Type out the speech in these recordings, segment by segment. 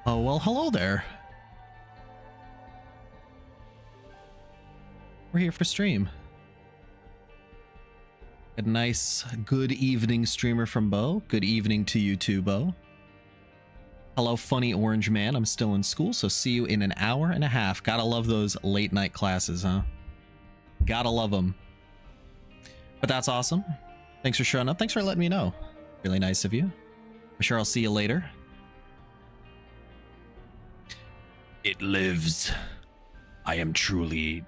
Oh, well, hello there. We're here for stream. A nice good evening streamer from Bo. Good evening to you too, Bo. Hello, funny orange man. I'm still in school, so see you in an hour and a half. Gotta love those late night classes, huh? Gotta love them. But that's awesome. Thanks for showing up. Thanks for letting me know. Really nice of you. I'm sure I'll see you later. It lives. I am truly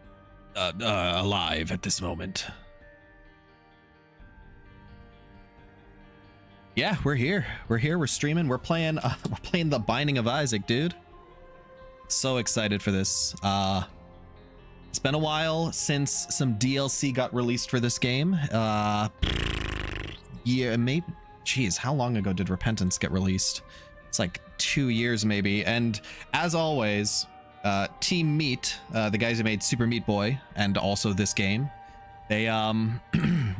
alive at this moment. Yeah, we're here. We're here. We're streaming. We're playing The Binding of Isaac, dude. So excited for this. It's been a while since some DLC got released for this game. Yeah, maybe. Jeez, how long ago did Repentance get released? It's like 2 years maybe. And as always, Team Meat, the guys who made Super Meat Boy and also this game, they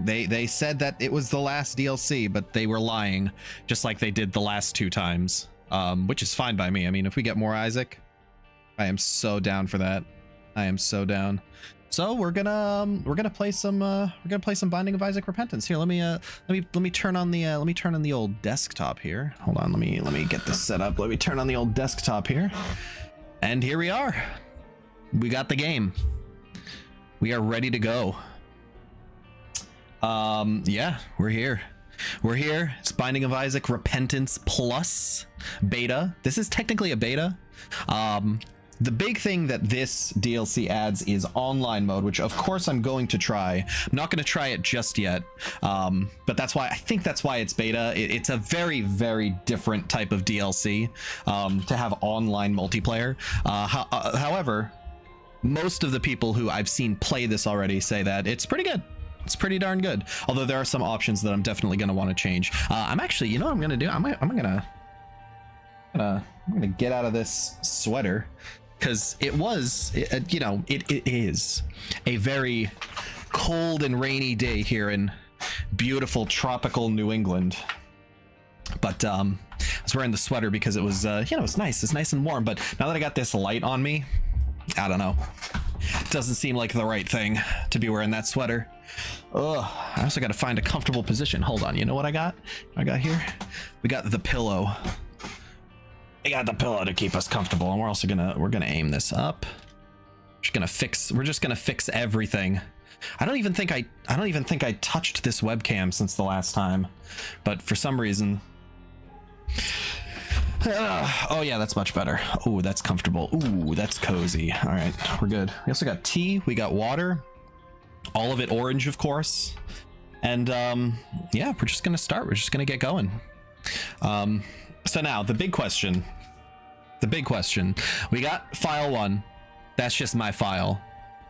they said that it was the last DLC, but they were lying, just like they did the last 2 times, which is fine by me. I mean, if we get more Isaac, I am so down for that. I am so down. So we're gonna play some Binding of Isaac Repentance. Here, let me turn on the old desktop here. Hold on, let me get this set up. Let me turn on the old desktop here. And here we are. We got the game. We are ready to go. Yeah, we're here. We're here. It's Binding of Isaac Repentance Plus beta. This is technically a beta. The big thing that this DLC adds is online mode, which of course I'm going to try. I'm not going to try it just yet, but that's why I think that's why it's beta. It's a very, very different type of DLC to have online multiplayer. However, most of the people who I've seen play this already say that it's pretty good. It's pretty darn good. Although there are some options that I'm definitely going to want to change. I'm actually, you know what I'm going to do? I'm gonna get out of this sweater. Because it is a very cold and rainy day here in beautiful tropical New England. But I was wearing the sweater because it was, it's nice. It's nice and warm. But now that I got this light on me, I don't know. It doesn't seem like the right thing to be wearing that sweater. Ugh, I also got to find a comfortable position. Hold on. You know what I got? I got here? We got the pillow. We got the pillow to keep us comfortable, and we're also gonna aim this up. We're just gonna fix everything. I don't even think I touched this webcam since the last time, but for some reason. Oh yeah, that's much better. Oh, that's comfortable. Ooh, that's cozy. All right, we're good. We also got tea. We got water. All of it orange, of course. And yeah, we're just gonna start. We're just gonna get going. So now the big question, we got file 1. That's just my file.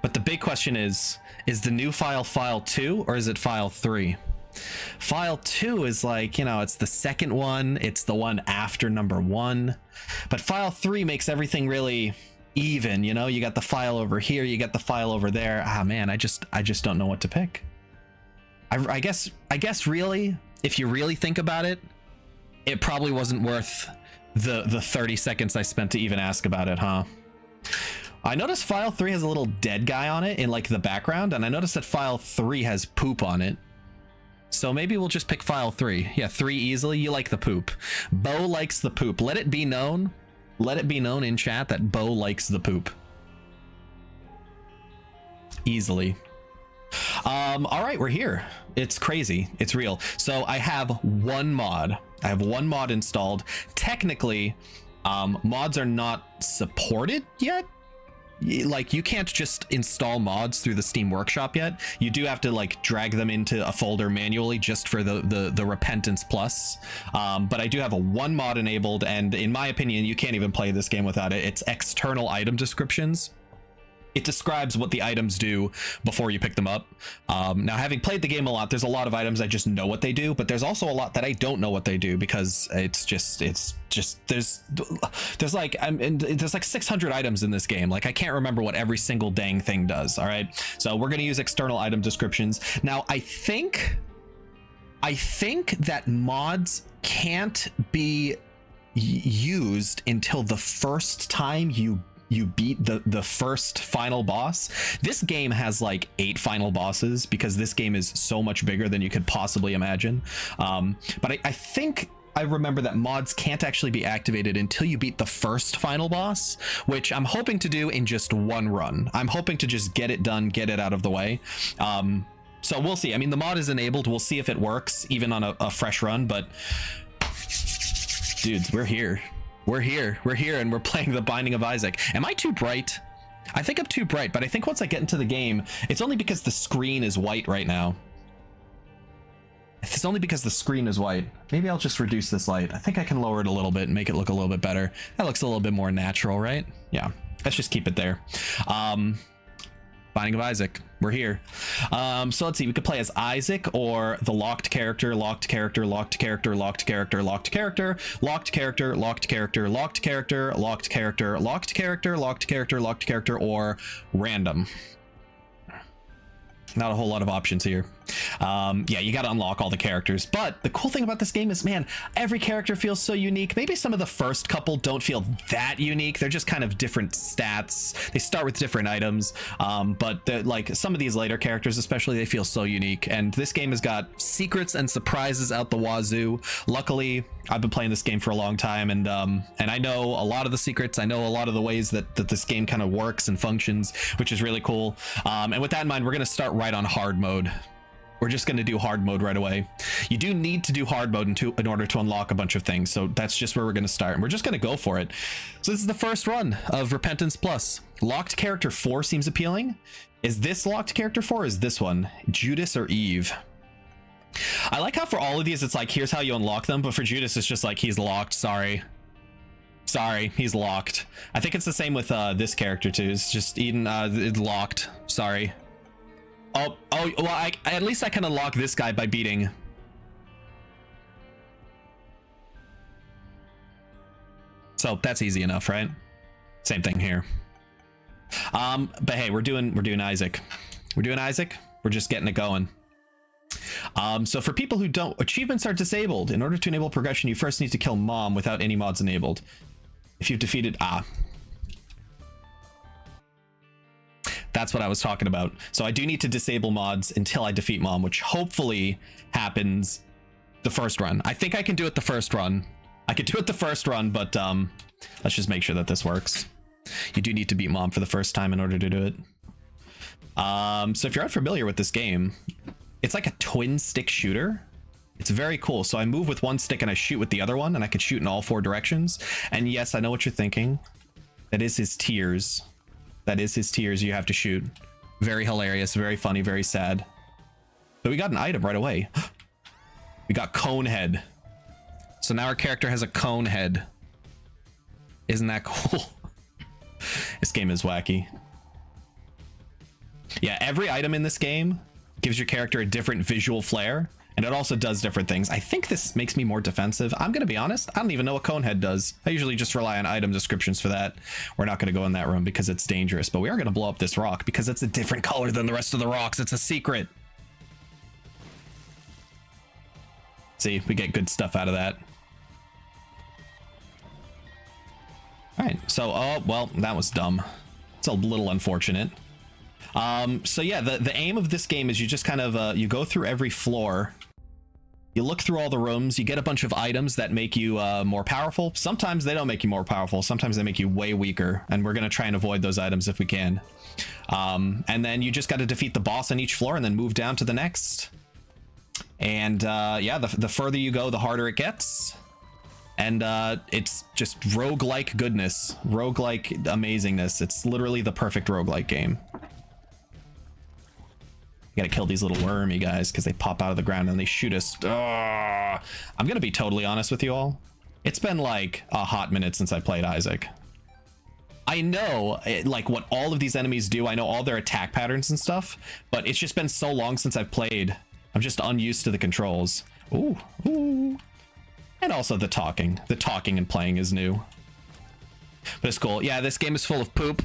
But the big question is the new file 2 or is it file 3? File 2 is like, it's the second one. It's the one after number 1. But file 3 makes everything really even, you got the file over here. You got the file over there. Ah, man, I just don't know what to pick. I guess really, if you really think about it, it probably wasn't worth the 30 seconds I spent to even ask about it, huh? I noticed file 3 has a little dead guy on it in like the background, and I noticed that file 3 has poop on it. So maybe we'll just pick file 3. Yeah, 3 easily. You like the poop. Bo likes the poop. Let it be known in chat that Bo likes the poop. Easily. All right, we're here. It's crazy. It's real. So I have one mod. Installed. Technically, mods are not supported yet. Like, you can't just install mods through the Steam Workshop yet. You do have to like drag them into a folder manually just for the Repentance Plus. But I do have one mod enabled, and in my opinion, you can't even play this game without it. It's external item descriptions. It describes what the items do before you pick them up. Now, having played the game a lot, there's a lot of items I just know what they do, but there's also a lot that I don't know what they do because it's just there's like 600 items in this game. Like, I can't remember what every single dang thing does. All right, so we're gonna use external item descriptions. Now, I think that mods can't be used until the first time you beat the first final boss. This game has like 8 final bosses because this game is so much bigger than you could possibly imagine. But I think I remember that mods can't actually be activated until you beat the first final boss, which I'm hoping to do in just one run. I'm hoping to just get it done, get it out of the way. So we'll see. I mean, the mod is enabled. We'll see if it works even on a fresh run, but dudes, we're here. We're here, and we're playing The Binding of Isaac. Am I too bright? I think I'm too bright, but I think once I get into the game, it's only because the screen is white right now. It's only because the screen is white. Maybe I'll just reduce this light. I think I can lower it a little bit and make it look a little bit better. That looks a little bit more natural, right? Yeah, let's just keep it there. Binding of Isaac, we're here. So let's see, we could play as Isaac or the locked character, locked character, locked character, locked character, locked character, locked character, locked character, locked character, locked character, locked character, locked character, locked character, or random. Not a whole lot of options here. Yeah, you got to unlock all the characters, but the cool thing about this game is, man, every character feels so unique. Maybe some of the first couple don't feel that unique. They're just kind of different stats. They start with different items, but like some of these later characters especially, they feel so unique. And this game has got secrets and surprises out the wazoo. Luckily, I've been playing this game for a long time, and I know a lot of the secrets. I know a lot of the ways that this game kind of works and functions, which is really cool. And with that in mind, we're going to start right on hard mode. We're just going to do hard mode right away. You do need to do hard mode in order to unlock a bunch of things, so that's just where we're going to start, and we're just going to go for it. So this is the first run of Repentance Plus. Locked character 4 seems appealing. Is this locked character 4? Is this one Judas or Eve? I like how for all of these it's like, here's how you unlock them, but for Judas it's just like, he's locked. Sorry, he's locked. I think it's the same with this character too. It's just Eden, it's locked. Sorry. Oh, well, at least I can unlock this guy by beating. So that's easy enough, right? Same thing here. But hey, we're doing Isaac. We're doing Isaac. We're just getting it going. So for people who don't, achievements are disabled. In order to enable progression, you first need to kill Mom without any mods enabled. If you've defeated, that's what I was talking about. So I do need to disable mods until I defeat Mom, which hopefully happens the first run. I think I can do it the first run. I could do it the first run, but let's just make sure that this works. You do need to beat Mom for the first time in order to do it. So if you're unfamiliar with this game, it's like a twin stick shooter. It's very cool. So I move with one stick and I shoot with the other one, and I can shoot in all 4 directions. And yes, I know what you're thinking. That is his tears. That is his tears you have to shoot. Very hilarious, very funny, very sad. But we got an item right away. We got cone head. So now our character has a cone head. Isn't that cool? This game is wacky. Yeah, every item in this game gives your character a different visual flair, and it also does different things. I think this makes me more defensive. I'm gonna be honest, I don't even know what Conehead does. I usually just rely on item descriptions for that. We're not gonna go in that room because it's dangerous, but we are gonna blow up this rock because it's a different color than the rest of the rocks. It's a secret. See, we get good stuff out of that. All right, so, oh, well, that was dumb. It's a little unfortunate. So yeah, the aim of this game is you just kind of, you go through every floor, you look through all the rooms, you get a bunch of items that make you more powerful. Sometimes they don't make you more powerful. Sometimes they make you way weaker, and we're going to try and avoid those items if we can. And then you just got to defeat the boss on each floor and then move down to the next. And yeah, the further you go, the harder it gets. And it's just roguelike goodness, roguelike amazingness. It's literally the perfect roguelike game. You gotta kill these little wormy guys because they pop out of the ground and they shoot us. Ugh. I'm gonna be totally honest with you all. It's been like a hot minute since I played Isaac. I know like what all of these enemies do. I know all their attack patterns and stuff, but it's just been so long since I've played. I'm just unused to the controls. Ooh, ooh. And also the talking and playing is new. But it's cool. Yeah, this game is full of poop.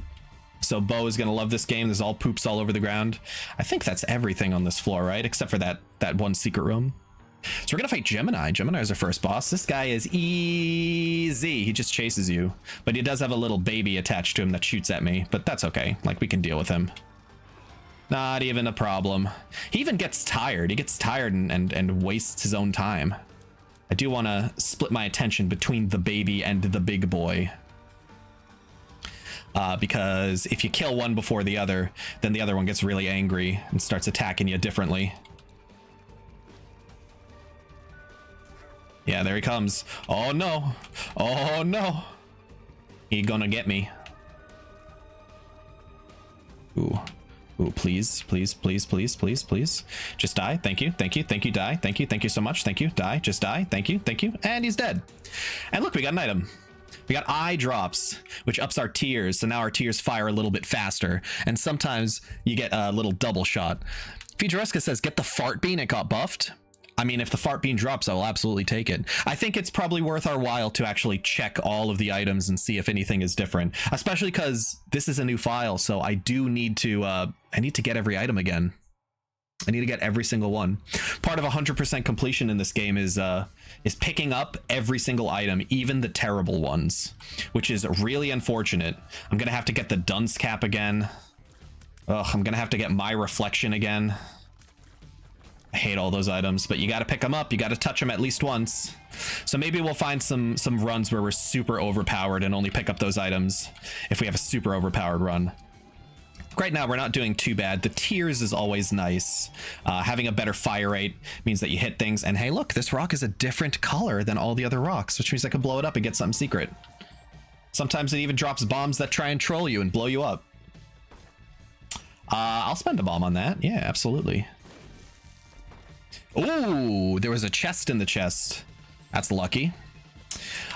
So Bo is gonna love this game. There's all poops all over the ground. I think that's everything on this floor, right? Except for that one secret room. So we're gonna fight Gemini. Gemini is our first boss. This guy is easy. He just chases you, but he does have a little baby attached to him that shoots at me, but that's okay. Like, we can deal with him. Not even a problem. He even gets tired. He gets tired and wastes his own time. I do want to split my attention between the baby and the big boy. Because if you kill one before the other, then the other one gets really angry and starts attacking you differently. Yeah, there he comes. Oh no. Oh no. He gonna get me. Ooh. Ooh, please, please, please, please, please, please. Just die. Thank you. Thank you. Thank you. Die. Thank you. Thank you so much. Thank you. Die. Just die. Thank you. Thank you. And he's dead. And look, we got an item. We got eye drops, which ups our tears. So now our tears fire a little bit faster. And sometimes you get a little double shot. Futuresca says, get the fart bean. It got buffed. I mean, if the fart bean drops, I will absolutely take it. I think it's probably worth our while to actually check all of the items and see if anything is different, especially because this is a new file. So I do need to, I need to get every item again. I need to get every single one. Part of 100% completion in this game is picking up every single item, even the terrible ones, which is really unfortunate. I'm going to have to get the dunce cap again. Ugh, I'm going to have to get my reflection again. I hate all those items, but you got to pick them up. You got to touch them at least once. So maybe we'll find some runs where we're super overpowered and only pick up those items if we have a super overpowered run. Right now, we're not doing too bad. The tears is always nice. Having a better fire rate means that you hit things. And hey, look, this rock is a different color than all the other rocks, which means I can blow it up and get something secret. Sometimes it even drops bombs that try and troll you and blow you up. I'll spend a bomb on that. Yeah, absolutely. Ooh, there was a chest in the chest. That's lucky.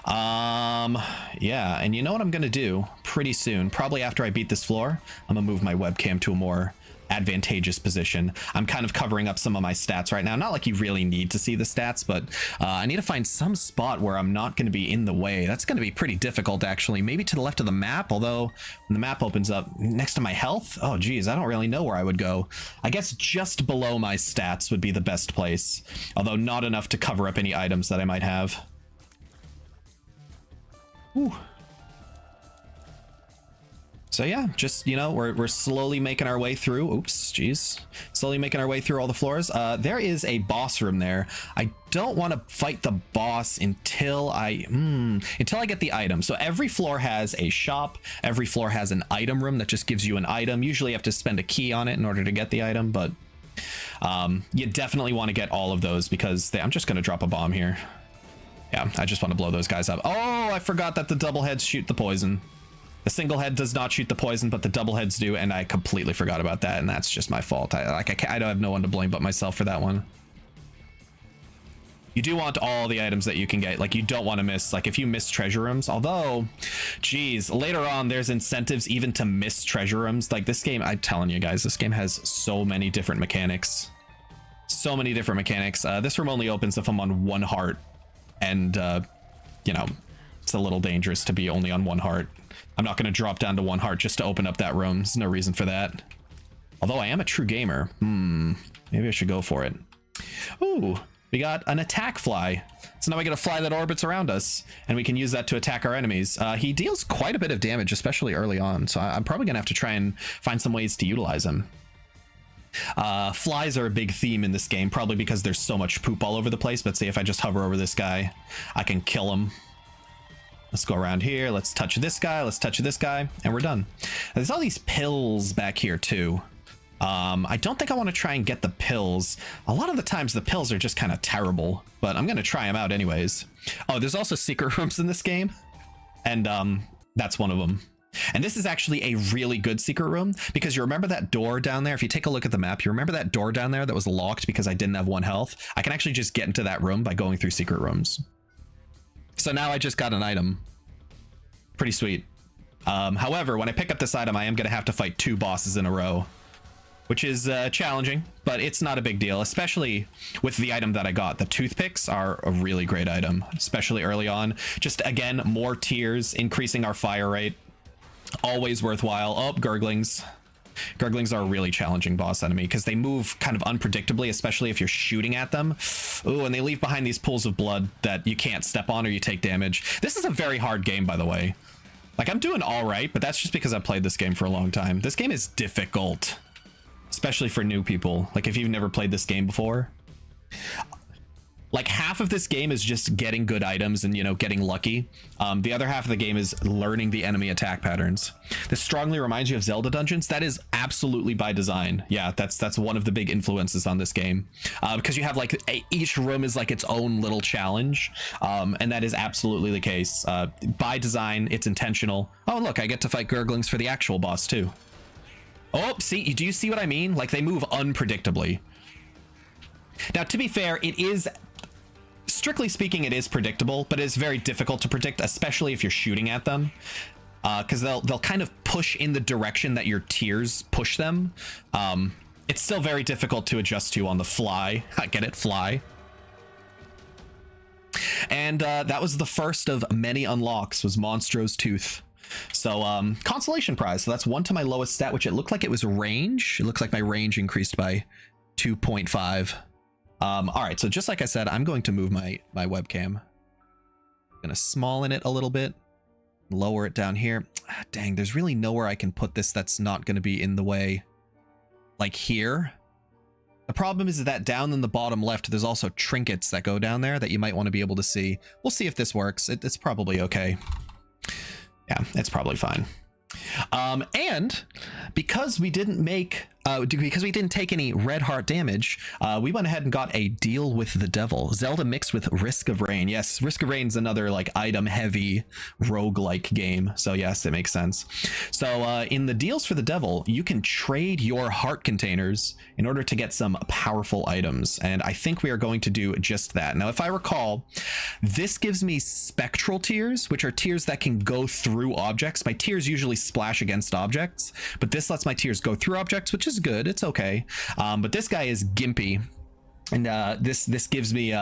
Yeah, and you know what I'm gonna do pretty soon, probably after I beat this floor, I'm gonna move my webcam to a more advantageous position. I'm kind of covering up some of my stats right now. Not like you really need to see the stats, but I need to find some spot where I'm not going to be in the way. That's going to be pretty difficult, actually. Maybe to the left of the map, although when the map opens up next to my health, oh geez, I don't really know where I would go. I guess just below my stats would be the best place, although not enough to cover up any items that I might have. Ooh. So yeah, just, you know, we're slowly making our way through. Oops, geez. Slowly making our way through all the floors. There is a boss room there. I don't want to fight the boss until I get the item. So every floor has a shop. Every floor has an item room that just gives you an item. Usually you have to spend a key on it in order to get the item, but you definitely want to get all of those because I'm just going to drop a bomb here. Yeah, I just want to blow those guys up. Oh, I forgot that the double heads shoot the poison. The single head does not shoot the poison, but the double heads do, and I completely forgot about that, and that's just my fault. I don't have no one to blame but myself for that one. You do want all the items that you can get. Like, you don't want to miss, like, if you miss treasure rooms, although, geez, later on there's incentives even to miss treasure rooms. Like, this game, I'm telling you guys, this game has so many different mechanics. So many different mechanics. This room only opens if I'm on one heart, and, you know, it's a little dangerous to be only on one heart. I'm not going to drop down to one heart just to open up that room. There's no reason for that. Although I am a true gamer. Maybe I should go for it. Ooh, we got an attack fly. So now we get a fly that orbits around us, and we can use that to attack our enemies. He deals quite a bit of damage, especially early on. So I'm probably going to have to try and find some ways to utilize him. Flies are a big theme in this game, probably because there's so much poop all over the place. But say if I just hover over this guy, I can kill him. Let's go around here. Let's touch this guy. Let's touch this guy. And we're done. There's all these pills back here too. I don't think I want to try and get the pills. A lot of the times the pills are just kind of terrible, but I'm going to try them out anyways. Oh, there's also secret rooms in this game. And that's one of them. And this is actually a really good secret room because you remember that door down there. If you take a look at the map, you remember that door down there that was locked because I didn't have 1 health. I can actually just get into that room by going through secret rooms. So now I just got an item. Pretty sweet. However, when I pick up this item, I am going to have to fight 2 bosses in a row, which is challenging, but it's not a big deal, especially with the item that I got. The toothpicks are a really great item, especially early on. Just, again, more tears, increasing our fire rate. Always worthwhile. Oh, gurglings. Gurglings are a really challenging boss enemy because they move kind of unpredictably, especially if you're shooting at them. Ooh, and they leave behind these pools of blood that you can't step on or you take damage. This is a very hard game, by the way. Like, I'm doing all right, but that's just because I've played this game for a long time. This game is difficult, especially for new people. Like, if you've never played this game before. Like, half of this game is just getting good items and, you know, getting lucky. The other half of the game is learning the enemy attack patterns. This strongly reminds you of Zelda dungeons. That is absolutely by design. Yeah, that's one of the big influences on this game. Because you have, like, each room is, like, its own little challenge. And that is absolutely the case. By design, it's intentional. Oh, look, I get to fight Gurglings for the actual boss, too. Oh, see, do you see what I mean? Like, they move unpredictably. Now, to be fair, it is... Strictly speaking, it is predictable, but it's very difficult to predict, especially if you're shooting at them, because they'll kind of push in the direction that your tiers push them. It's still very difficult to adjust to on the fly. Get it? Fly. And that was the first of many unlocks, was Monstro's Tooth. So consolation prize. So that's 1 to my lowest stat, which it looked like it was range. It looks like my range increased by 2.5. All right, so just like I said, I'm going to move my webcam. I'm gonna smallen it a little bit, lower it down here. Ah, dang, there's really nowhere I can put this that's not going to be in the way. Like here. The problem is that down in the bottom left, there's also trinkets that go down there that you might want to be able to see. We'll see if this works. It's probably okay. Yeah, it's probably fine. And because we didn't take any red heart damage, we went ahead and got a Deal with the Devil. Zelda mixed with Risk of Rain. Yes, Risk of Rain is another like item heavy roguelike game. So yes, it makes sense. So in the Deals for the Devil, you can trade your heart containers in order to get some powerful items. And I think we are going to do just that. Now, if I recall, this gives me spectral tears, which are tears that can go through objects. My tears usually splash against objects, but this lets my tears go through objects, which is good. It's okay. But this guy is gimpy, and this gives me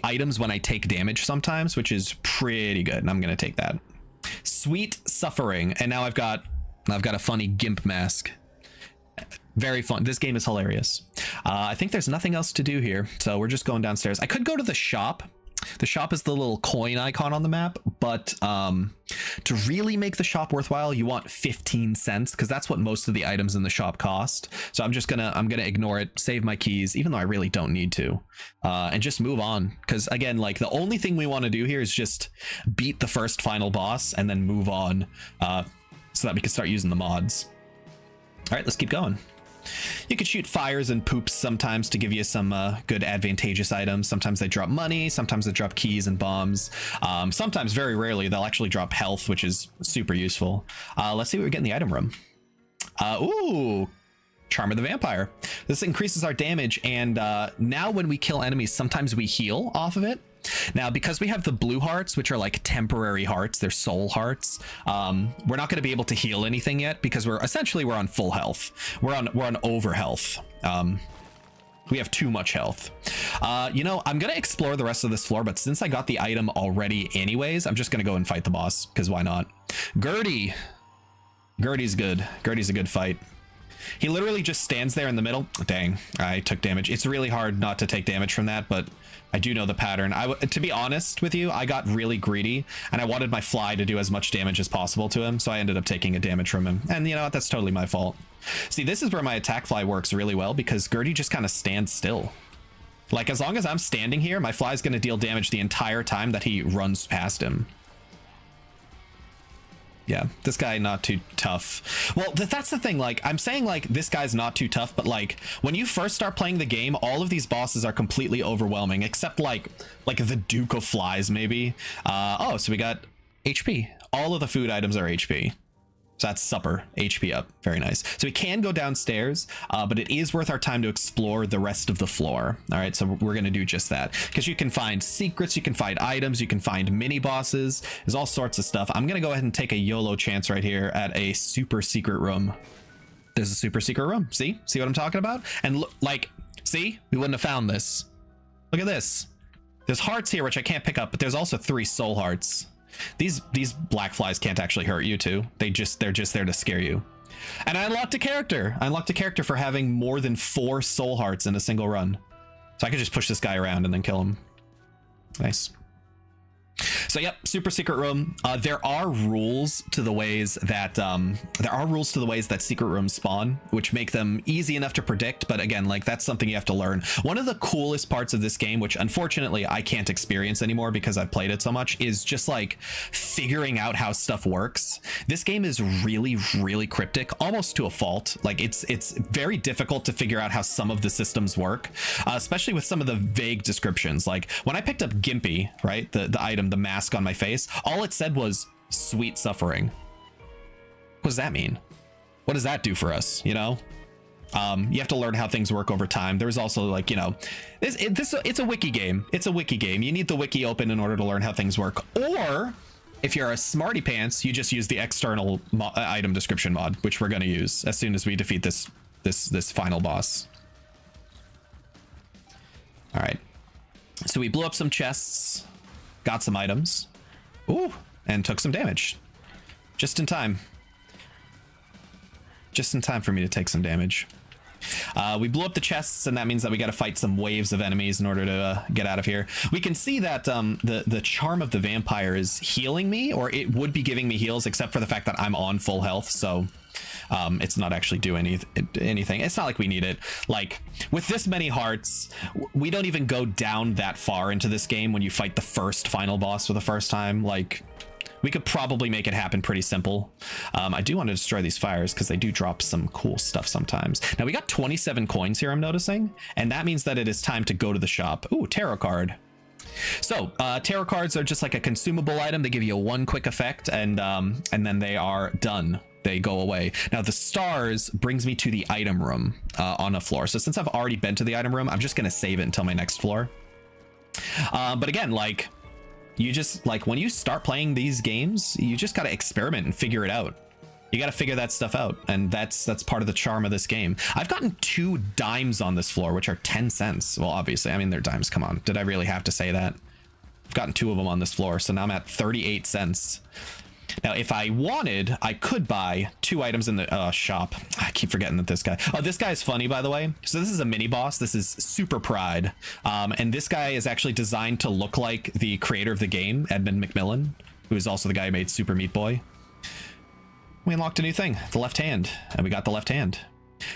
items when I take damage sometimes, which is pretty good, and I'm gonna take that. Sweet Suffering, and now I've got a funny gimp mask. Very fun. This game is hilarious. I think there's nothing else to do here, so we're just going downstairs. I could go to the shop. The shop is the little coin icon on the map, but to really make the shop worthwhile, you want 15 cents, because that's what most of the items in the shop cost. So I'm gonna ignore it, save my keys, even though I really don't need to, and just move on. Because again, like, the only thing we want to do here is just beat the first final boss and then move on, so that we can start using the mods. All right, let's keep going. You could shoot fires and poops sometimes to give you some good advantageous items. Sometimes they drop money, sometimes they drop keys and bombs. Sometimes, very rarely, they'll actually drop health, which is super useful. Let's see what we get in the item room. Ooh, Charm of the Vampire. This increases our damage, and now when we kill enemies, sometimes we heal off of it. Now, because we have the blue hearts, which are like temporary hearts, they're soul hearts, we're not going to be able to heal anything yet, because we're on full health. We're on over health. We have too much health. You know, I'm going to explore the rest of this floor, but since I got the item already anyways, I'm just going to go and fight the boss, because why not? Gertie. Gertie's good. Gertie's a good fight. He literally just stands there in the middle. Dang, I took damage. It's really hard not to take damage from that, but I do know the pattern. To be honest with you, I got really greedy, and I wanted my fly to do as much damage as possible to him, so I ended up taking a damage from him. And you know what? That's totally my fault. See, this is where my attack fly works really well, because Gertie just kind of stands still. Like, as long as I'm standing here, my fly's going to deal damage the entire time that he runs past him. Yeah, this guy not too tough. Well, that's the thing. Like, I'm saying, like, this guy's not too tough, but like, when you first start playing the game, all of these bosses are completely overwhelming, except like the Duke of Flies, maybe. Oh, so we got HP. All of the food items are HP. So that's supper, HP up. Very nice. So we can go downstairs, but it is worth our time to explore the rest of the floor. All right, so we're going to do just that, because you can find secrets, you can find items, you can find mini bosses. There's all sorts of stuff. I'm going to go ahead and take a YOLO chance right here at a super secret room. There's a super secret room. See what I'm talking about? And look, like, see, we wouldn't have found this. Look at this. There's hearts here, which I can't pick up, but there's also 3 soul hearts. These black flies can't actually hurt you too. They're just there to scare you. And I unlocked a character. I unlocked a character for having more than 4 soul hearts in a single run. So I could just push this guy around and then kill him. Nice. So yep, super secret room. There are rules to the ways that secret rooms spawn, which make them easy enough to predict. But again, like that's something you have to learn. One of the coolest parts of this game, which unfortunately I can't experience anymore because I've played it so much, is just like figuring out how stuff works. This game is really, really cryptic, almost to a fault. Like it's very difficult to figure out how some of the systems work, especially with some of the vague descriptions. Like when I picked up Gimpy, right, the item, the mask on my face, all it said was sweet suffering. What does that mean? What does that do for us? You know, you have to learn how things work over time. There's also like, you know, it's a wiki game. It's a wiki game. You need the wiki open in order to learn how things work. Or if you're a smarty pants, you just use the external item description mod, which we're going to use as soon as we defeat this final boss. All right. So we blew up some chests. Got some items. Ooh, and took some damage. Just in time. Just in time for me to take some damage. We blew up the chests, and that means that we got to fight some waves of enemies in order to get out of here. We can see that the charm of the vampire is healing me, or it would be giving me heals, except for the fact that I'm on full health, so it's not actually doing anything. It's not like we need it. Like with this many hearts, we don't even go down that far into this game when you fight the first final boss for the first time. Like we could probably make it happen pretty simple. I do want to destroy these fires because they do drop some cool stuff sometimes. Now we got 27 coins here, I'm noticing, and that means that it is time to go to the shop. Ooh, tarot card. So tarot cards are just like a consumable item. They give you a one quick effect, and then they are done. They go away. Now the stars brings me to the item room on a floor. So since I've already been to the item room, I'm just gonna save it until my next floor. But again, like you just like when you start playing these games, you just gotta experiment and figure it out. You gotta figure that stuff out, and that's part of the charm of this game. I've gotten 2 dimes on this floor, which are 10 cents. Well, obviously, I mean they're dimes. Come on, did I really have to say that? I've gotten 2 of them on this floor, so now I'm at 38 cents. Now, if I wanted, I could buy 2 items in the shop. I keep forgetting that this guy is funny, by the way. So this is a mini boss. This is Super Pride. And this guy is actually designed to look like the creator of the game, Edmund McMillan, who is also the guy who made Super Meat Boy. We unlocked a new thing, the left hand, and we got the left hand.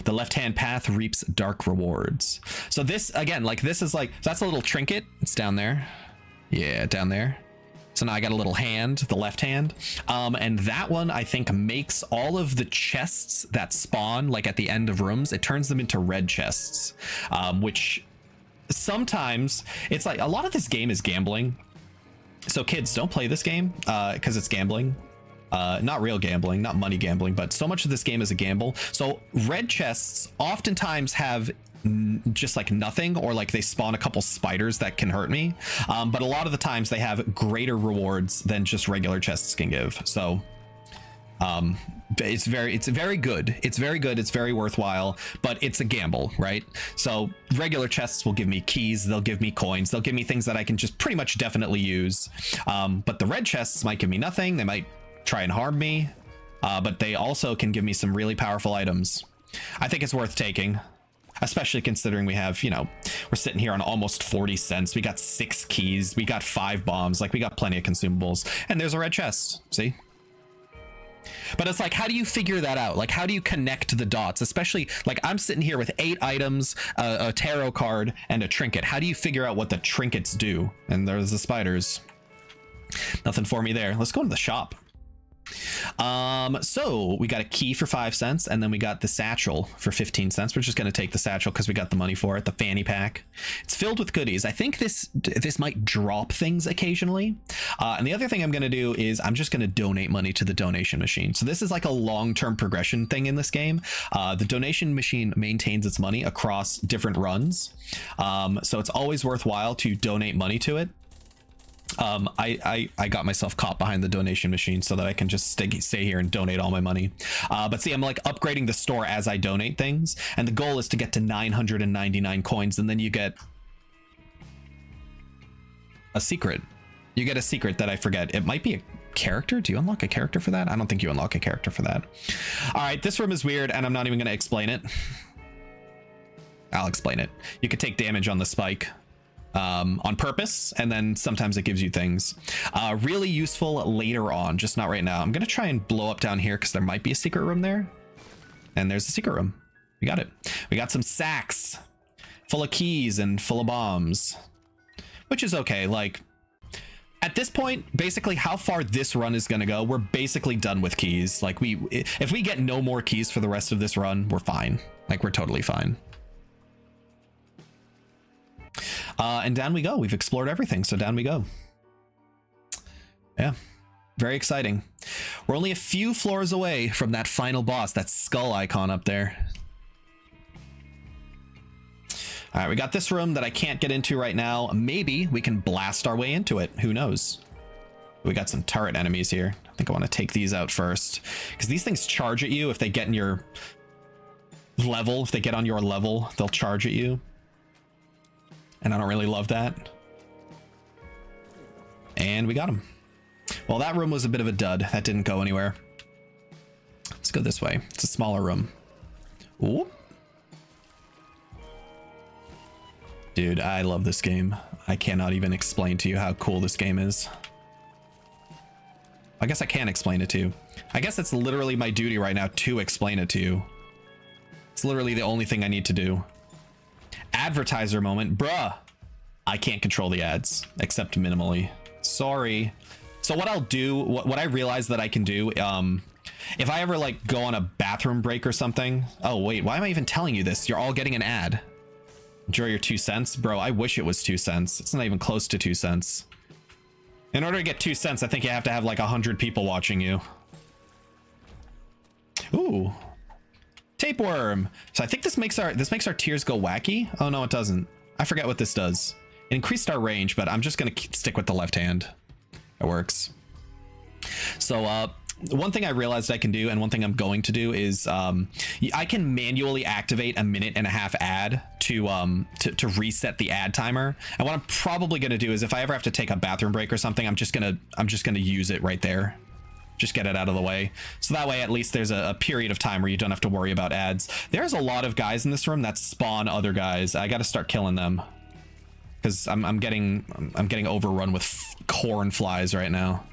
The left hand path reaps dark rewards. So this, again, like this is like, that's a little trinket. It's down there. Yeah, down there. So now I got a little hand, the left hand. And that one, I think, makes all of the chests that spawn, like at the end of rooms, it turns them into red chests, which sometimes it's like a lot of this game is gambling. So kids, don't play this game because it's gambling. Not real gambling, not money gambling, but so much of this game is a gamble. So red chests oftentimes have just like nothing, or like they spawn a couple spiders that can hurt me, but a lot of the times they have greater rewards than just regular chests can give. So it's very good. It's very good. It's very worthwhile, but it's a gamble, right? So regular chests will give me keys, they'll give me coins, they'll give me things that I can just pretty much definitely use, but the red chests might give me nothing. They might try and harm me, but they also can give me some really powerful items. I think it's worth taking, especially considering we have, you know, we're sitting here on almost 40 cents. We got 6 keys, we got 5 bombs, like we got plenty of consumables, and there's a red chest. See? But it's like, how do you figure that out? Like, how do you connect the dots? Especially like I'm sitting here with 8 items, a tarot card, and a trinket. How do you figure out what the trinkets do? And there's the spiders. Nothing for me there. Let's go to the shop. So we got a key for 5 cents, and then we got the satchel for 15 cents. We're just going to take the satchel because we got the money for it. The fanny pack. It's filled with goodies. I think this might drop things occasionally. And the other thing I'm going to do is I'm just going to donate money to the donation machine. So this is like a long-term progression thing in this game. The donation machine maintains its money across different runs. So it's always worthwhile to donate money to it. I got myself caught behind the donation machine so that I can just stay here and donate all my money. But see, I'm like upgrading the store as I donate things, and the goal is to get to 999 coins, and then you get a secret. You get a secret that I forget. It might be character? Do you unlock a character for that? I don't think you unlock a character for that. All right, this room is weird, and I'm not even going to explain it. I'll explain it. You could take damage on the spike on purpose, and then sometimes it gives you things. Really useful later on, just not right now. I'm going to try and blow up down here because there might be a secret room there. And there's a secret room. We got it. We got some sacks full of keys and full of bombs, which is okay. Like, at this point, basically how far this run is going to go, we're basically done with keys. Like, if we get no more keys for the rest of this run, we're fine. Like, we're totally fine. And down we go. We've explored everything, so down we go. Yeah, very exciting. We're only a few floors away from that final boss, that skull icon up there. All right, we got this room that I can't get into right now. Maybe we can blast our way into it. Who knows? We got some turret enemies here. I think I want to take these out first, because these things charge at you if they get in your level. If they get on your level, they'll charge at you. And I don't really love that. And we got him. Well, that room was a bit of a dud. That didn't go anywhere. Let's go this way. It's a smaller room. Ooh. Dude, I love this game. I cannot even explain to you how cool this game is. I guess I can explain it to you. I guess it's literally my duty right now to explain it to you. It's literally the only thing I need to do. Advertiser moment. Bruh. I can't control the ads, except minimally. Sorry. So what I'll do, what I realize that I can do, if I ever like go on a bathroom break or something. Oh, wait, why am I even telling you this? You're all getting an ad. Enjoy your 2 cents. Bro, I wish it was 2 cents. It's not even close to 2 cents. In order to get 2 cents, I think you have to have like 100 people watching you. Ooh. Tapeworm. So I think this makes our tears go wacky. Oh no, it doesn't. I forget what this does. It increased our range, but I'm just gonna stick with the left hand. It works. So one thing I realized I can do, and one thing I'm going to do, is I can manually activate a 1.5-minute ad to reset the ad timer. And what I'm probably gonna do is, if I ever have to take a bathroom break or something, I'm just gonna use it right there. Just get it out of the way. So that way, at least there's a period of time where you don't have to worry about ads. There's a lot of guys in this room that spawn other guys. I got to start killing them, because I'm getting overrun with corn flies right now,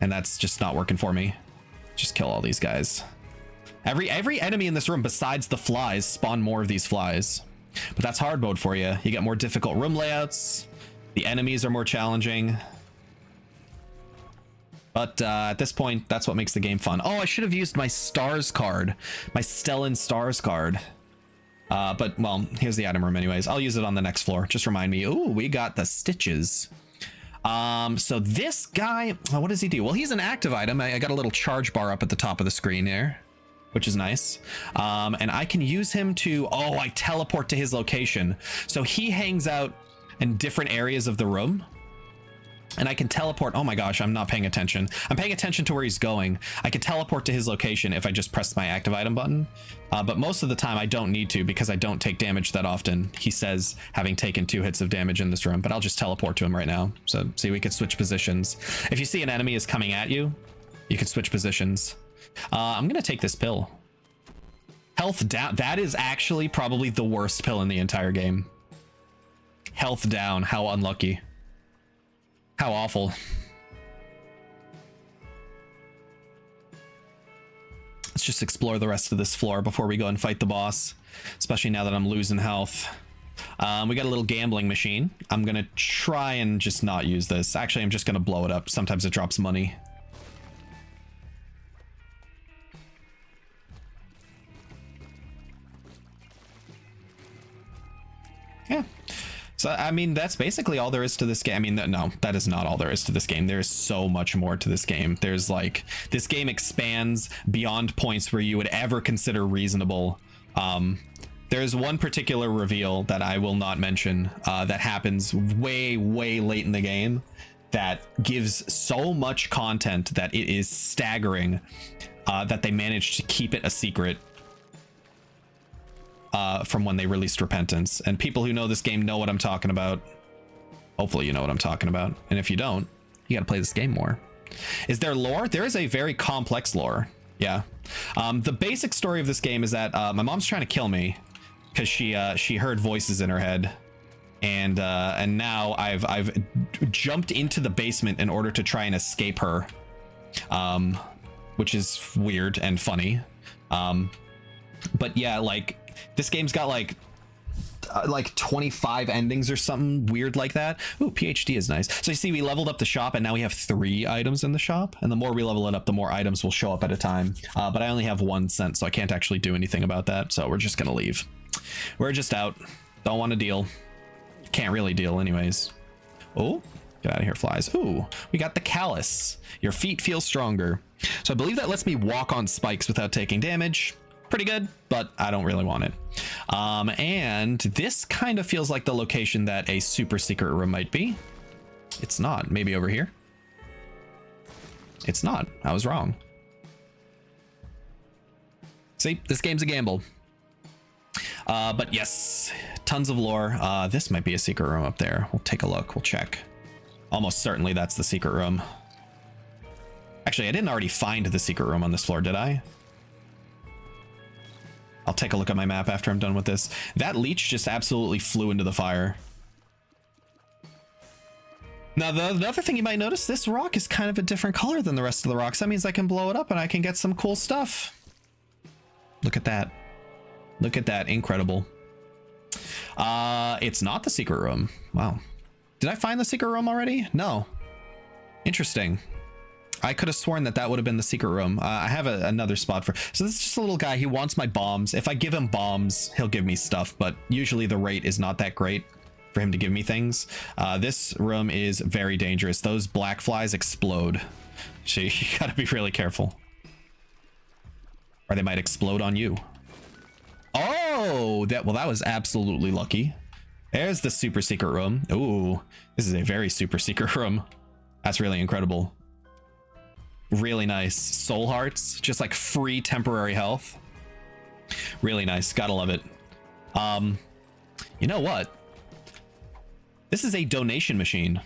and that's just not working for me. Just kill all these guys. Every enemy in this room besides the flies spawn more of these flies, but that's hard mode for you. You get more difficult room layouts. The enemies are more challenging. But at this point, that's what makes the game fun. Oh, I should have used my stars card, my Stellan stars card. But, well, here's the item room anyways. I'll use it on the next floor. Just remind me. Ooh, we got the stitches. So this guy, what does he do? Well, he's an active item. I got a little charge bar up at the top of the screen there, which is nice. And I can use him to, I teleport to his location. So he hangs out in different areas of the room. And I can teleport. Oh my gosh, I'm not paying attention. I'm paying attention to where he's going. I can teleport to his location if I just press my active item button. But most of the time I don't need to, because I don't take damage that often. He says having taken 2 hits of damage in this room, but I'll just teleport to him right now. So see, we could switch positions. If you see an enemy is coming at you, you can switch positions. I'm going to take this pill. Health down. That is actually probably the worst pill in the entire game. Health down. How unlucky. How awful. Let's just explore the rest of this floor before we go and fight the boss, especially now that I'm losing health. We got a little gambling machine. I'm gonna try and just not use this. Actually, I'm just gonna blow it up. Sometimes it drops money. Yeah. So, I mean, that's basically all there is to this game. I mean, no, that is not all there is to this game. There is so much more to this game. There's like, this game expands beyond points where you would ever consider reasonable. There's one particular reveal that I will not mention that happens way, way late in the game that gives so much content that it is staggering that they managed to keep it a secret from when they released Repentance. And people who know this game know what I'm talking about. Hopefully you know what I'm talking about. And if you don't, you got to play this game more. Is there lore? There is a very complex lore. Yeah. The basic story of this game is that my mom's trying to kill me because she heard voices in her head, and now I've jumped into the basement in order to try and escape her, which is weird and funny. But yeah, like this game's got like 25 endings or something weird like that. Ooh, PhD is nice. So you see, we leveled up the shop and now we have 3 items in the shop, and the more we level it up, the more items will show up at a time. But I only have 1 cent, so I can't actually do anything about that. So we're just gonna leave. We're just out. Don't want to deal. Can't really deal anyways. Oh, get out of here, flies. Ooh, we got the callus. Your feet feel stronger. So I believe that lets me walk on spikes without taking damage. Pretty good, but I don't really want it. And this kind of feels like the location that a super secret room might be. It's not. Maybe over here. It's not. I was wrong. See, this game's a gamble. But yes, tons of lore. This might be a secret room up there. We'll take a look. We'll check. Almost certainly that's the secret room. Actually, I didn't already find the secret room on this floor, did I? I'll take a look at my map after I'm done with this. That leech just absolutely flew into the fire. Now, the other thing you might notice, this rock is kind of a different color than the rest of the rocks. That means I can blow it up and I can get some cool stuff. Look at that. Look at that. Incredible. It's not the secret room. Wow. Did I find the secret room already? No. Interesting. I could have sworn that that would have been the secret room. I have another spot for... So this is just a little guy. He wants my bombs. If I give him bombs, he'll give me stuff, but usually the rate is not that great for him to give me things. This room is very dangerous. Those black flies explode. So you gotta be really careful. Or they might explode on you. Oh, that was absolutely lucky. There's the super secret room. Ooh, this is a very super secret room. That's really incredible. Really nice. Soul hearts, just like free temporary health. Really nice. Gotta love it. You know what? This is a donation machine.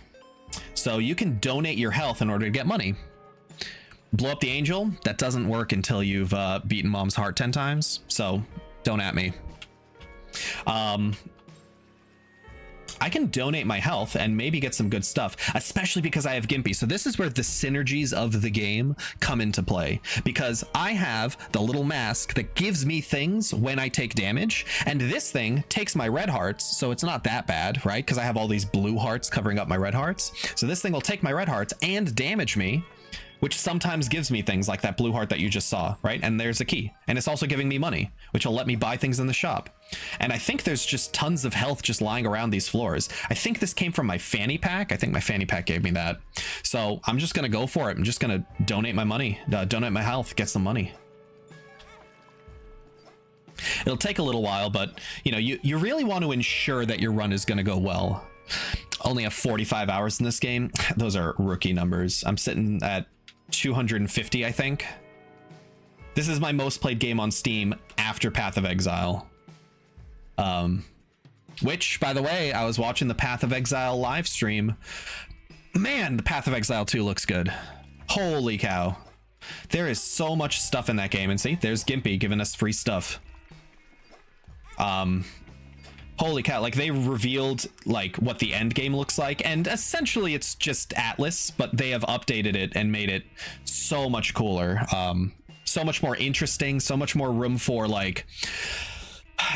So you can donate your health in order to get money. Blow up the angel. That doesn't work until you've beaten mom's heart 10 times. So don't at me. I can donate my health and maybe get some good stuff, especially because I have Gimpy. So this is where the synergies of the game come into play, because I have the little mask that gives me things when I take damage, and this thing takes my red hearts, so it's not that bad, right? Because I have all these blue hearts covering up my red hearts. So this thing will take my red hearts and damage me, which sometimes gives me things like that blue heart that you just saw, right? And there's a key. And it's also giving me money, which will let me buy things in the shop. And I think there's just tons of health just lying around these floors. I think this came from my fanny pack. I think my fanny pack gave me that. So I'm just gonna go for it. I'm just gonna donate my money, donate my health, get some money. It'll take a little while, but you know, you really want to ensure that your run is gonna go well. Only have 45 hours in this game. Those are rookie numbers. I'm sitting at 250, I think. This is my most played game on Steam after Path of Exile. Which, by the way, I was watching the Path of Exile live stream. Man, the Path of Exile 2 looks good. Holy cow. There is so much stuff in that game. And see, there's Gimpy giving us free stuff. Holy cow, like they revealed like what the end game looks like, and essentially it's just Atlas, but they have updated it and made it so much cooler, so much more interesting, so much more room for like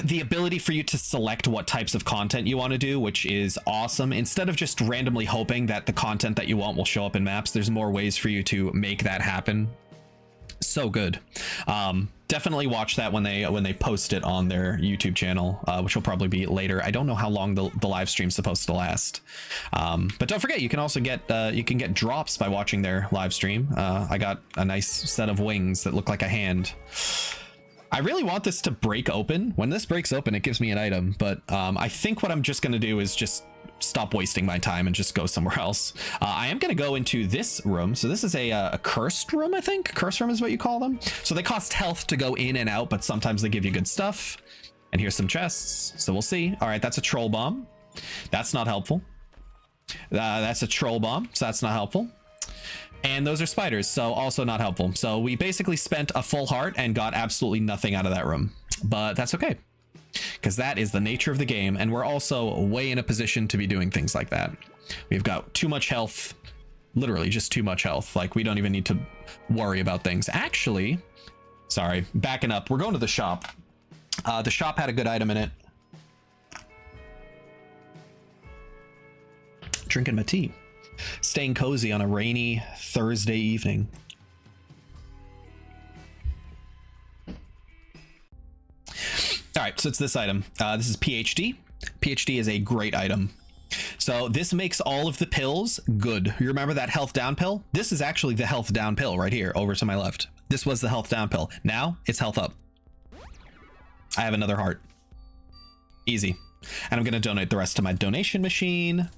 the ability for you to select what types of content you want to do, which is awesome. Instead of just randomly hoping that the content that you want will show up in maps, there's more ways for you to make that happen. So good. Definitely watch that when they post it on their YouTube channel, which will probably be later. I don't know how long the live stream's supposed to last, but don't forget you can also get drops by watching their live stream. I got a nice set of wings that look like a hand. I really want this to break open. When this breaks open, it gives me an item, but I think what I'm just gonna do is just stop wasting my time and just go somewhere else. I am going to go into this room. So this is a cursed room, I think. Cursed room is what you call them. So they cost health to go in and out, but sometimes they give you good stuff. And here's some chests. So we'll see. All right, that's a troll bomb. That's not helpful. That's a troll bomb, so that's not helpful. And those are spiders, so also not helpful. So we basically spent a full heart and got absolutely nothing out of that room. But that's okay, because that is the nature of the game, and we're also way in a position to be doing things like that. We've got too much health, literally just too much health. Like, we don't even need to worry about things. Actually, sorry, backing up, we're going to the shop. The shop had a good item in it. Drinking my tea. Staying cozy on a rainy Thursday evening. All right, so it's this item. This is PhD. PhD is a great item. So this makes all of the pills good. You remember that health down pill? This is actually the health down pill right here over to my left. This was the health down pill. Now it's health up. I have another heart. Easy. And I'm going to donate the rest to my donation machine.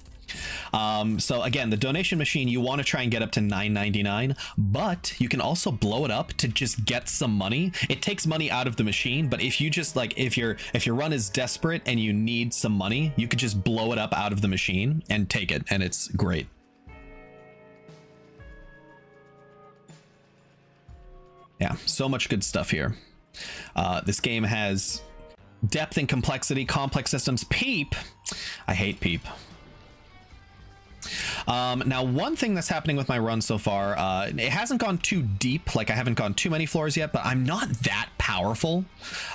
So again, the donation machine, you want to try and get up to $9.99, but you can also blow it up to just get some money. It takes money out of the machine, but if you just like, if your run is desperate and you need some money, you could just blow it up out of the machine and take it, and it's great. Yeah, so much good stuff here. This game has depth and complexity, complex systems. Peep. I hate Peep. Now, one thing that's happening with my run so far, it hasn't gone too deep. Like, I haven't gone too many floors yet, but I'm not that powerful.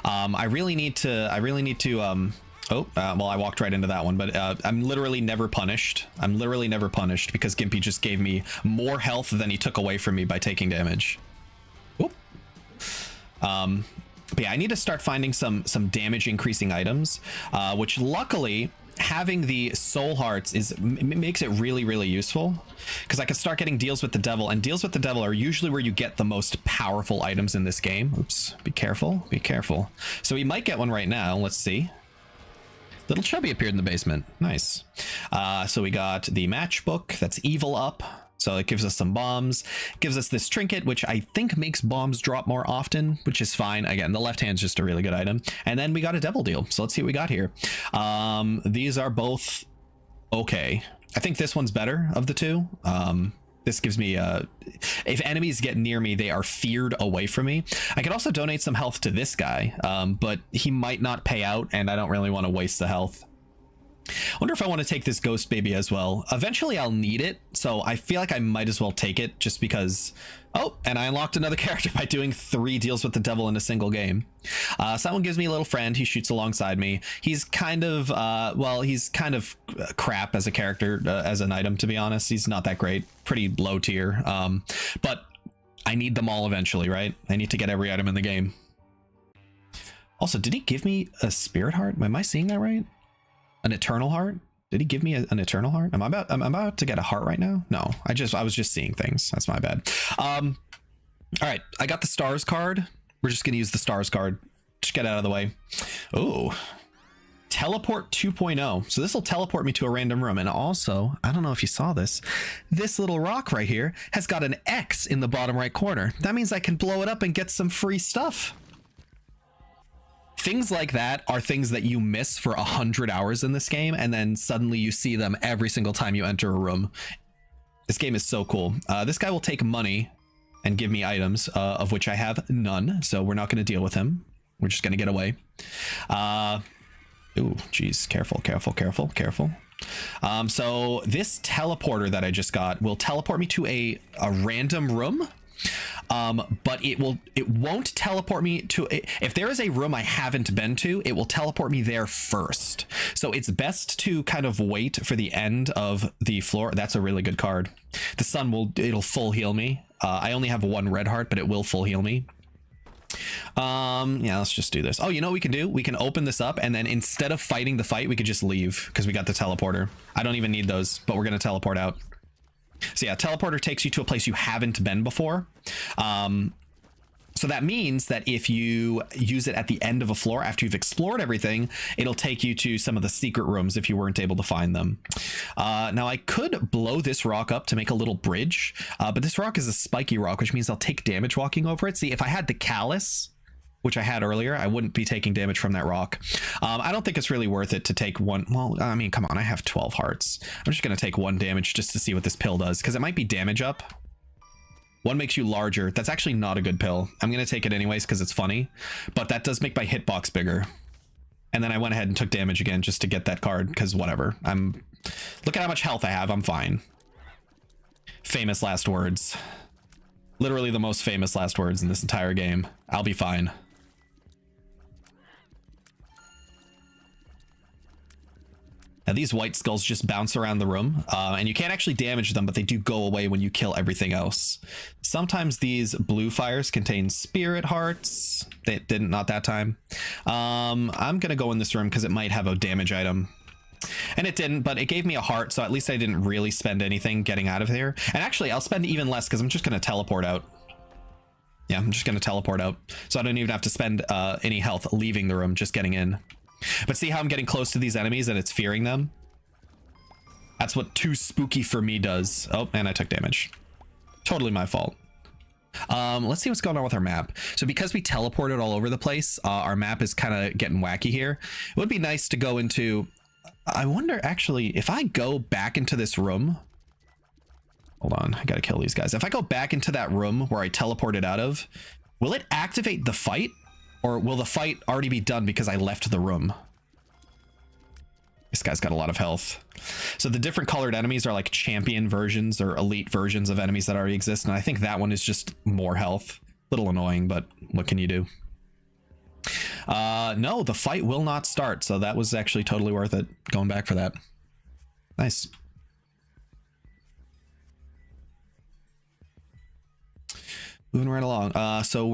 I really need to, well, I walked right into that one, but I'm literally never punished. I'm literally never punished because Gimpy just gave me more health than he took away from me by taking damage. Oop. But yeah, I need to start finding some damage increasing items, which luckily having the soul hearts makes it really useful, because I can start getting deals with the devil, and deals with the devil are usually where you get the most powerful items in this game. Oops, be careful, be careful. So we might get one right now. Let's see. Little Chubby appeared in the basement. Nice. So we got the matchbook that's evil up. So it gives us some bombs, gives us this trinket, which I think makes bombs drop more often, which is fine. Again, the left hand's just a really good item. And then we got a devil deal. So let's see what we got here. These are both okay. I think this one's better of the two. This gives me, if enemies get near me, they are feared away from me. I could also donate some health to this guy, but he might not pay out, and I don't really want to waste the health. I wonder if I want to take this ghost baby as well. Eventually I'll need it, so I feel like I might as well take it just because. Oh, and I unlocked another character by doing 3 deals with the devil in a single game. So that one gives me a little friend. He shoots alongside me. He's kind of well, he's kind of crap as a character, as an item, to be honest. He's not that great, pretty low tier, but I need them all eventually, right? I need to get every item in the game. Also, did he give me a spirit heart? Am I seeing that right? An eternal heart? Did he give me an eternal heart? I'm about to get a heart right now. No, I was just seeing things. That's my bad. All right, I got the stars card. We're just gonna use the stars card. Just get out of the way. Oh, teleport 2.0. So this will teleport me to a random room. And also, I don't know if you saw this, this little rock right here has got an X in the bottom right corner. That means I can blow it up and get some free stuff. Things like that are things that you miss for 100 hours in this game, and then suddenly you see them every single time you enter a room. This game is so cool. This guy will take money and give me items, of which I have none, so we're not going to deal with him. We're just going to get away. Ooh, geez, careful. So this teleporter that I just got will teleport me to a random room. But it won't teleport me to, if there is a room I haven't been to, it will teleport me there first. So it's best to kind of wait for the end of the floor. That's a really good card. The sun it'll full heal me. I only have 1 red heart, but it will full heal me. Yeah, let's just do this. Oh, you know what we can do? We can open this up, and then instead of fighting the fight, we could just leave because we got the teleporter. I don't even need those, but we're going to teleport out. So yeah, teleporter takes you to a place you haven't been before. So that means that if you use it at the end of a floor after you've explored everything, it'll take you to some of the secret rooms if you weren't able to find them. Now I could blow this rock up to make a little bridge, but this rock is a spiky rock, which means I'll take damage walking over it. See, if I had the callus, which I had earlier, I wouldn't be taking damage from that rock. I don't think it's really worth it to take one. Well, I mean, come on, I have 12 hearts. I'm just going to take 1 damage just to see what this pill does, because it might be damage up. One makes you larger. That's actually not a good pill. I'm going to take it anyways because it's funny, but that does make my hitbox bigger. And then I went ahead and took damage again just to get that card because whatever. Look at how much health I have. I'm fine. Famous last words. Literally the most famous last words in this entire game. I'll be fine. Now these white skulls just bounce around the room, and you can't actually damage them, but they do go away when you kill everything else. Sometimes these blue fires contain spirit hearts. They didn't, not that time. I'm gonna go in this room because it might have a damage item. And it didn't, but it gave me a heart, so at least I didn't really spend anything getting out of here. And actually, I'll spend even less because I'm just gonna teleport out. Yeah, I'm just gonna teleport out. So I don't even have to spend any health leaving the room, just getting in. But see how I'm getting close to these enemies and it's fearing them? That's what too spooky for me does. Oh, and I took damage. Totally my fault. Let's see what's going on with our map. So because we teleported all over the place, our map is kind of getting wacky here. It would be nice to go into... I wonder, actually, if I go back into this room... Hold on, I gotta kill these guys. If I go back into that room where I teleported out of, will it activate the fight? Or will the fight already be done because I left the room? This guy's got a lot of health. So the different colored enemies are like champion versions or elite versions of enemies that already exist. And I think that one is just more health. A little annoying, but what can you do? No, the fight will not start. So that was actually totally worth it going back for that. Nice. Moving right along. So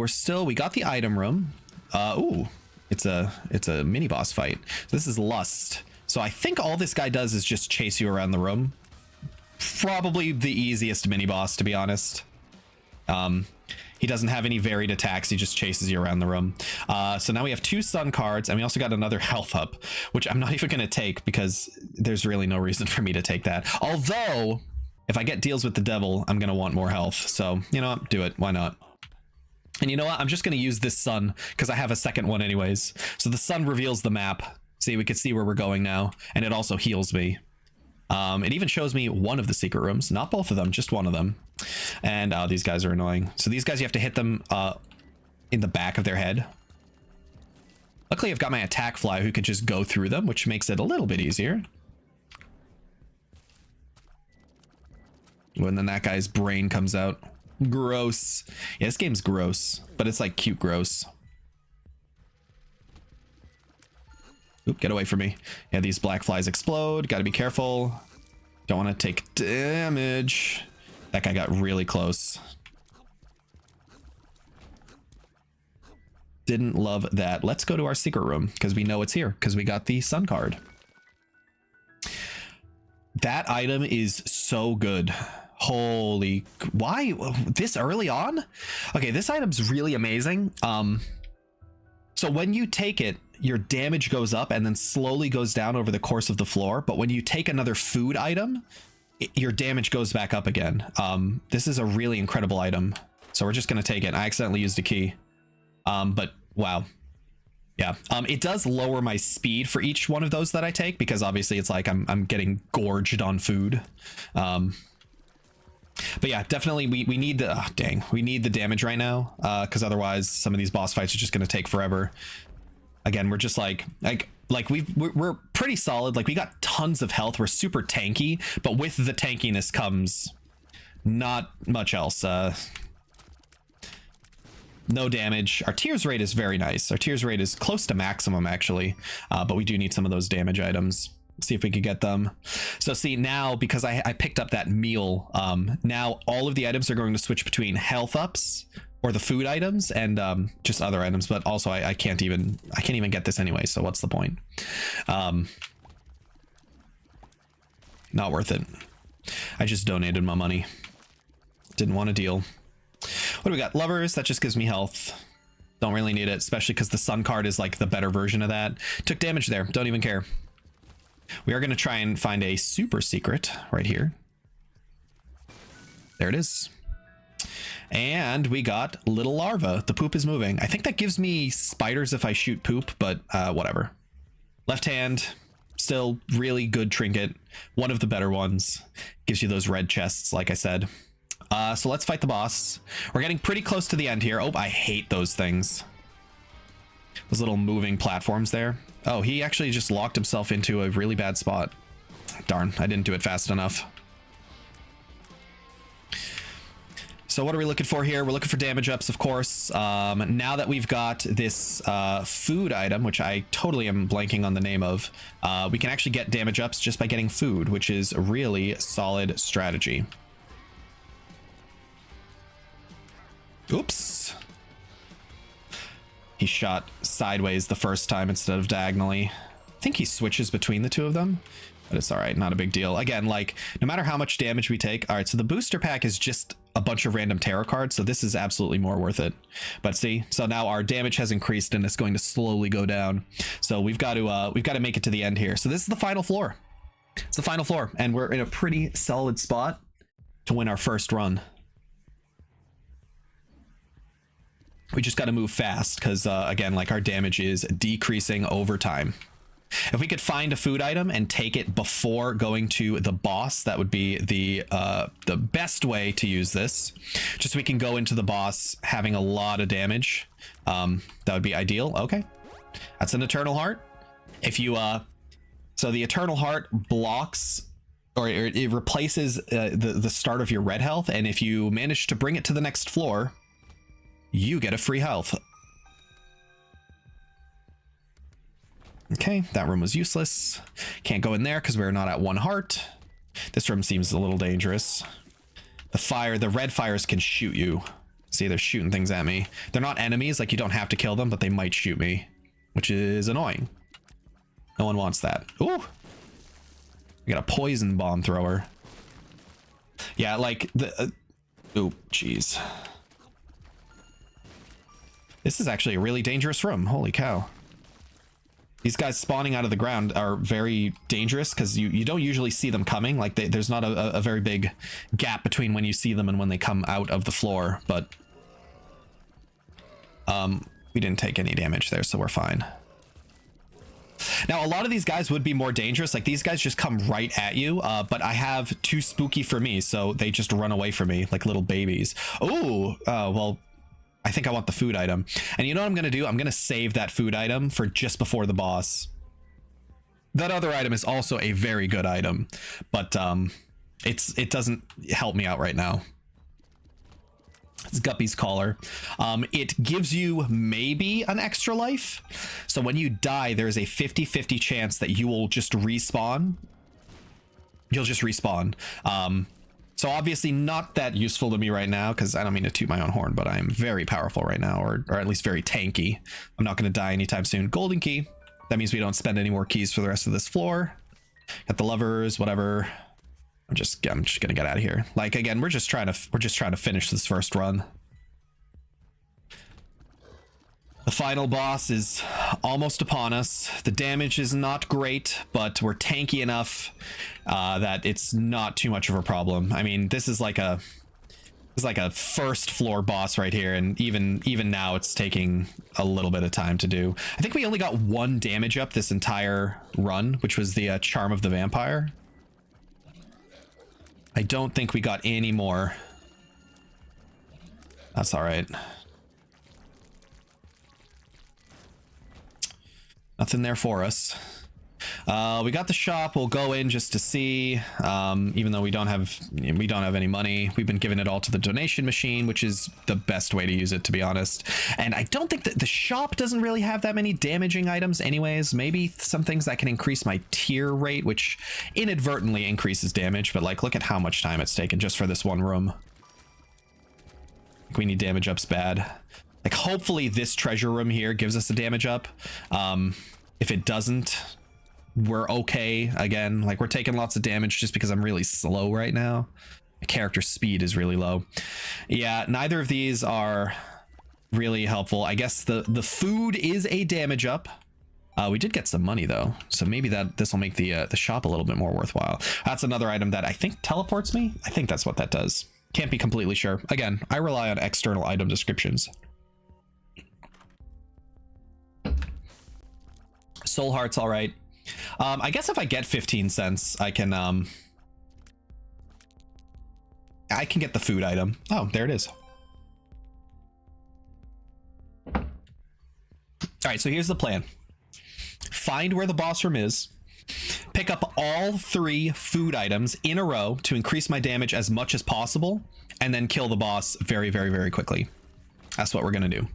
we got the item room. Ooh, it's a mini boss fight. This is Lust. So I think all this guy does is just chase you around the room. Probably the easiest mini boss, to be honest. He doesn't have any varied attacks. He just chases you around the room. So now we have 2 sun cards, and we also got another health up, which I'm not even going to take because there's really no reason for me to take that. Although, if I get deals with the devil, I'm going to want more health. So, you know what? Do it. Why not? And you know what? I'm just going to use this sun because I have a second one anyways. So the sun reveals the map. See, we can see where we're going now. And it also heals me. It even shows me one of the secret rooms. Not both of them, just one of them. And these guys are annoying. So these guys, you have to hit them in the back of their head. Luckily, I've got my attack fly who could just go through them, which makes it a little bit easier. And then that guy's brain comes out. Gross. Yeah, this game's gross, but it's like cute gross. Oop, get away from me. Yeah, these black flies explode. Got to be careful. Don't want to take damage. That guy got really close. Didn't love that. Let's go to our secret room because we know it's here because we got the sun card. That item is so good. Holy, why this early on? Okay, this item's really amazing. So when you take it, your damage goes up and then slowly goes down over the course of the floor. But when you take another food item, your damage goes back up again. This is a really incredible item. So we're just going to take it. I accidentally used a key. But wow. Yeah. It does lower my speed for each one of those that I take because obviously it's like I'm getting gorged on food. But yeah, definitely we need the we need the damage right now because otherwise some of these boss fights are just going to take forever. Again, we're just like we're pretty solid. Like we got tons of health. We're super tanky, but with the tankiness comes not much else. No damage. Our tears rate is very nice. Our tears rate is close to maximum actually, but we do need some of those damage items. See if we could get them. So see now, because I picked up that meal, now all of the items are going to switch between health ups or the food items and just other items, but also I can't even get this anyway, so what's the point? Not worth it. I just donated my money. Didn't want a deal. What do we got? Lovers, that just gives me health. Don't really need it, especially because the sun card is like the better version of that. Took damage there, don't even care. We are going to try and find a super secret right here. There it is. And we got little larva. The poop is moving. I think that gives me spiders if I shoot poop, but whatever. Left hand, still really good trinket. One of the better ones. Gives you those red chests, like I said. So let's fight the boss. We're getting pretty close to the end here. Oh, I hate those things. Those little moving platforms there. Oh, he actually just locked himself into a really bad spot. Darn, I didn't do it fast enough. So what are we looking for here? We're looking for damage ups, of course. Now that we've got this food item, which I totally am blanking on the name of, we can actually get damage ups just by getting food, which is a really solid strategy. Oops. He shot sideways the first time instead of diagonally. I think he switches between the two of them, but it's all right, not a big deal. Again, like, no matter how much damage we take. All right, so the booster pack is just a bunch of random tarot cards, so this is absolutely more worth it. But see, so now our damage has increased and it's going to slowly go down. So we've got to make it to the end here. So this is the final floor. It's the final floor, and we're in a pretty solid spot to win our first run. We just got to move fast because, again, like, our damage is decreasing over time. If we could find a food item and take it before going to the boss, that would be the best way to use this. Just so we can go into the boss having a lot of damage. That would be ideal. Okay, that's an Eternal Heart. If you so the Eternal Heart blocks, or it replaces the start of your red health, and if you manage to bring it to the next floor, you get a free health. Okay, that room was useless. Can't go in there because we're not at 1 heart. This room seems a little dangerous. The red fires can shoot you. See, they're shooting things at me. They're not enemies, like, you don't have to kill them, but they might shoot me, which is annoying. No one wants that. Ooh, we got a poison bomb thrower. Yeah, like the oh, jeez. This is actually a really dangerous room. Holy cow. These guys spawning out of the ground are very dangerous because you don't usually see them coming. Like, there's not a very big gap between when you see them and when they come out of the floor. But we didn't take any damage there, so we're fine. Now, a lot of these guys would be more dangerous. Like, these guys just come right at you, but I have too spooky for me, so they just run away from me like little babies. Oh, well, I think I want the food item. And you know what I'm going to do? I'm going to save that food item for just before the boss. That other item is also a very good item, but it doesn't help me out right now. It's Guppy's Collar. It gives you maybe an extra life. So when you die, there's a 50-50 chance that you will just respawn. You'll just respawn. So obviously not that useful to me right now, because I don't mean to toot my own horn, but I'm very powerful right now, or at least very tanky. I'm not going to die anytime soon. Golden key. That means we don't spend any more keys for the rest of this floor. Got the levers, whatever. I'm just gonna get out of here. Like, again, we're just trying to finish this first run. The final boss is almost upon us. The damage is not great, but we're tanky enough that it's not too much of a problem. I mean, this is like a first floor boss right here, and even now it's taking a little bit of time to do. I think we only got 1 damage up this entire run, which was the Charm of the Vampire. I don't think we got any more. That's all right. Nothing there for us. We got the shop. We'll go in just to see. Even though we don't have any money, we've been giving it all to the donation machine, which is the best way to use it, to be honest. And I don't think that the shop doesn't really have that many damaging items anyways. Maybe some things that can increase my tier rate, which inadvertently increases damage. But like, look at how much time it's taken just for this one room. We need damage ups bad. Like, hopefully this treasure room here gives us a damage up. If it doesn't, we're okay. Again, like, we're taking lots of damage just because I'm really slow right now. My character speed is really low. Yeah, neither of these are really helpful. I guess the food is a damage up. We did get some money though, so maybe this will make the shop a little bit more worthwhile. That's another item that I think teleports me. I think that's what that does. Can't be completely sure. Again, I rely on external item descriptions. Soul Heart's all right. I guess if I get 15 cents, I can I can get the food item. Oh, there it is. All right, so here's the plan. Find where the boss room is. Pick up all 3 food items in a row to increase my damage as much as possible, and then kill the boss very, very, very quickly. That's what we're gonna do.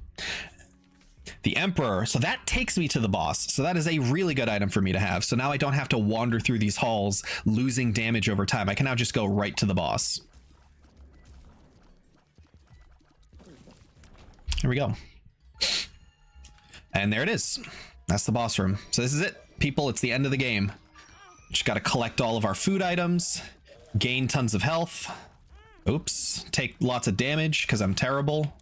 The Emperor, so that takes me to the boss. So that is a really good item for me to have. So now I don't have to wander through these halls losing damage over time. I can now just go right to the boss. Here we go. And there it is. That's the boss room. So this is it, people. It's the end of the game. Just got to collect all of our food items, gain tons of health. Oops. Take lots of damage because I'm terrible.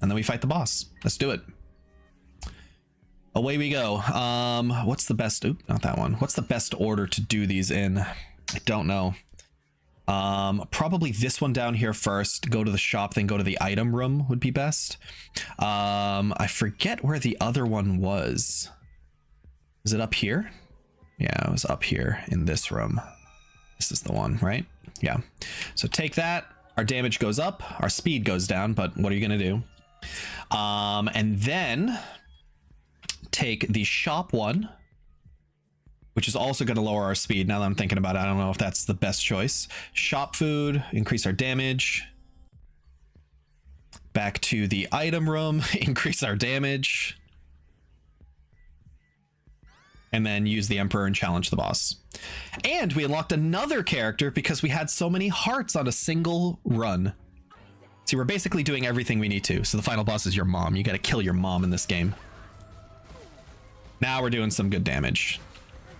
And then we fight the boss. Let's do it. Away we go. What's the best? Oop, not that one. What's the best order to do these in? I don't know. Probably this one down here first. Go to the shop, then go to the item room would be best. I forget where the other one was. Is it up here? Yeah, it was up here in this room. This is the one, right? Yeah. So take that. Our damage goes up. Our speed goes down, but what are you going to do? And then take the shop one, which is also going to lower our speed. Now that I'm thinking about it, I don't know if that's the best choice. Shop food, increase our damage. Back to the item room, increase our damage. And then use the Emperor and challenge the boss. And we unlocked another character because we had so many hearts on a single run. See, we're basically doing everything we need to. So the final boss is your mom. You got to kill your mom in this game. Now we're doing some good damage.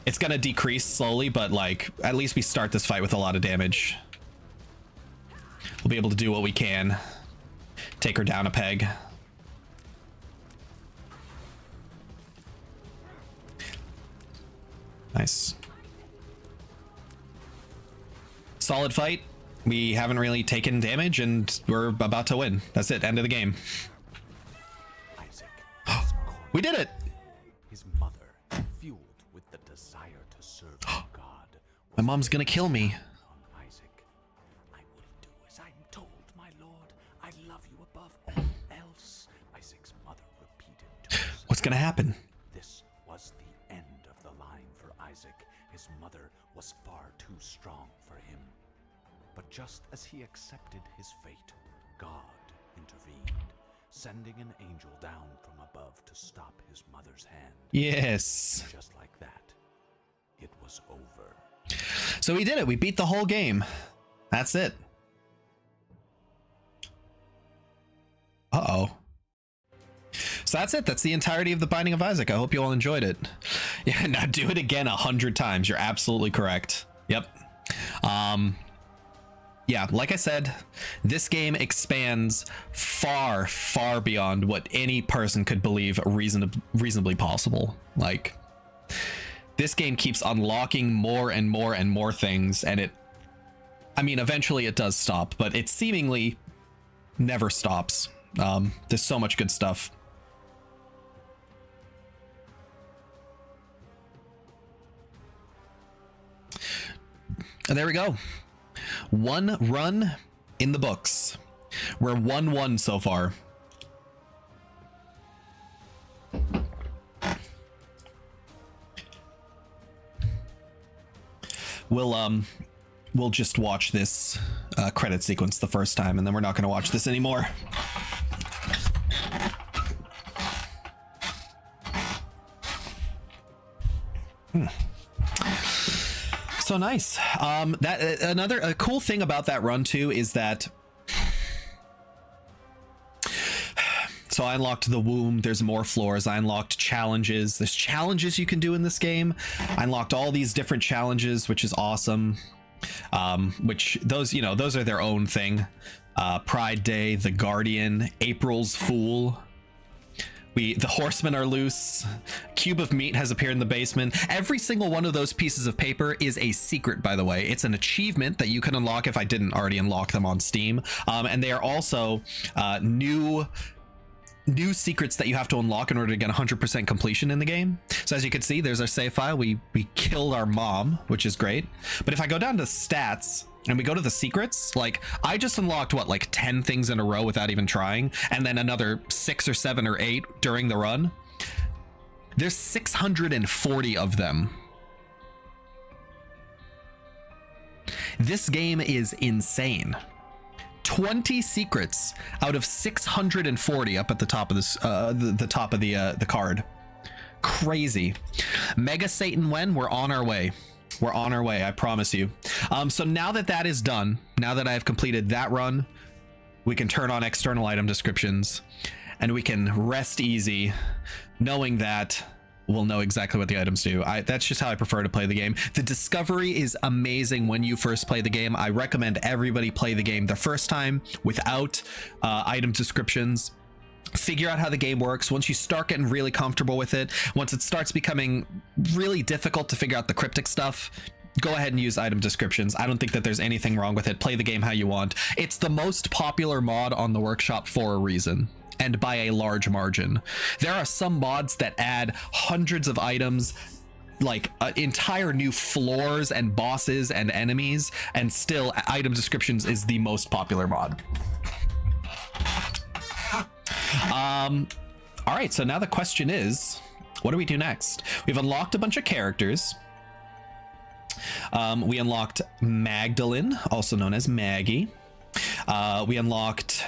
It's going to decrease slowly, but like, at least we start this fight with a lot of damage. We'll be able to do what we can. Take her down a peg. Nice. Solid fight. We haven't really taken damage and we're about to win. That's it. End of the game. Isaac, we did it. His mother, fueled with the desire to serve God. My mom's gonna kill me. Isaac, I will do as I'm told, my lord. I love you above all else. Isaac's mother repeated to herself. What's gonna happen? This was the end of the line for Isaac. His mother was far too strong for him. But just as he accepted his fate, God intervened, sending an angel down from above to stop his mother's hand. Yes. Just like that, it was over. So we did it. We beat the whole game. That's it. Uh-oh. So that's it. That's the entirety of the Binding of Isaac. I hope you all enjoyed it. Yeah, now do it again 100 times. You're absolutely correct. Yep. Yeah, like I said, this game expands far, far beyond what any person could believe reasonably possible. Like, this game keeps unlocking more and more and more things, and I mean, eventually it does stop, but it seemingly never stops. There's so much good stuff. And there we go. One run in the books. We're 1-1 so far. We'll just watch this credit sequence the first time, and then we're not going to watch this anymore. So nice. A cool thing about that run too is that, so I unlocked the womb. There's more floors. I unlocked challenges. There's challenges you can do in this game. I unlocked all these different challenges, which is awesome. Which those are their own thing. Pride Day, the Guardian, April's Fool. The horsemen are loose. Cube of meat has appeared in the basement. Every single one of those pieces of paper is a secret, by the way. It's an achievement that you can unlock if I didn't already unlock them on Steam. And they are also new new secrets that you have to unlock in order to get 100% completion in the game. So as you can see, there's our save file. We killed our mom, which is great. But if I go down to stats and we go to the secrets, like I just unlocked what, like 10 things in a row without even trying, and then another 6 or 7 or 8 during the run. There's 640 of them. This game is insane. 20 secrets out of 640 up at the top of this the top of the card. Crazy. Mega Satan when we're on our way. We're on our way, I promise you. So now that that is done, now that I have completed that run, we can turn on external item descriptions and we can rest easy knowing that we'll know exactly what the items do. That's just how I prefer to play the game. The discovery is amazing when you first play the game. I recommend everybody play the game the first time without item descriptions. Figure out how the game works. Once you start getting really comfortable with it, once it starts becoming really difficult to figure out the cryptic stuff, go ahead and use item descriptions. I don't think that there's anything wrong with it. Play the game how you want. It's the most popular mod on the workshop for a reason, and by a large margin. There are some mods that add hundreds of items, like entire new floors and bosses and enemies, and still item descriptions is the most popular mod. All right, so now the question is, what do we do next? We've unlocked a bunch of characters. We unlocked Magdalene, also known as Maggie. We unlocked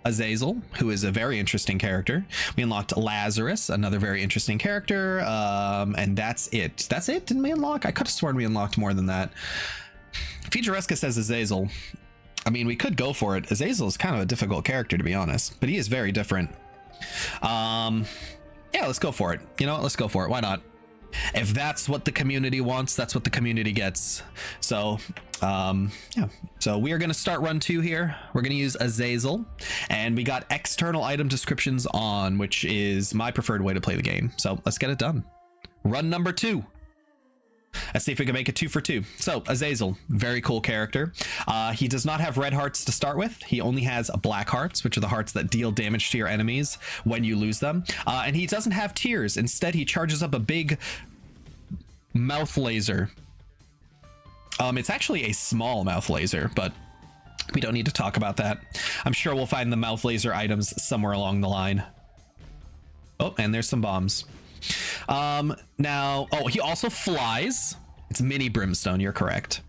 Azazel, who is a very interesting character. We unlocked Lazarus, another very interesting character, and that's it. That's it? Didn't we unlock? I could have sworn we unlocked more than that. Futuresca says Azazel. I mean, we could go for it. Azazel is kind of a difficult character, to be honest, but he is very different. Yeah, let's go for it. You know what? Let's go for it. Why not? If that's what the community wants, that's what the community gets. So yeah, so we are going to start run 2 here. We're going to use Azazel, and we got external item descriptions on, which is my preferred way to play the game. So let's get it done. Run number 2. Let's see if we can make it 2 for 2. So Azazel, very cool character. He does not have red hearts to start with. He only has black hearts, which are the hearts that deal damage to your enemies when you lose them. And he doesn't have tears. Instead, he charges up a big mouth laser. It's actually a small mouth laser, but we don't need to talk about that. I'm sure we'll find the mouth laser items somewhere along the line. Oh, and there's some bombs. Now, oh, he also flies. It's mini brimstone, you're correct.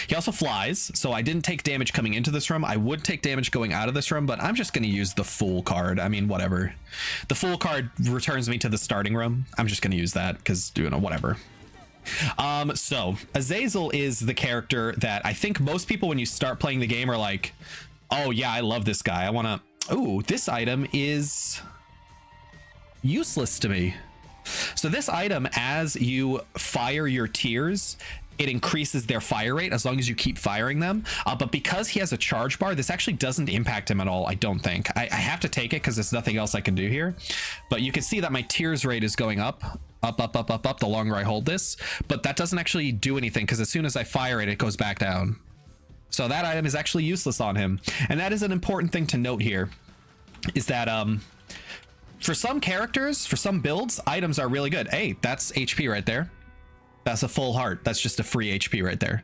He also flies, so I didn't take damage coming into this room. I would take damage going out of this room, but I'm just going to use the Fool card. I mean, whatever. The Fool card returns me to the starting room. I'm just going to use that because, you know, whatever. So Azazel is the character that I think most people, when you start playing the game, are like, oh yeah, I love this guy. I want to, ooh, this item is useless to me. So this item, as you fire your tears, it increases their fire rate as long as you keep firing them. But because he has a charge bar, this actually doesn't impact him at all, I don't think. I have to take it because there's nothing else I can do here. But you can see that my tears rate is going up, the longer I hold this. But that doesn't actually do anything because as soon as I fire it, it goes back down. So that item is actually useless on him. And that is an important thing to note here, is that for some characters, for some builds, items are really good. Hey, that's HP right there. That's a full heart. That's just a free HP right there.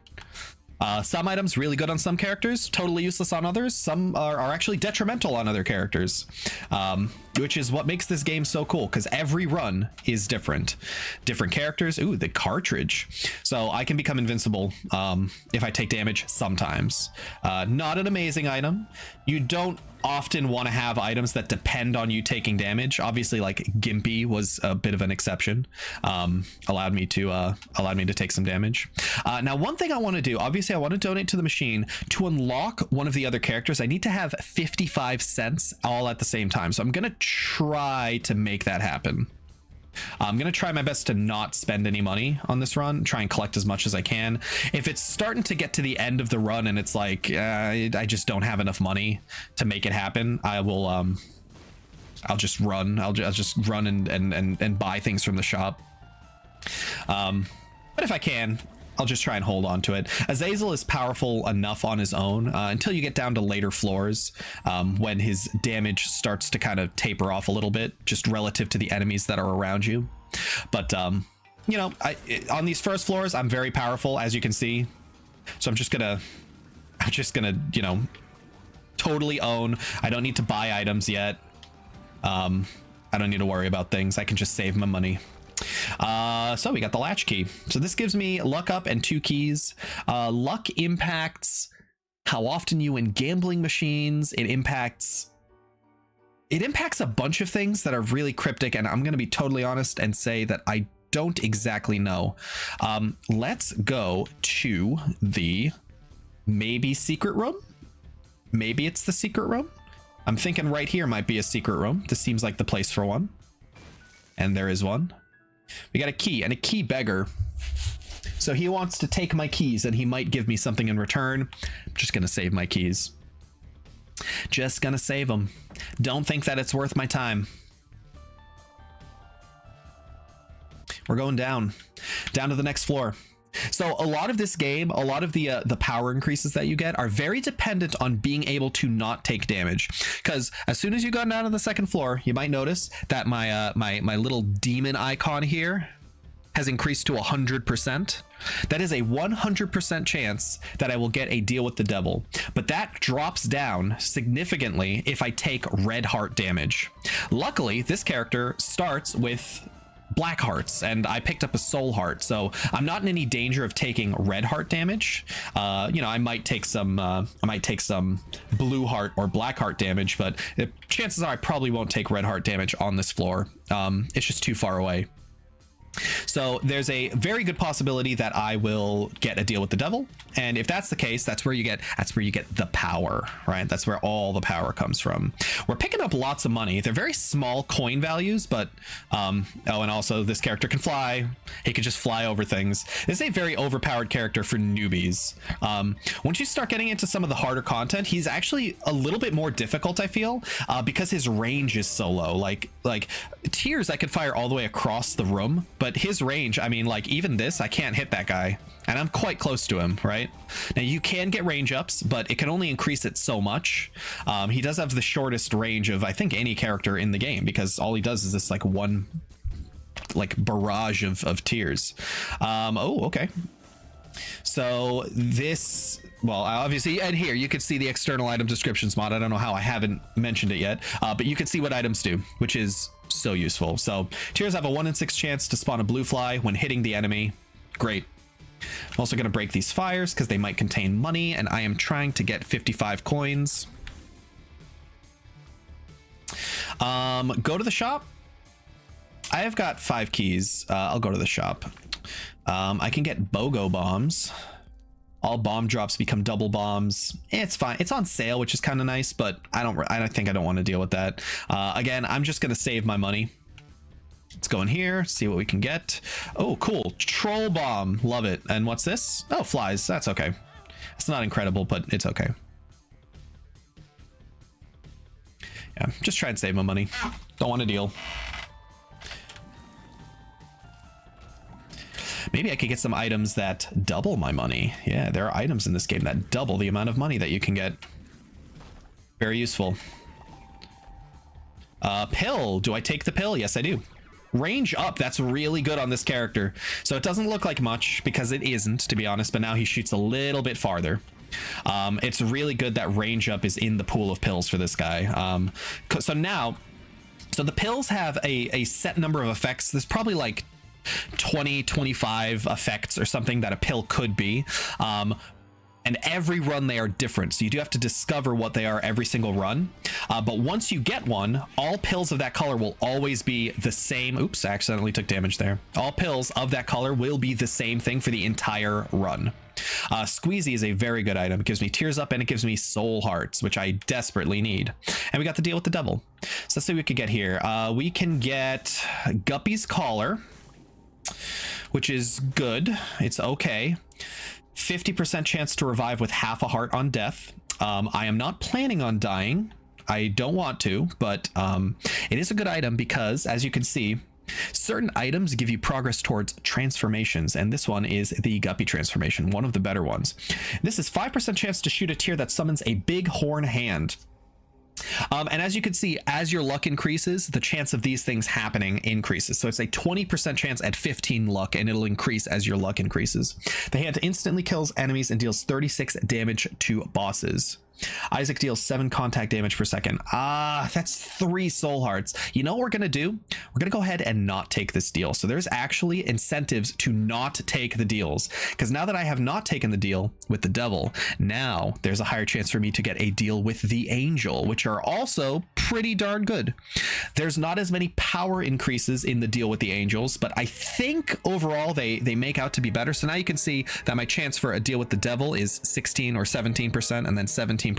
Some items really good on some characters, totally useless on others. Some are actually detrimental on other characters, which is what makes this game so cool, because every run is different. Different characters. Ooh, the cartridge. So I can become invincible if I take damage sometimes. Not an amazing item. You don't often want to have items that depend on you taking damage. Obviously, like Gimpy was a bit of an exception. Allowed me to take some damage. Now, one thing I want to do, obviously I want to donate to the machine. To unlock one of the other characters, I need to have 55 cents all at the same time. So I'm gonna try to make that happen. I'm gonna try my best to not spend any money on this run, try and collect as much as I can. If it's starting to get to the end of the run and it's like I just don't have enough money to make it happen, I will I'll just run. I'll just run and buy things from the shop. But if I can, I'll just try and hold on to it. Azazel is powerful enough on his own until you get down to later floors, when his damage starts to kind of taper off a little bit, just relative to the enemies that are around you. But you know, on these first floors, I'm very powerful, as you can see. So I'm just gonna, you know, totally own. I don't need to buy items yet. I don't need to worry about things. I can just save my money. So we got the latch key. So this gives me luck up and 2 keys. Luck impacts how often you win gambling machines. It impacts a bunch of things that are really cryptic, and I'm going to be totally honest and say that I don't exactly know. Let's go to the maybe secret room. Maybe it's the secret room. I'm thinking right here might be a secret room. This seems like the place for one. And there is one. We got a key and a key beggar. So he wants to take my keys and he might give me something in return. I'm just going to save my keys. Just going to save them. Don't think that it's worth my time. We're going down to the next floor. So a lot of this game, a lot of the power increases that you get are very dependent on being able to not take damage. Because as soon as you go down to the second floor, you might notice that my little demon icon here has increased to 100%. That is a 100% chance that I will get a deal with the devil. But that drops down significantly if I take red heart damage. Luckily, this character starts with black hearts and I picked up a soul heart, so I'm not in any danger of taking red heart damage. You know, I might take some blue heart or black heart damage, but chances are I probably won't take red heart damage on this floor. It's just too far away. So there's a very good possibility that I will get a deal with the devil, and if that's the case, that's where you get the power, right? That's where all the power comes from. We're picking up lots of money. They're very small coin values, but oh, and also this character can fly. He can just fly over things. This is a very overpowered character for newbies. Once you start getting into some of the harder content, he's actually a little bit more difficult, I feel, because his range is so low. Like Tears, I could fire all the way across the room, but his range, I mean, like even this, I can't hit that guy, and I'm quite close to him, right? Now you can get range ups, but it can only increase it so much. He does have the shortest range of, I think, any character in the game, because all he does is this like one barrage of tears. Oh, okay. So this, well, obviously, and here you could see the external item descriptions mod. I don't know how I haven't mentioned it yet, but you can see what items do, which is so useful. So tears have a 1 in 6 chance to spawn a blue fly when hitting the enemy. Great. I'm also going to break these fires because they might contain money, and I am trying to get 55 coins. Go to the shop. I have got 5 keys. I'll go to the shop. I can get BOGO bombs. All bomb drops become double bombs. It's fine. It's on sale, which is kind of nice, but I don't want to deal with that. Again, I'm just going to save my money. Let's go in here, see what we can get. Oh, cool. Troll bomb. Love it. And what's this? Oh, flies. That's okay. It's not incredible, but it's okay. Yeah, just try and save my money. Don't want to deal. Maybe I could get some items that double my money. Yeah, there are items in this game that double the amount of money that you can get. Very useful. Pill. Do I take the pill? Yes, I do. Range up. That's really good on this character. So it doesn't look like much because it isn't, to be honest, but now he shoots a little bit farther. It's really good that range up is in the pool of pills for this guy. So the pills have a set number of effects. There's probably like 20-25 effects or something that a pill could be, and every run they are different, so you do have to discover what they are every single run, but once you get one, all pills of that color will always be the same. Oops, I accidentally took damage there. All pills of that color will be the same thing for the entire run. Squeezy is a very good item. It gives me tears up and it gives me soul hearts, which I desperately need. And we got the deal with the devil. So let's see what we could get here. We can get Guppy's collar, which is good. It's okay. 50% chance to revive with half a heart on death. I am not planning on dying. I don't want to, but it is a good item because, as you can see, Certain items give you progress towards transformations, and this one is the Guppy transformation, one of the better ones. This is 5% chance to shoot a tier that summons a big horn hand. And as you can see, as your luck increases, the chance of these things happening increases. So it's a 20% chance at 15 luck, and it'll increase as your luck increases. The hand instantly kills enemies and deals 36 damage to bosses. Isaac deals 7 contact damage per second. That's 3 soul hearts. You know what we're gonna do? We're gonna go ahead and not take this deal. So there's actually incentives to not take the deals, because now that I have not taken the deal with the devil, now there's a higher chance for me to get a deal with the angel, which are also pretty darn good. There's not as many power increases in the deal with the angels, but I think overall they make out to be better. So now you can see that my chance for a deal with the devil is 16 or 17%, and then 17%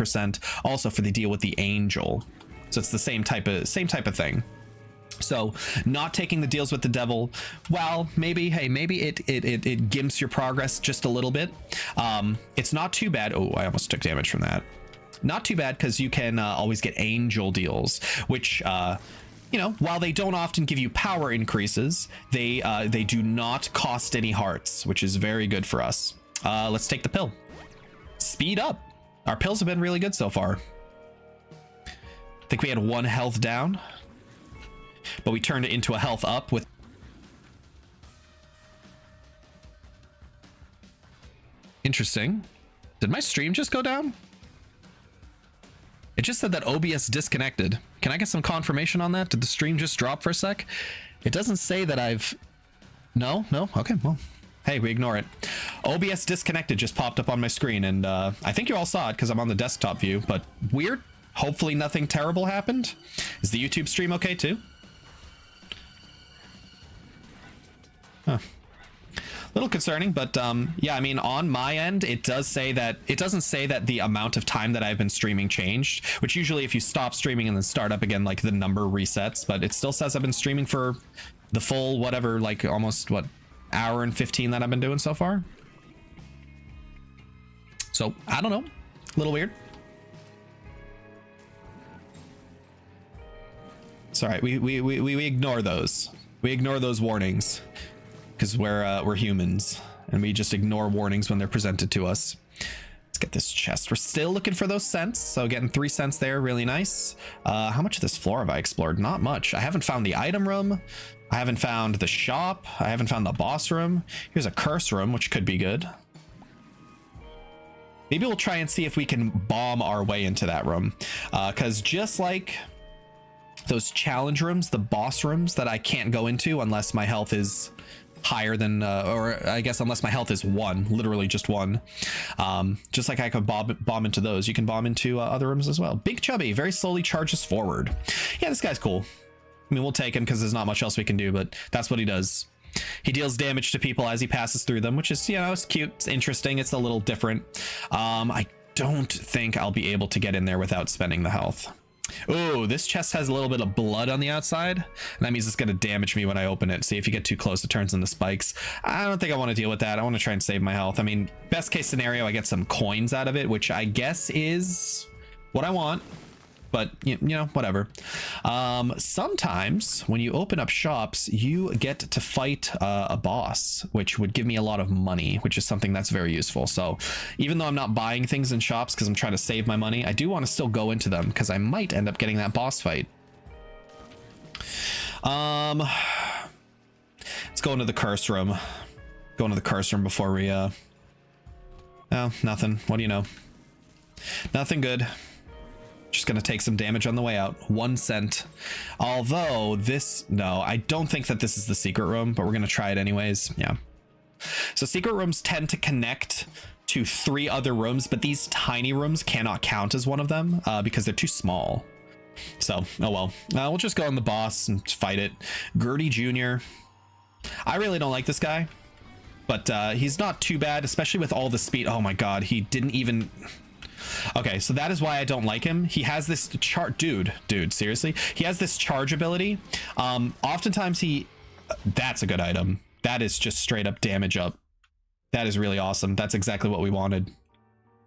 also for the deal with the angel. So it's the same type of thing. So not taking the deals with the devil, well, maybe it gimps your progress just a little bit. It's not too bad. Oh, I almost took damage from that. Not too bad, because you can always get angel deals, which you know, while they don't often give you power increases, they do not cost any hearts, which is very good for us. Let's take the pill. Speed up. Our pills have been really good so far. I think we had 1 health down, but we turned it into a health up with... Interesting. Did my stream just go down? It just said that OBS disconnected. Can I get some confirmation on that? Did the stream just drop for a sec? It doesn't say that I've... No? Okay, well... Hey, we ignore it. OBS disconnected just popped up on my screen, and I think you all saw it because I'm on the desktop view, but weird. Hopefully nothing terrible happened. Is the YouTube stream okay too? Huh. Little concerning, but yeah, I mean, on my end, it does say that, it doesn't say that the amount of time that I've been streaming changed, which usually if you stop streaming and then start up again, like the number resets, but it still says I've been streaming for the full, whatever, like almost, what, hour and 15 that I've been doing so far. So I don't know, a little weird. It's all right. We ignore those. We ignore those warnings because we're humans and we just ignore warnings when they're presented to us. Let's get this chest. We're still looking for those cents, so getting 3 cents there, really nice. How much of this floor have I explored? Not much. I haven't found the item room. I haven't found the shop. I haven't found the boss room. Here's a curse room, which could be good. Maybe we'll try and see if we can bomb our way into that room. Because just like those challenge rooms, the boss rooms that I can't go into unless my health is higher than, or I guess unless my health is 1, literally just 1. Just like I could bomb into those, you can bomb into other rooms as well. Big Chubby very slowly charges forward. Yeah, this guy's cool. I mean, we'll take him because there's not much else we can do, but that's what he does. He deals damage to people as he passes through them, which is, you know, it's cute, it's interesting, it's a little different. I don't think I'll be able to get in there without spending the health. Oh, this chest has a little bit of blood on the outside, and that means it's going to damage me when I open it. See, if you get too close, it turns into spikes. I don't think I want to deal with that. I want to try and save my health. I mean, best case scenario, I get some coins out of it, which I guess is what I want. But you know, whatever. Sometimes when you open up shops, you get to fight a boss, which would give me a lot of money, which is something that's very useful. So even though I'm not buying things in shops because I'm trying to save my money, I do want to still go into them because I might end up getting that boss fight. Let's go into the curse room. Go into the curse room before we oh, nothing. What do you know? Nothing good. Just gonna take some damage on the way out. 1 cent. Although this, no, I don't think that this is the secret room, but we're gonna try it anyways. Yeah. So secret rooms tend to connect to 3 other rooms, but these tiny rooms cannot count as one of them because they're too small. So, oh well. We'll just go on the boss and fight it. Gertie Jr. I really don't like this guy, but he's not too bad, especially with all the speed. Oh my god, he didn't even... Okay, so that is why I don't like him. He has this dude, seriously. He has this charge ability. Oftentimes that's a good item. That is just straight up damage up. That is really awesome. That's exactly what we wanted.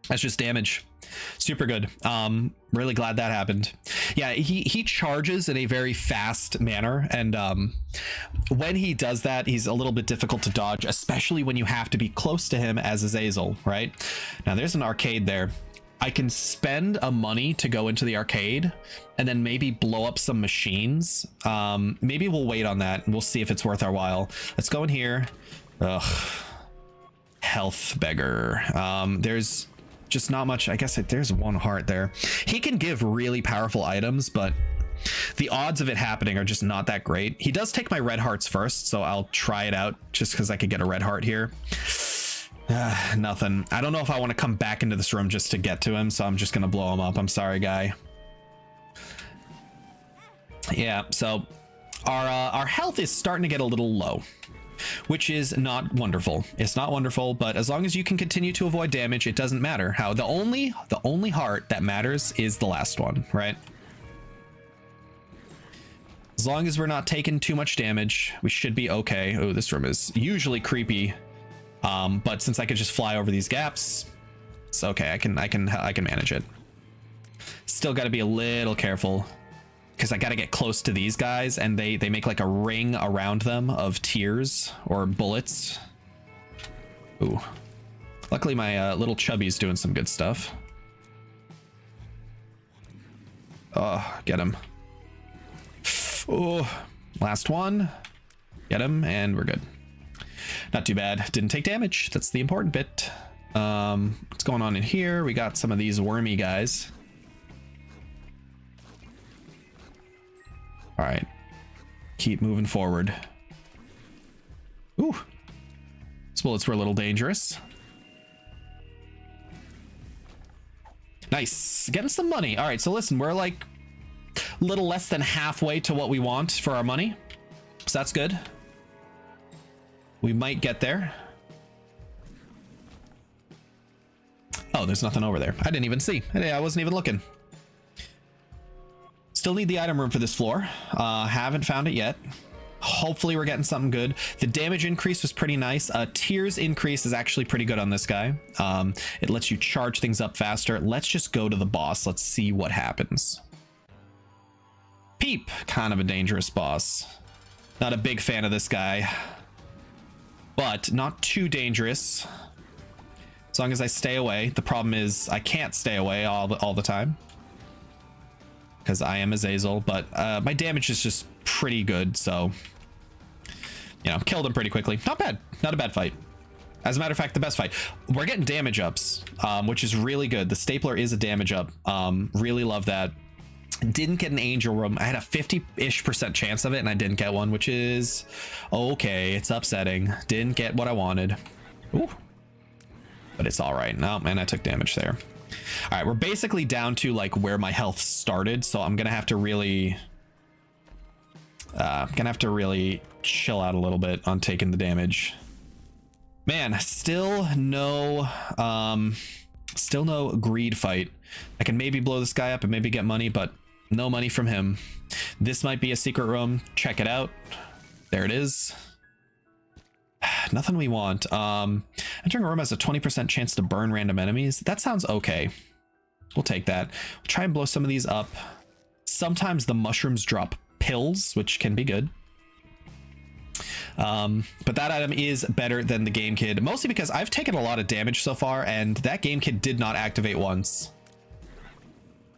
That's just damage. Super good. Really glad that happened. Yeah, he charges in a very fast manner, and when he does that, he's a little bit difficult to dodge, especially when you have to be close to him as Azazel, right? Now there's an arcade there. I can spend a money to go into the arcade and then maybe blow up some machines. Maybe we'll wait on that and we'll see if it's worth our while. Let's go in here. Ugh. Health beggar. There's just not much. I guess there's one heart there. He can give really powerful items, but the odds of it happening are just not that great. He does take my red hearts first, so I'll try it out just because I could get a red heart here. Nothing. I don't know if I want to come back into this room just to get to him, so I'm just gonna blow him up. I'm sorry, guy. Yeah, so our health is starting to get a little low, which is not wonderful. It's not wonderful, but as long as you can continue to avoid damage, it doesn't matter. How the only heart that matters is the last one, right? As long as we're not taking too much damage, we should be okay. Oh, this room is usually creepy. But since I could just fly over these gaps, it's okay. I can manage it. Still got to be a little careful because I got to get close to these guys, and they make like a ring around them of tears or bullets. Ooh, luckily my little chubby's doing some good stuff. Oh, get him. Oh, last one. Get him, and we're good. Not too bad. Didn't take damage. That's the important bit. What's going on in here? We got some of these wormy guys. All right. Keep moving forward. Ooh. These bullets were a little dangerous. Nice. Getting some money. All right, so listen, we're like a little less than halfway to what we want for our money. So that's good. We might get there. Oh, there's nothing over there. I didn't even see. I wasn't even looking. Still need the item room for this floor. Haven't found it yet. Hopefully we're getting something good. The damage increase was pretty nice. Tears increase is actually pretty good on this guy. It lets you charge things up faster. Let's just go to the boss. Let's see what happens. Peep, kind of a dangerous boss. Not a big fan of this guy, but not too dangerous as long as I stay away. The problem is I can't stay away all the time because I am Azazel, but my damage is just pretty good, so you know, killed him pretty quickly. Not bad. Not a bad fight. As a matter of fact, the best fight. We're getting damage ups, which is really good. The stapler is a damage up. Really love that. Didn't get an angel room. I had a 50-ish% chance of it, and I didn't get one, which is okay. It's upsetting. Didn't get what I wanted. Ooh. But it's all right. No, man, I took damage there. All right, we're basically down to like where my health started, so I'm gonna have to really chill out a little bit on taking the damage. Man, still no greed fight. I can maybe blow this guy up and maybe get money, but no money from him. This might be a secret room. Check it out. There it is. Nothing we want. Entering a room has a 20% chance to burn random enemies. That sounds okay. We'll take that. We'll try and blow some of these up. Sometimes the mushrooms drop pills, which can be good. But that item is better than the game kid, mostly because I've taken a lot of damage so far, and that game kid did not activate once.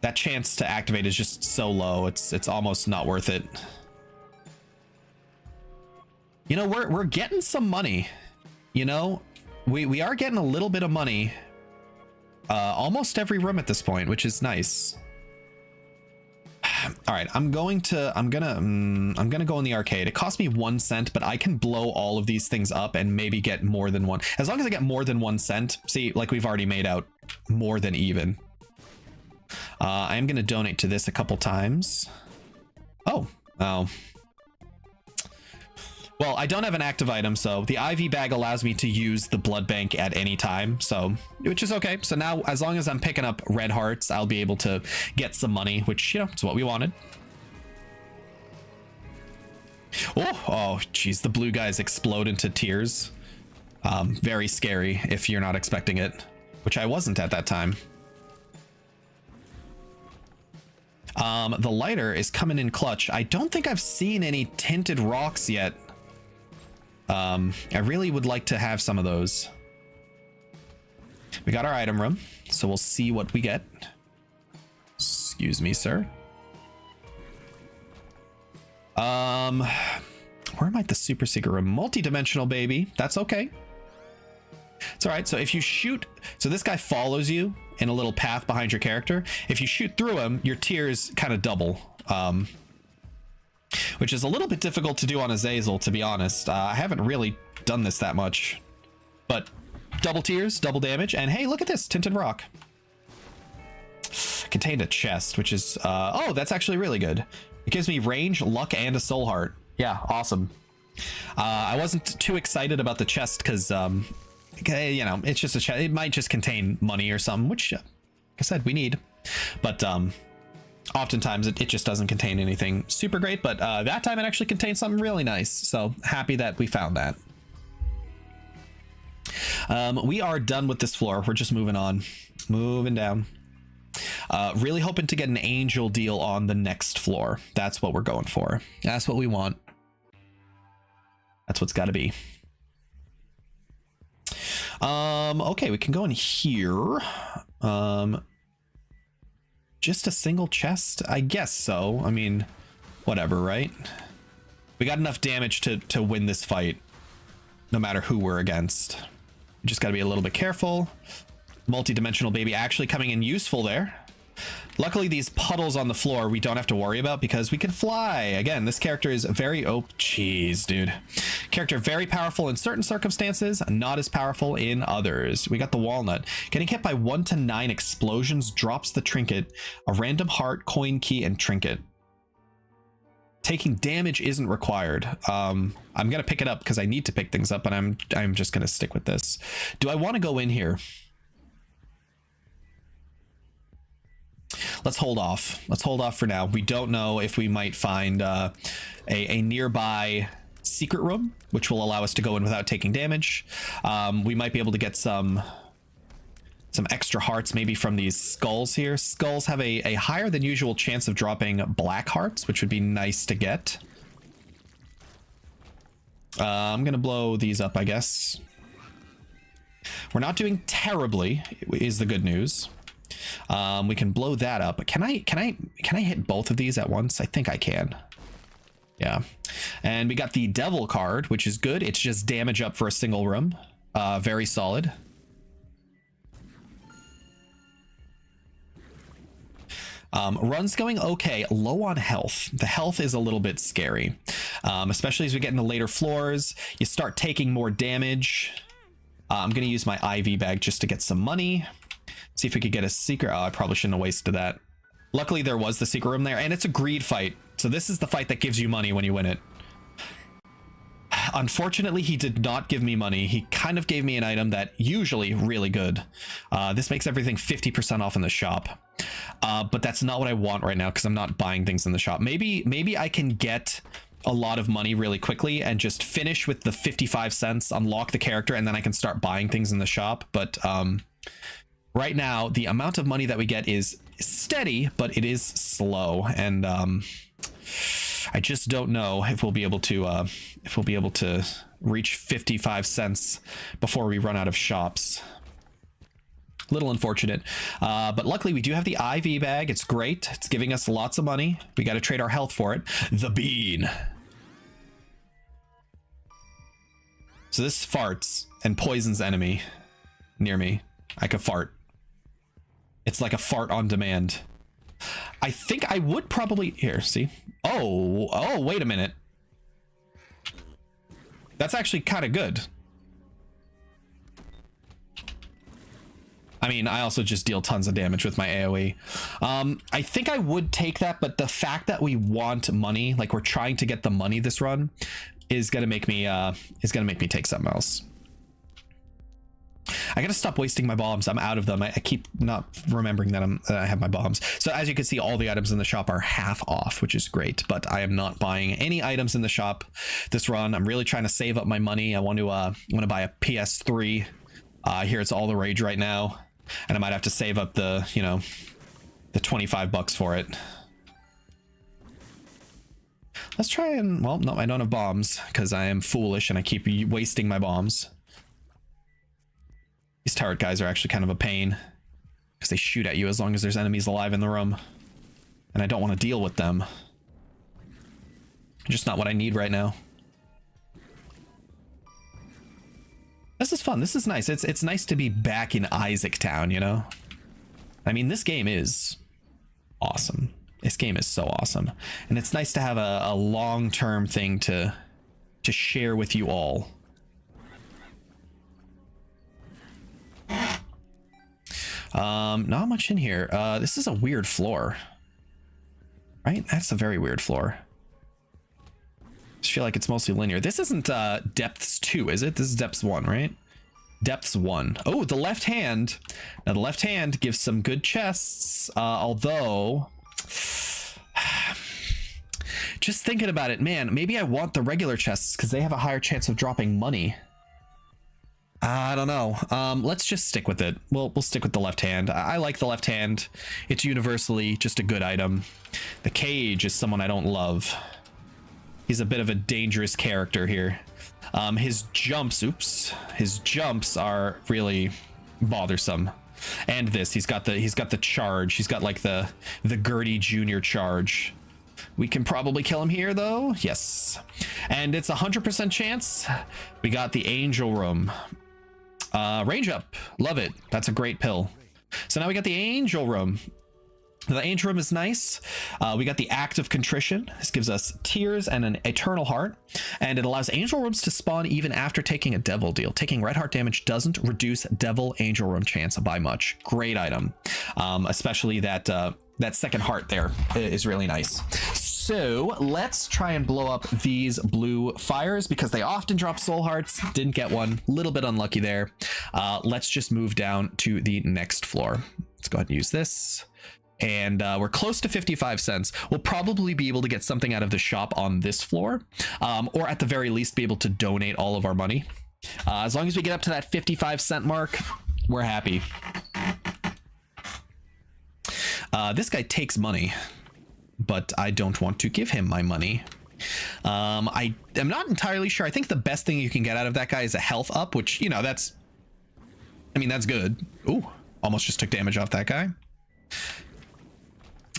That chance to activate is just so low. It's almost not worth it. You know, we're getting some money. You know, we are getting a little bit of money. Almost every room at this point, which is nice. All right, I'm gonna go in the arcade. It cost me 1 cent, but I can blow all of these things up and maybe get more than one. As long as I get more than 1 cent, see, like we've already made out more than even. I am gonna donate to this a couple times. Oh. Well, I don't have an active item, so the IV bag allows me to use the blood bank at any time, so which is okay. So now, as long as I'm picking up red hearts, I'll be able to get some money, which, you know, is what we wanted. Oh, geez, the blue guys explode into tears. Very scary if you're not expecting it, which I wasn't at that time. The lighter is coming in clutch. I don't think I've seen any tinted rocks yet. I really would like to have some of those. We got our item room, so we'll see what we get. Excuse me, sir. Where might the super secret room? Multi-dimensional, baby. That's okay. It's all right. So if you shoot, so this guy follows you in a little path behind your character. If you shoot through him, your tiers kind of double, which is a little bit difficult to do on Azazel, to be honest. I haven't really done this that much, but double tiers, double damage. And hey, look at this tinted rock. Contained a chest, which is, oh, that's actually really good. It gives me range, luck, and a soul heart. Yeah, awesome. I wasn't too excited about the chest because, you know, it's just a chest. It might just contain money or something, which, like I said, we need. But oftentimes it just doesn't contain anything super great. But that time it actually contained something really nice. So happy that we found that. We are done with this floor. We're just moving on, moving down. Really hoping to get an angel deal on the next floor. That's what we're going for. That's what we want. That's what's got to be. Okay, we can go in here. Just a single chest? I guess so. I mean, whatever, right? We got enough damage to win this fight, no matter who we're against. We just got to be a little bit careful. Multi-dimensional baby actually coming in useful there. Luckily, these puddles on the floor we don't have to worry about because we can fly. Again, this character is very... Oh, jeez, dude. Character very powerful in certain circumstances, not as powerful in others. We got the walnut. Getting hit by 1 to 9 explosions drops the trinket, a random heart, coin key, and trinket. Taking damage isn't required. I'm gonna pick it up because I need to pick things up, but I'm just gonna stick with this. Do I want to go in here? Let's hold off. Let's hold off for now. We don't know if we might find a nearby secret room, which will allow us to go in without taking damage. We might be able to get some extra hearts maybe from these skulls here. Skulls have a higher than usual chance of dropping black hearts, which would be nice to get. I'm gonna blow these up, I guess. We're not doing terribly, is the good news. We can blow that up. Can I hit both of these at once? I think I can. Yeah. And we got the devil card, which is good. It's just damage up for a single room. Very solid. Run's going okay. Low on health. The health is a little bit scary, especially as we get into later floors. You start taking more damage. I'm going to use my IV bag just to get some money. See if we could get a secret. Oh, I probably shouldn't have wasted that. Luckily, there was the secret room there, and it's a greed fight. So this is the fight that gives you money when you win it. Unfortunately, he did not give me money. He kind of gave me an item that usually really good. This makes everything 50% off in the shop. But that's not what I want right now because I'm not buying things in the shop. Maybe I can get a lot of money really quickly and just finish with the 55 cents, unlock the character, and then I can start buying things in the shop. But right now, the amount of money that we get is steady, but it is slow, and I just don't know if we'll be able to reach 55 cents before we run out of shops. Little unfortunate, but luckily we do have the IV bag. It's great. It's giving us lots of money. We got to trade our health for it. The bean. So this farts and poisons enemy near me. I could fart. It's like a fart on demand. I think I would probably... Here, see? Oh, wait a minute. That's actually kind of good. I mean, I also just deal tons of damage with my AoE. I think I would take that, but the fact that we want money, like we're trying to get the money this run, is gonna make me take something else. I gotta stop wasting my bombs. I'm out of them. I keep not remembering that I have my bombs. So as you can see, all the items in the shop are half off, which is great, but I am not buying any items in the shop this run. I'm really trying to save up my money. I want to buy a PS3. I hear it's all the rage right now. And I might have to save up the, you know, the 25 bucks for it. Let's try and, well, no, I don't have bombs because I am foolish and I keep wasting my bombs. These turret guys are actually kind of a pain because they shoot at you as long as there's enemies alive in the room. And I don't want to deal with them. Just not what I need right now. This is fun. This is nice. It's nice to be back in Isaac Town, you know? I mean, this game is awesome. This game is so awesome. And it's nice to have a long-term thing to share with you all. Not much in here. This is a weird floor. Right? That's a very weird floor. I just feel like it's mostly linear. This isn't depths 2, is it? This is depths 1, right? Depths 1. Oh, the left hand. Now the left hand gives some good chests, although just thinking about it, man, maybe I want the regular chests because they have a higher chance of dropping money. I don't know. Let's just stick with it. We'll stick with the left hand. I like the left hand. It's universally just a good item. The cage is someone I don't love. He's a bit of a dangerous character here. His jumps are really bothersome. And this, he's got the charge. He's got like the Gertie Jr. charge. We can probably kill him here though. Yes. And it's 100% chance. We got the angel room. Range up. Love it. That's a great pill. So now we got the angel room. The angel room is nice. We got the act of contrition. This gives us tears and an eternal heart, and it allows angel rooms to spawn even after taking a devil deal. Taking red heart damage doesn't reduce devil angel room chance by much. Great item. Especially that second heart there is really nice. So let's try and blow up these blue fires because they often drop soul hearts. Didn't get one. Little bit unlucky there. Let's just move down to the next floor. Let's go ahead and use this. And we're close to 55 cents. We'll probably be able to get something out of the shop on this floor, or at the very least be able to donate all of our money. As long as we get up to that 55-cent mark, we're happy. This guy takes money, but I don't want to give him my money. I am not entirely sure. I think the best thing you can get out of that guy is a health up, which, you know, that's good. Ooh, almost just took damage off that guy.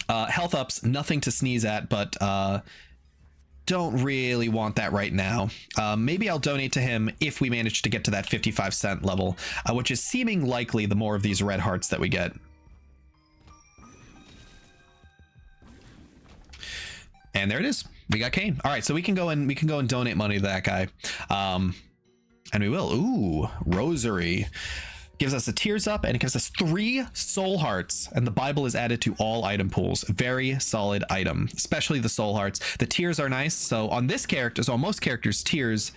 Health ups, nothing to sneeze at, but don't really want that right now. Maybe I'll donate to him if we manage to get to that 55-cent level, which is seeming likely the more of these red hearts that we get. And there it is. We got Kane. All right, so we can go and donate money to that guy. And we will. Ooh, rosary. Gives us a tears up, and it gives us 3 soul hearts, and the Bible is added to all item pools. Very solid item, especially the soul hearts. The tears are nice. So on this character, so on most characters, tears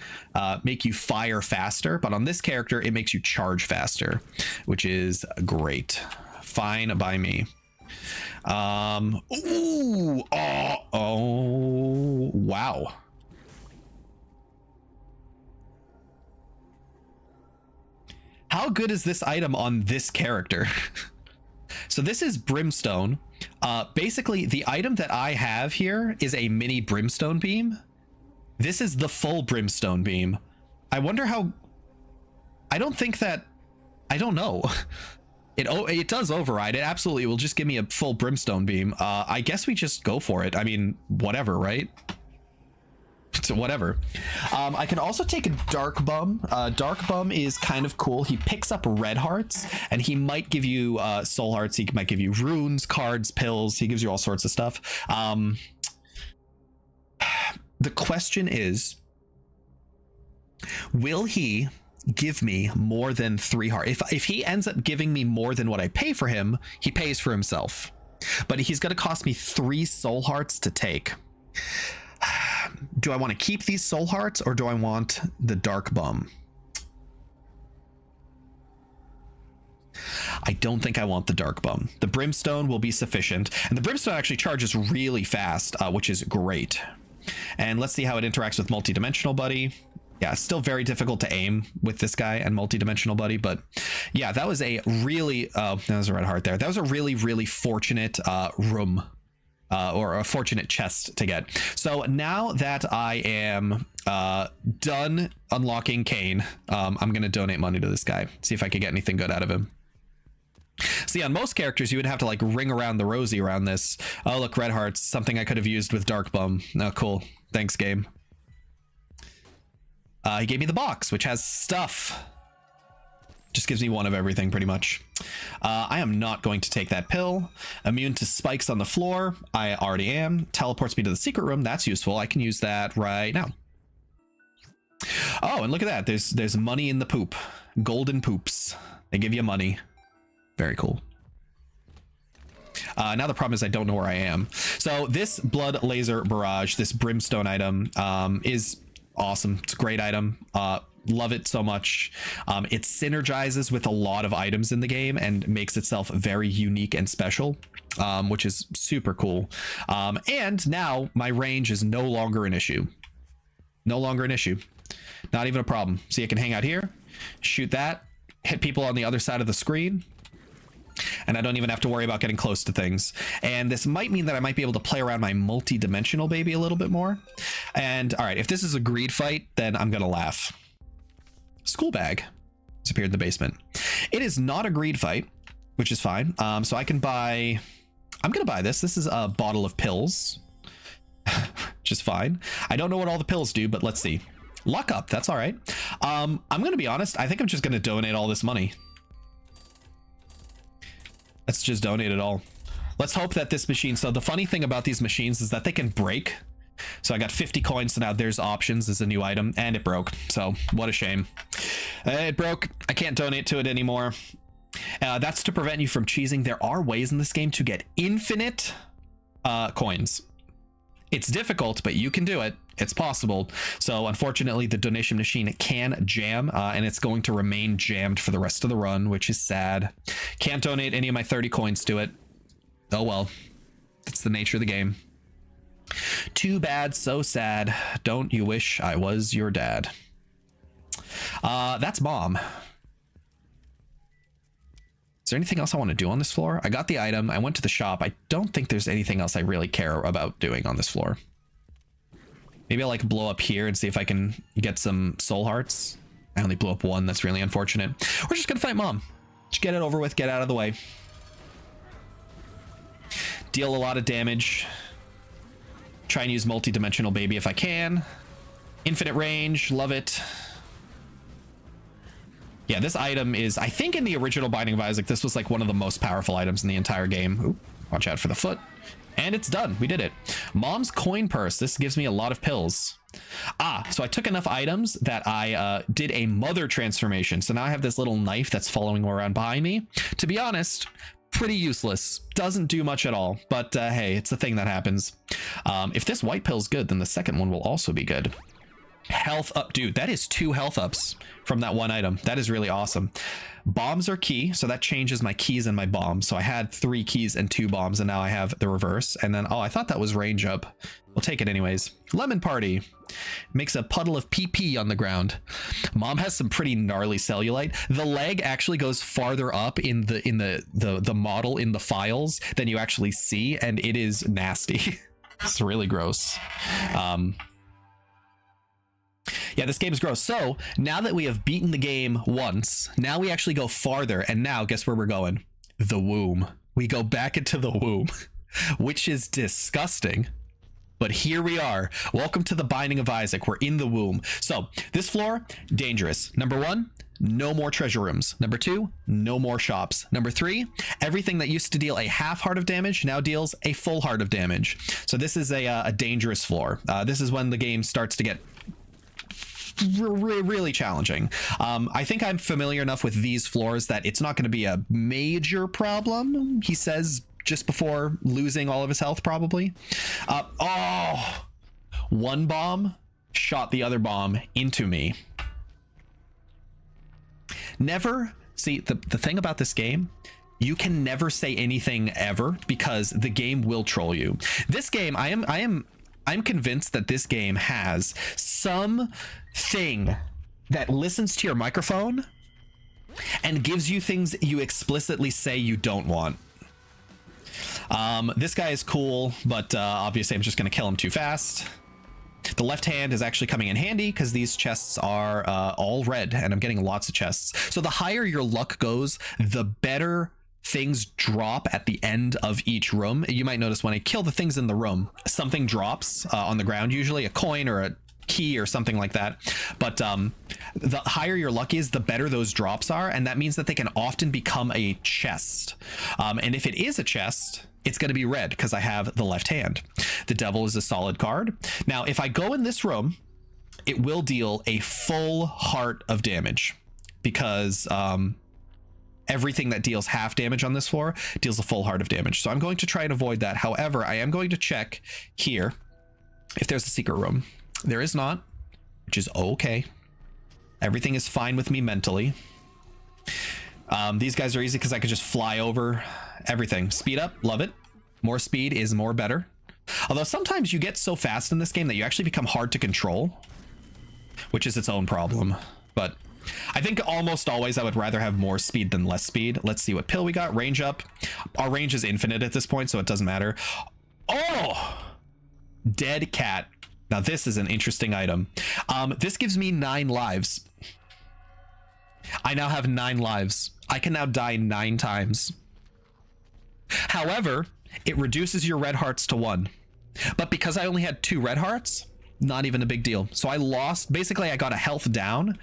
make you fire faster, but on this character, it makes you charge faster, which is great. Fine by me. Ooh, oh, wow. How good is this item on this character? So this is brimstone. Basically, the item that I have here is a mini brimstone beam. This is the full brimstone beam. I wonder how... I don't know. It does override. It absolutely will just give me a full brimstone beam. I guess we just go for it. I mean, whatever, right? So whatever. I can also take a dark bum. Dark bum is kind of cool. He picks up red hearts, and he might give you soul hearts. He might give you runes, cards, pills. He gives you all sorts of stuff. The question is, will he give me more than 3 hearts? If he ends up giving me more than what I pay for him, he pays for himself. But he's going to cost me 3 soul hearts to take. Do I want to keep these soul hearts, or do I want the dark bum? I don't think I want the dark bum. The brimstone will be sufficient, and the brimstone actually charges really fast, which is great. And let's see how it interacts with multi-dimensional buddy. Yeah, still very difficult to aim with this guy and multi-dimensional buddy, but yeah, that was a really that was a red heart there. That was a really, really fortunate room or a fortunate chest to get. So now that I am done unlocking Kane, I'm gonna donate money to this guy, see if I could get anything good out of him. See, on most characters you would have to like ring around the rosy around this. Oh look, red hearts, something I could have used with Dark Bum. Oh cool, thanks game. He gave me the box, which has stuff. Just gives me one of everything, pretty much. I am not going to take that pill. Immune to spikes on the floor. I already am. Teleports me to the secret room. That's useful. I can use that right now. Oh, and look at that. There's money in the poop. Golden poops. They give you money. Very cool. Now the problem is I don't know where I am. So this blood laser barrage, this brimstone item, is awesome. It's a great item. Love it so much. It synergizes with a lot of items in the game and makes itself very unique and special, which is super cool. And now my range is no longer an issue. No longer an issue. Not even a problem. See, I can hang out here, shoot that, hit people on the other side of the screen, and I don't even have to worry about getting close to things. And this might mean that I might be able to play around my multi-dimensional baby a little bit more. And all right, if this is a greed fight, then I'm gonna laugh. School bag disappeared in the basement. It is not a greed fight, which is fine. So I can buy, I'm gonna buy this. This is a bottle of pills, which is fine. I don't know what all the pills do, but let's see. Luck up, that's all right. I'm gonna be honest, I think I'm just gonna donate all this money. Let's just donate it all. Let's hope that this machine, so the funny thing about these machines is that they can break. So I got 50 coins, so now there's options as a new item, and it broke. So what a shame. It broke. I can't donate to it anymore. That's to prevent you from cheesing. There are ways in this game to get infinite coins. It's difficult, but you can do it. It's possible. So unfortunately, the donation machine can jam, and it's going to remain jammed for the rest of the run, which is sad. Can't donate any of my 30 coins to it. Oh well, that's the nature of the game. Too bad, so sad. Don't you wish I was your dad? That's Mom. Is there anything else I want to do on this floor? I got the item. I went to the shop. I don't think there's anything else I really care about doing on this floor. Maybe I'll like blow up here and see if I can get some soul hearts. I only blew up one. That's really unfortunate. We're just gonna fight Mom. Just get it over with. Get out of the way. Deal a lot of damage. Try and use multi-dimensional baby if I can. Infinite range. Love it. Yeah, this item is, I think in the original Binding of Isaac, this was like one of the most powerful items in the entire game. Ooh, watch out for the foot. And it's done. We did it. Mom's coin purse. This gives me a lot of pills. So I took enough items that I did a mother transformation. So now I have this little knife that's following around behind me. To be honest, pretty useless. Doesn't do much at all. But hey, it's a thing that happens. If this white pill's good, then the second one will also be good. Health up. Dude, that is 2 health ups from that one item. That is really awesome. Bombs are key, so that changes my keys and my bombs. So I had 3 keys and 2 bombs, and now I have the reverse. And then, oh, I thought that was range up. We'll take it anyways. Lemon party makes a puddle of pee on the ground. Mom has some pretty gnarly cellulite. The leg actually goes farther up in the model in the files than you actually see, and it is nasty. It's really gross. Yeah, this game is gross. So now that we have beaten the game once, now we actually go farther. And now guess where we're going? The womb. We go back into the womb, which is disgusting. But here we are. Welcome to the Binding of Isaac. We're in the womb. So this floor, dangerous. Number 1, no more treasure rooms. Number 2, no more shops. Number 3, everything that used to deal a half heart of damage now deals a full heart of damage. So this is a dangerous floor. This is when the game starts to get really challenging. I think I'm familiar enough with these floors that it's not going to be a major problem, he says just before losing all of his health, probably. Oh, one bomb shot the other bomb into me. Never see the thing about this game, you can never say anything ever because the game will troll you. This game, I am I'm convinced that this game has some thing that listens to your microphone and gives you things you explicitly say you don't want. This guy is cool, but obviously I'm just going to kill him too fast. The left hand is actually coming in handy because these chests are all red and I'm getting lots of chests. So the higher your luck goes, the better things drop at the end of each room. You might notice when I kill the things in the room, something drops on the ground, usually a coin or a key or something like that. But the higher your luck is, the better those drops are, and that means that they can often become a chest. And if it is a chest, it's going to be red because I have the left hand. The devil is a solid card. Now, if I go in this room, it will deal a full heart of damage because everything that deals half damage on this floor deals a full heart of damage. So I'm going to try and avoid that. However, I am going to check here if there's a secret room. There is not, which is okay. Everything is fine with me mentally. These guys are easy because I could just fly over everything. Speed up, love it. More speed is more better. Although sometimes you get so fast in this game that you actually become hard to control, which is its own problem. But I think almost always I would rather have more speed than less speed. Let's see what pill we got. Range up. Our range is infinite at this point, so it doesn't matter. Oh! Dead cat. Now this is an interesting item. This gives me 9 lives. I now have 9 lives. I can now die 9 times. However, it reduces your red hearts to 1. But because I only had 2 red hearts, not even a big deal. So I lost, basically I got a health down,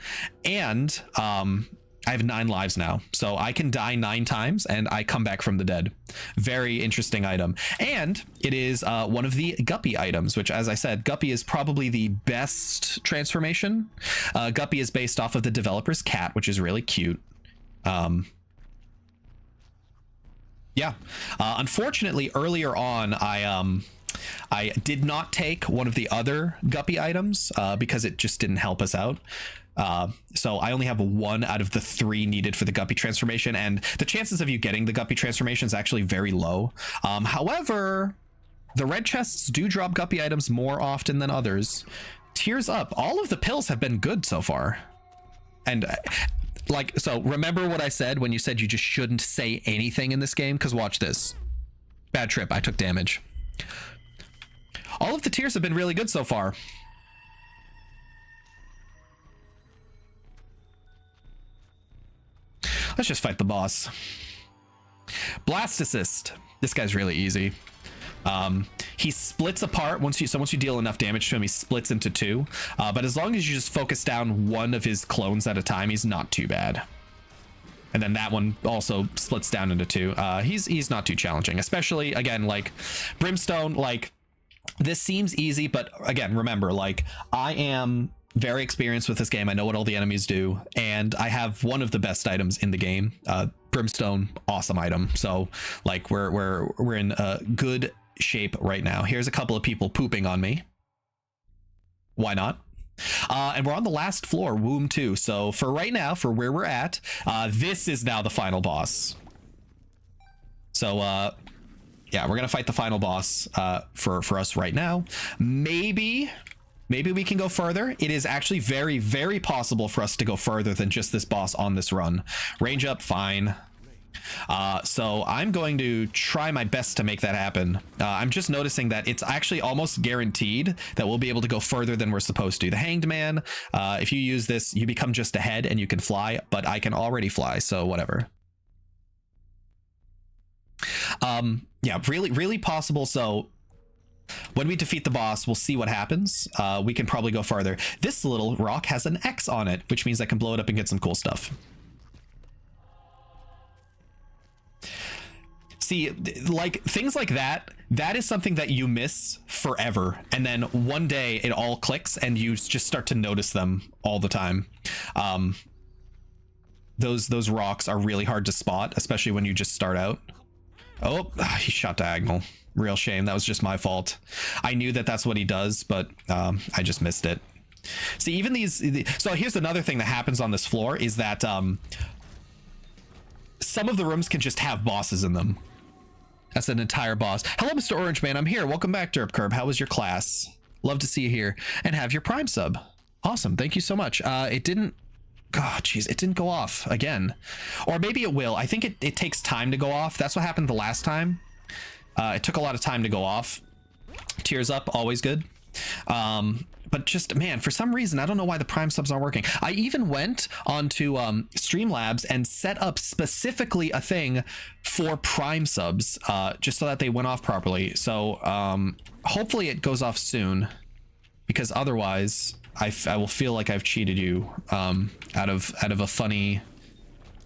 and I have 9 lives now. So I can die 9 times and I come back from the dead. Very interesting item. And it is one of the Guppy items, which, as I said, Guppy is probably the best transformation. Guppy is based off of the developer's cat, which is really cute. Yeah. Unfortunately, earlier on, I did not take one of the other Guppy items because it just didn't help us out. So I only have 1 out of the 3 needed for the Guppy transformation, and the chances of you getting the Guppy transformation is actually very low. However, the red chests do drop Guppy items more often than others. Tears up. All of the pills have been good so far. And like, so remember what I said when you said you just shouldn't say anything in this game? Because watch this. Bad trip. I took damage. All of the tears have been really good so far. Let's just fight the boss. Blast assist. This guy's really easy. He splits apart once you deal enough damage to him. He splits into 2. But as long as you just focus down one of his clones at a time, he's not too bad. And then that one also splits down into 2. He's not too challenging, especially again, like Brimstone. Like, this seems easy, but again, remember, like, I am very experienced with this game. I know what all the enemies do, and I have one of the best items in the game. Brimstone, awesome item. So like we're in good shape right now. Here's a couple of people pooping on me. Why not? And we're on the last floor, Womb 2. So for right now, for where we're at, this is now the final boss. So yeah, we're gonna fight the final boss for us right now. Maybe we can go further. It is actually very, very possible for us to go further than just this boss on this run. Range up, fine. So I'm going to try my best to make that happen. I'm just noticing that it's actually almost guaranteed that we'll be able to go further than we're supposed to. The Hanged Man, if you use this, you become just a head and you can fly, but I can already fly, so whatever. Yeah, really, really possible. So when we defeat the boss, we'll see what happens. We can probably go farther. This little rock has an X on it, which means I can blow it up and get some cool stuff. See, like things like that, that is something that you miss forever. And then one day it all clicks and you just start to notice them all the time. Those rocks are really hard to spot, especially when you just start out. Oh, he shot diagonal. Real shame. That was just my fault. I knew that that's what he does, but I just missed it. See, even these. So here's another thing that happens on this floor is that some of the rooms can just have bosses in them. That's an entire boss. Hello, Mr. Orange Man. I'm here. Welcome back, Derp Curb. How was your class? Love to see you here. And have your Prime sub. Awesome. Thank you so much. It didn't... God, jeez, it didn't go off again. Or maybe it will. I think it takes time to go off. That's what happened the last time. It took a lot of time to go off. Tears up, always good. But just, man, for some reason, I don't know why the Prime subs aren't working. I even went onto Streamlabs and set up specifically a thing for Prime subs, just so that they went off properly. So hopefully it goes off soon, because otherwise I will feel like I've cheated you out of a funny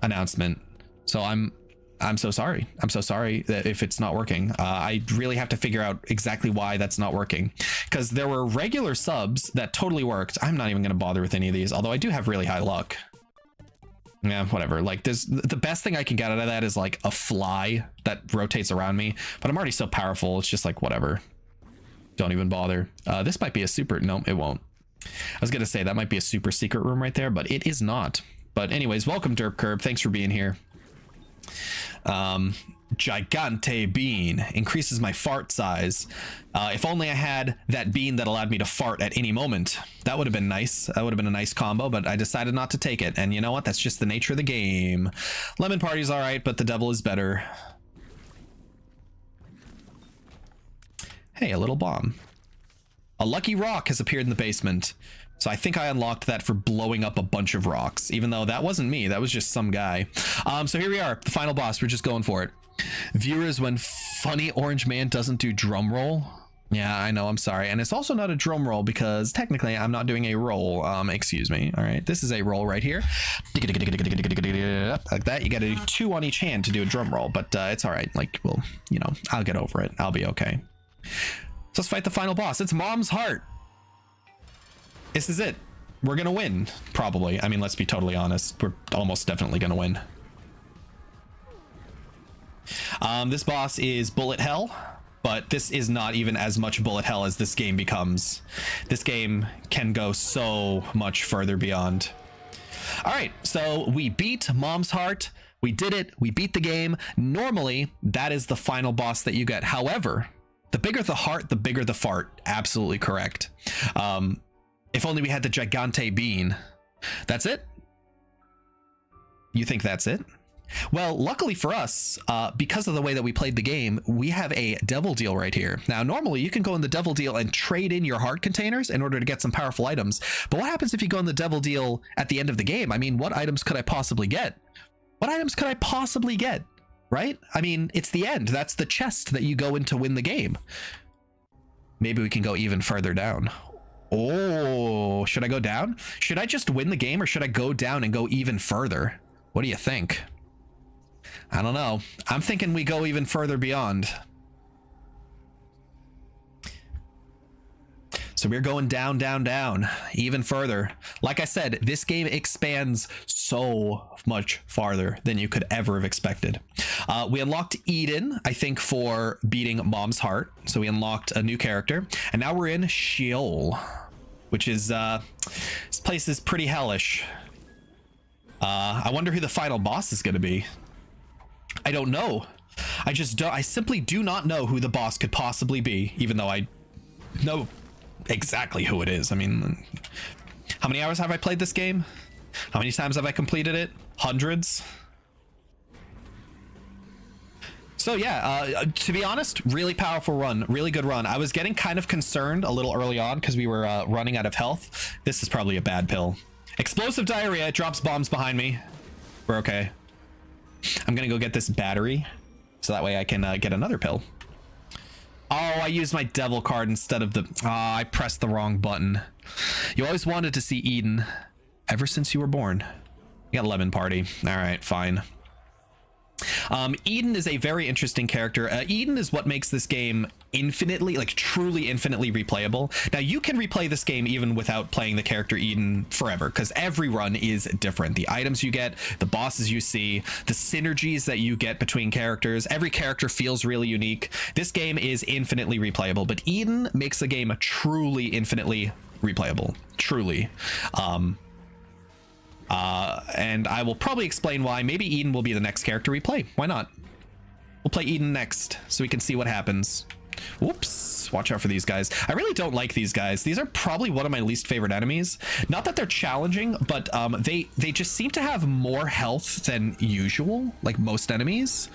announcement. So I'm so sorry. I'm so sorry that if it's not working. I really have to figure out exactly why that's not working, because there were regular subs that totally worked. I'm not even going to bother with any of these, although I do have really high luck. Yeah, whatever. Like, there's the best thing I can get out of that is like a fly that rotates around me, but I'm already so powerful. It's just like, whatever. Don't even bother. This might be a super... No, it won't. I was going to say that might be a super secret room right there, but it is not. But anyways, welcome, Derp Curb. Thanks for being here. Gigante bean increases my fart size. If only I had that bean that allowed me to fart at any moment. That would have been nice. That would have been a nice combo, but I decided not to take it. And you know what? That's just the nature of the game. Lemon Party's all right, but the devil is better. Hey, a little bomb. A lucky rock has appeared in the basement. So I think I unlocked that for blowing up a bunch of rocks, even though that wasn't me. That was just some guy. So here we are, the final boss. We're just going for it. Viewers, when funny Orange Man doesn't do drum roll. Yeah, I know. I'm sorry. And it's also not a drum roll because technically I'm not doing a roll. Excuse me. All right. This is a roll right here. Like that. You got to do 2 on each hand to do a drum roll, but it's all right. Like, well, you know, I'll get over it. I'll be okay. So let's fight the final boss. It's Mom's Heart. This is it. We're gonna win, probably. I mean, let's be totally honest. We're almost definitely gonna win. This boss is bullet hell, but this is not even as much bullet hell as this game becomes. This game can go so much further beyond. All right, so we beat Mom's Heart. We did it. We beat the game. Normally, that is the final boss that you get. However, the bigger the heart, the bigger the fart. Absolutely correct. If only we had the Gigante bean. That's it? You think that's it? Well, luckily for us, because of the way that we played the game, we have a devil deal right here. Now, normally you can go in the devil deal and trade in your heart containers in order to get some powerful items. But what happens if you go in the devil deal at the end of the game? I mean, what items could I possibly get? What items could I possibly get? Right? I mean, it's the end. That's the chest that you go in to win the game. Maybe we can go even further down. Oh, should I go down? Should I just win the game, or should I go down and go even further? What do you think? I don't know. I'm thinking we go even further beyond. So we're going down, down, down, even further. Like I said, this game expands so much farther than you could ever have expected. We unlocked Eden, I think, for beating Mom's Heart. So we unlocked a new character, and now we're in Sheol, which is, this place is pretty hellish. I wonder who the final boss is going to be. I don't know. I simply do not know who the boss could possibly be, even though I know exactly who it is. I mean, how many hours have I played this game? How many times have I completed it? Hundreds. So yeah, to be honest, really powerful run, really good run. I was getting kind of concerned a little early on because we were running out of health. This is probably a bad pill. Explosive diarrhea. It drops bombs behind me. We're okay. I'm gonna go get this battery so that way I can get another pill. Oh, I used my devil card instead of the... Oh, I pressed the wrong button. You always wanted to see Eden ever since you were born. You got Lemon Party. All right, fine. Eden is a very interesting character. Eden is what makes this game infinitely, like truly infinitely replayable. Now you can replay this game even without playing the character Eden forever, because every run is different. The items you get, the bosses you see, the synergies that you get between characters, every character feels really unique. This game is infinitely replayable, but Eden makes the game truly infinitely replayable. Truly. And I will probably explain why. Maybe Eden will be the next character we play. Why not? We'll play Eden next so we can see what happens. Whoops, watch out for these guys. I really don't like these guys. These are probably one of my least favorite enemies. Not that they're challenging, but they just seem to have more health than usual, like most enemies.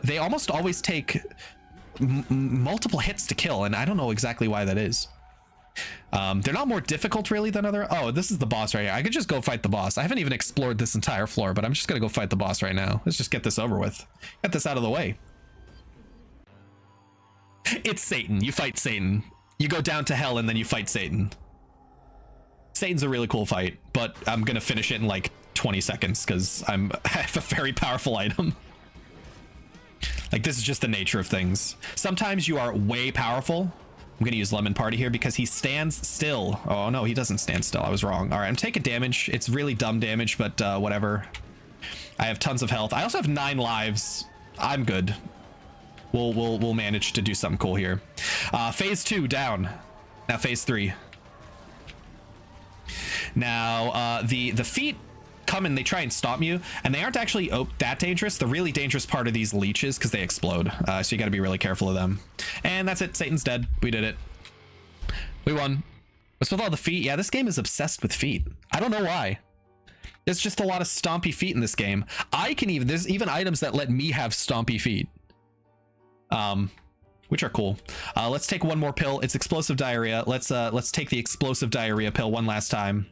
They almost always take multiple hits to kill, and I don't know exactly why that is. They're not more difficult really than other. Oh, this is the boss right here. I could just go fight the boss. I haven't even explored this entire floor, but I'm just gonna go fight the boss right now. Let's just get this over with. Get this out of the way. It's Satan. You fight Satan. You go down to hell and then you fight Satan. Satan's a really cool fight, but I'm gonna finish it in like 20 seconds because I have a very powerful item. Like, this is just the nature of things. Sometimes you are way powerful. I'm gonna use Lemon Party here because he stands still. Oh no, he doesn't stand still. I was wrong. All right, I'm taking damage. It's really dumb damage, but whatever. I have tons of health. I also have 9 lives. I'm good. We'll manage to do something cool here. Phase 2 down. Now phase 3. Now the feet come and they try and stop you, and they aren't actually that dangerous. The really dangerous part of these leeches because they explode. So you got to be really careful of them. And that's it. Satan's dead. We did it. We won. What's with all the feet? Yeah, this game is obsessed with feet. I don't know why. There's just a lot of stompy feet in this game. There's even items that let me have stompy feet. Which are cool. Let's take one more pill. It's explosive diarrhea. Let's take the explosive diarrhea pill one last time.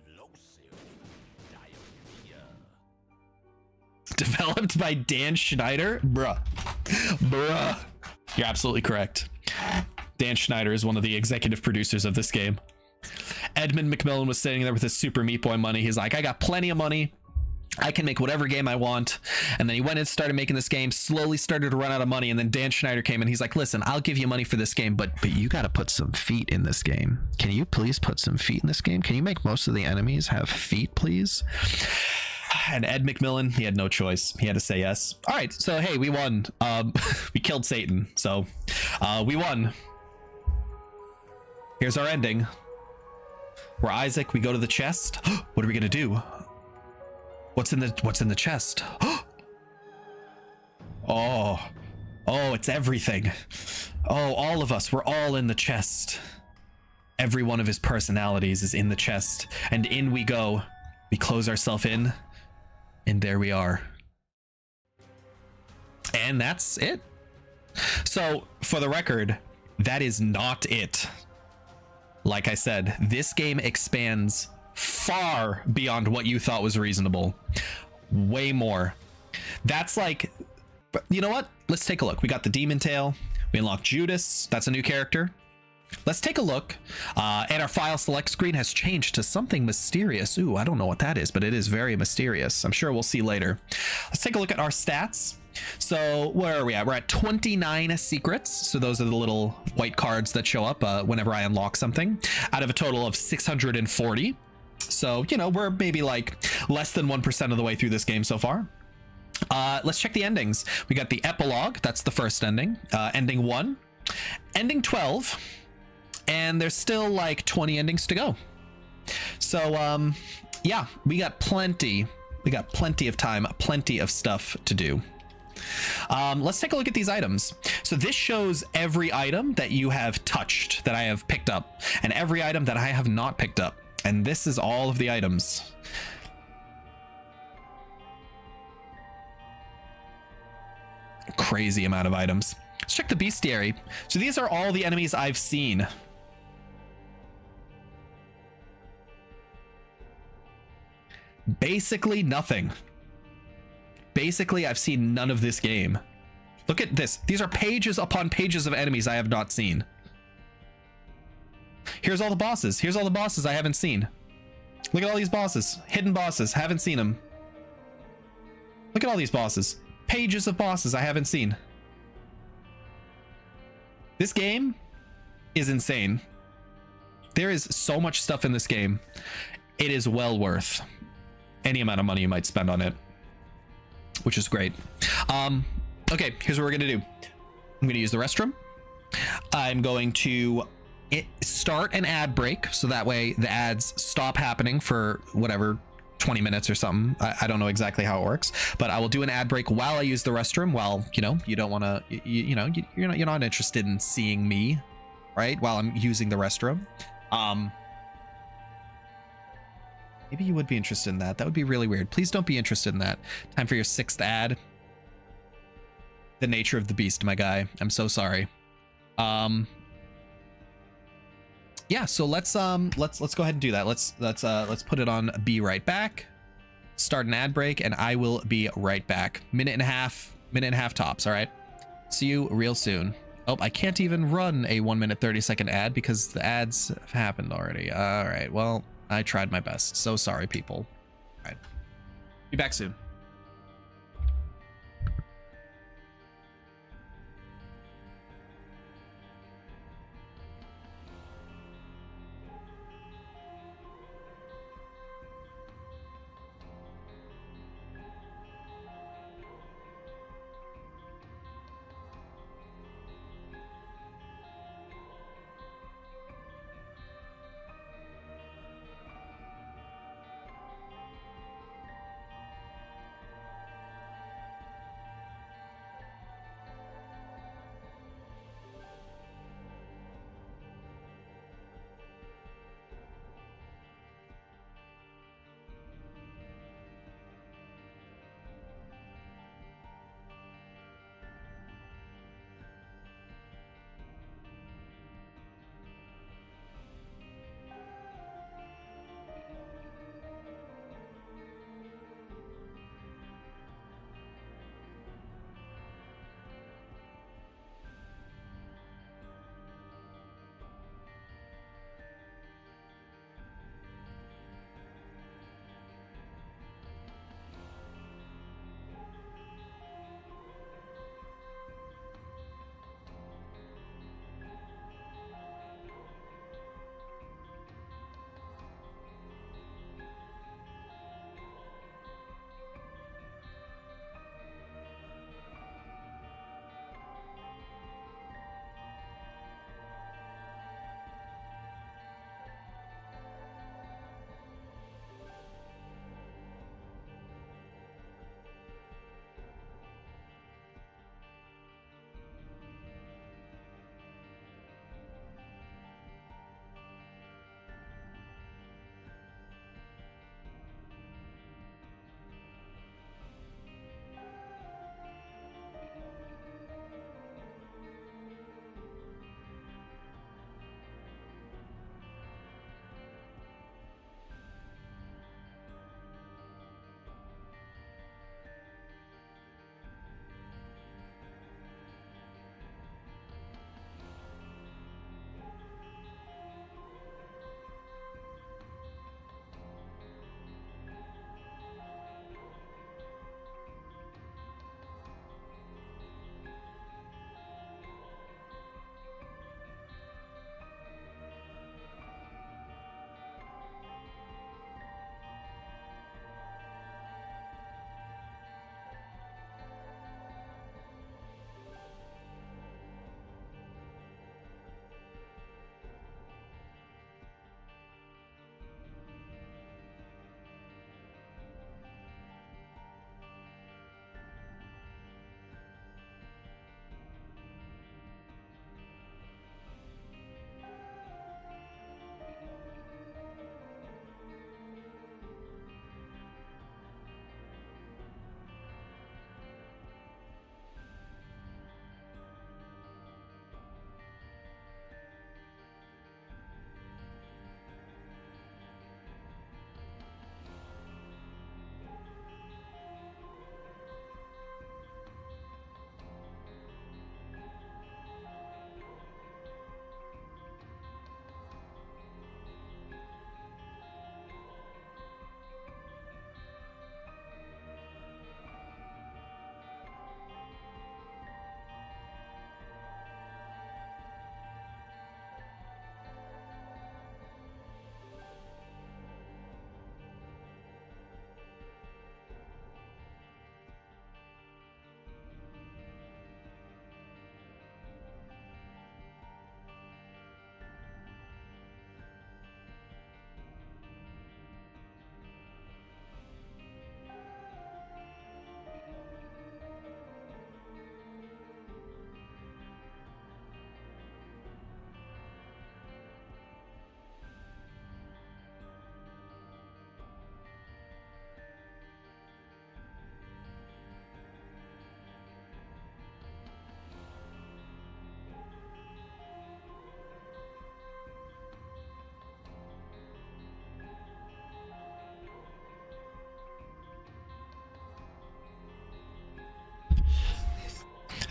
Developed by Dan Schneider? Bruh. You're absolutely correct. Dan Schneider is one of the executive producers of this game. Edmund McMillan was sitting there with his super Meat Boy money. He's like, I got plenty of money. I can make whatever game I want. And then he went and started making this game, slowly started to run out of money. And then Dan Schneider came and he's like, listen, I'll give you money for this game, but you got to put some feet in this game. Can you please put some feet in this game? Can you make most of the enemies have feet, please? And Ed McMillan, he had no choice. He had to say yes. All right. So, hey, we won. We killed Satan. So we won. Here's our ending. We're Isaac. We go to the chest. What are we going to do? What's in the chest? Oh, it's everything. Oh, all of us, we're all in the chest. Every one of his personalities is in the chest, and in we go. We close ourselves in, and there we are. And that's it. So, for the record, that is not it. Like I said, this game expands far beyond what you thought was reasonable. Way more. That's like, you know what? Let's take a look. We got the Demon Tail. We unlocked Judas. That's a new character. Let's take a look. And our file select screen has changed to something mysterious. Ooh, I don't know what that is, but it is very mysterious. I'm sure we'll see later. Let's take a look at our stats. So where are we at? We're at 29 secrets. So those are the little white cards that show up whenever I unlock something, out of a total of 640. So, you know, we're maybe like less than 1% of the way through this game so far. Let's check the endings. We got the epilogue. That's the first ending. Ending 1. Ending 12. And there's still like 20 endings to go. So, yeah, we got plenty of time, plenty of stuff to do. Let's take a look at these items. So this shows every item that you have touched, that I have picked up, and every item that I have not picked up. And this is all of the items. Crazy amount of items. Let's check the bestiary. So these are all the enemies I've seen. Basically nothing. Basically, I've seen none of this game. Look at this. These are pages upon pages of enemies I have not seen. Here's all the bosses. Here's all the bosses I haven't seen. Look at all these bosses. Hidden bosses. Haven't seen them. Look at all these bosses. Pages of bosses I haven't seen. This game is insane. There is so much stuff in this game. It is well worth any amount of money you might spend on it, which is great. Okay, here's what we're gonna do. I'm gonna use the restroom. I'm going to start an ad break, so that way the ads stop happening for whatever 20 minutes or something. I don't know exactly how it works, but I will do an ad break while I use the restroom. While, you know, you don't want to, you're not interested in seeing me, right? While I'm using the restroom. Maybe you would be interested in that. That would be really weird. Please don't be interested in that. Time for your 6th ad. The nature of the beast, my guy. I'm so sorry. Yeah, so let's go ahead and do that. Let's put it on be right back. Start an ad break, and I will be right back. Minute and a half tops. All right. See you real soon. Oh, I can't even run a 1 minute 30-second ad because the ads have happened already. All right. Well, I tried my best. So sorry, people. All right. Be back soon.